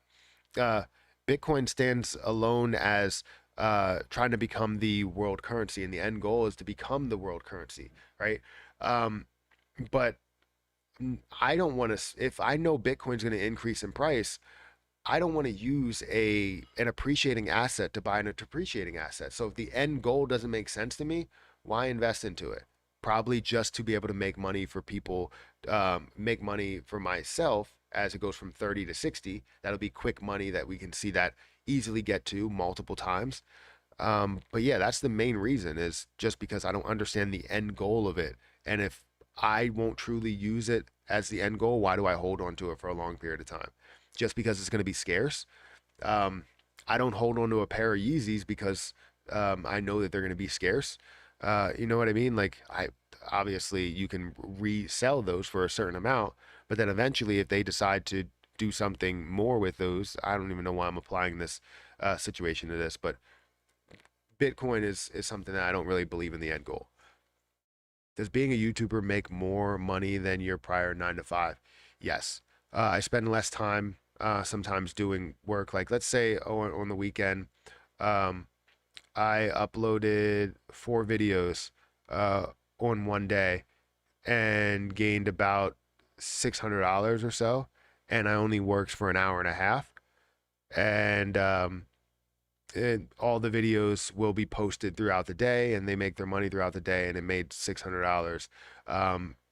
uh, Bitcoin stands alone as trying to become the world currency, and the end goal is to become the world currency, right? Um, but I don't want to. If I know Bitcoin's going to increase in price, I don't want to use an appreciating asset to buy an appreciating asset. So if the end goal doesn't make sense to me, why invest into it? Probably just to be able to make money for people, make money for myself as it goes from 30 to 60. That'll be quick money that we can see that easily get to multiple times. But yeah, that's the main reason, is just because I don't understand the end goal of it. And if I won't truly use it as the end goal, why do I hold on to it for a long period of time? Just because it's going to be scarce. Um, I don't hold on to a pair of Yeezys because I know that they're going to be scarce. You know what I mean? Like, I obviously you can resell those for a certain amount, but then eventually, if they decide to do something more with those, I don't even know why I'm applying this situation to this, but Bitcoin is something that I don't really believe in the end goal. Does being a YouTuber make more money than your prior 9 to 5? Yes. I spend less time sometimes doing work. Like, let's say on the weekend, um, I uploaded 4 videos uh, on one day and gained about $600 or so, and I only worked for an hour and a half. And all the videos will be posted throughout the day, and they make their money throughout the day, and it made $600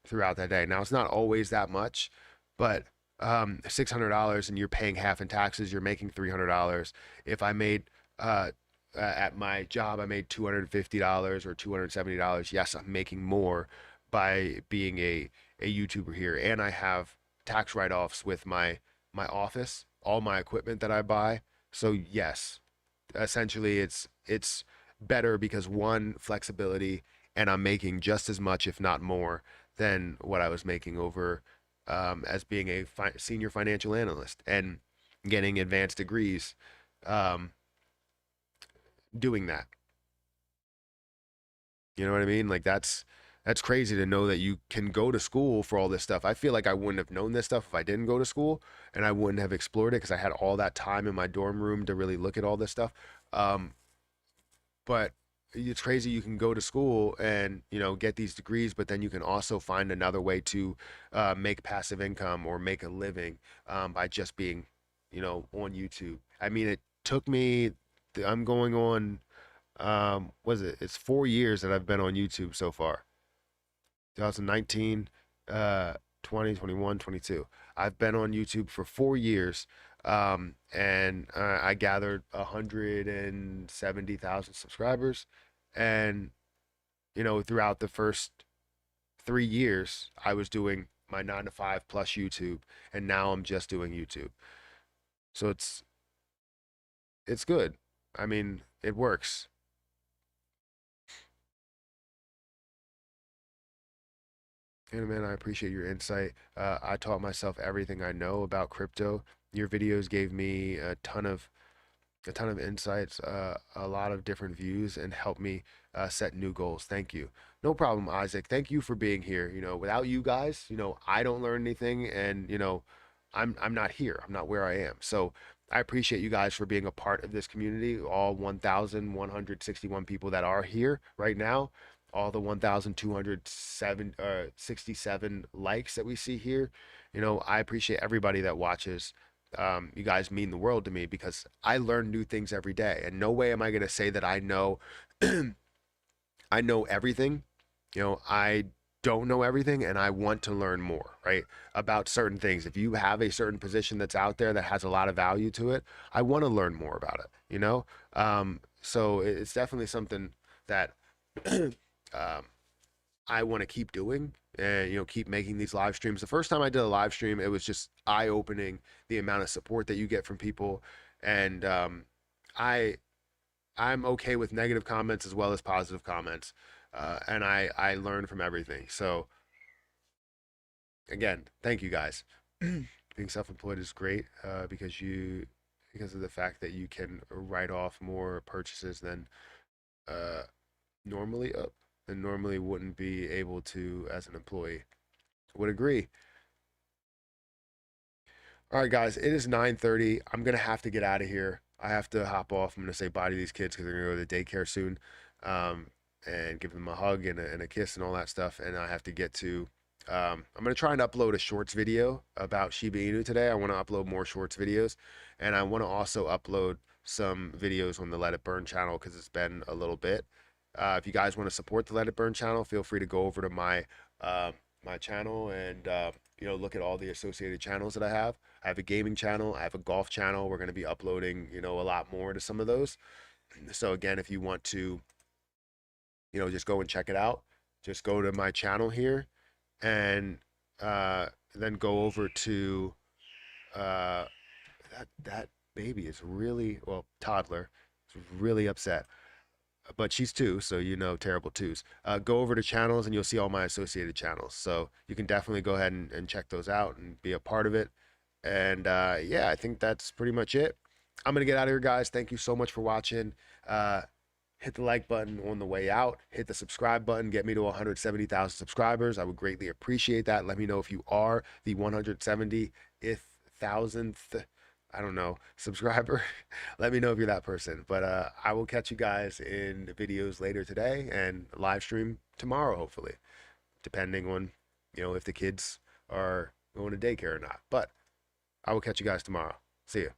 throughout that day. Now, it's not always that much, but $600, and you're paying half in taxes, you're making $300. If I made at my job, I made $250 or $270. Yes, I'm making more by being a YouTuber here, and I have tax write-offs with my office, all my equipment that I buy. So yes, essentially it's better because one, flexibility, and I'm making just as much, if not more, than what I was making over as being a senior financial analyst and getting advanced degrees um, doing that. You know what I mean? Like that's crazy to know that you can go to school for all this stuff. I feel like I wouldn't have known this stuff if I didn't go to school, and I wouldn't have explored it because I had all that time in my dorm room to really look at all this stuff. Um, but it's crazy you can go to school and get these degrees, but then you can also find another way to make passive income or make a living by just being on YouTube. I mean, it took me, I'm going on, was it, it's 4 years that I've been on YouTube so far. 2019, 20, 21, 22. I've been on YouTube for 4 years, and I gathered 170,000 subscribers. And, throughout the first 3 years, I was doing my 9 to 5 plus YouTube, and now I'm just doing YouTube. So it's good. I mean, it works. And man, I appreciate your insight. I taught myself everything I know about crypto. Your videos gave me a ton of insights, a lot of different views, and helped me set new goals. Thank you. No problem, Isaac. Thank you for being here. Without you guys, I don't learn anything, and I'm not here. I'm not where I am. So I appreciate you guys for being a part of this community. All 1,161 people that are here right now, all the 1,267 likes that we see here. I appreciate everybody that watches. You guys mean the world to me because I learn new things every day, and no way am I going to say that I know I know everything. I don't know everything, and I want to learn more, right? About certain things. If you have a certain position that's out there that has a lot of value to it, I want to learn more about it. So it's definitely something that um, I want to keep doing and keep making these live streams. The first time I did a live stream, it was just eye-opening, the amount of support that you get from people. And I I'm okay with negative comments as well as positive comments. And I learn from everything. So again, thank you guys. Being self-employed is great because of the fact that you can write off more purchases than uh, normally up than normally wouldn't be able to as an employee. Would agree. All right, guys, it is 9:30. I'm gonna have to get out of here. I have to hop off. I'm gonna say bye to these kids because they're gonna go to the daycare soon, um, and give them a hug and a kiss and all that stuff. And I have to get to. I'm gonna try and upload a shorts video about Shiba Inu today. I want to upload more shorts videos, and I want to also upload some videos on the Let It Burn channel because it's been a little bit. If you guys want to support the Let It Burn channel, feel free to go over to my channel and look at all the associated channels that I have. I have a gaming channel. I have a golf channel. We're going to be uploading, a lot more to some of those. So again, if you want to, just go and check it out, just go to my channel here and then go over to uh, that baby is really, well, toddler is really upset. But she's two, so terrible twos. Go over to channels and you'll see all my associated channels. So you can definitely go ahead and check those out and be a part of it. And yeah, I think that's pretty much it. I'm gonna get out of here, guys. Thank you so much for watching. Hit the like button on the way out. Hit the subscribe button. Get me to 170,000 subscribers. I would greatly appreciate that. Let me know if you are the 170th thousandth, I don't know, subscriber. Let me know if you're that person. But I will catch you guys in videos later today and live stream tomorrow, hopefully, depending on if the kids are going to daycare or not. But I will catch you guys tomorrow. See you.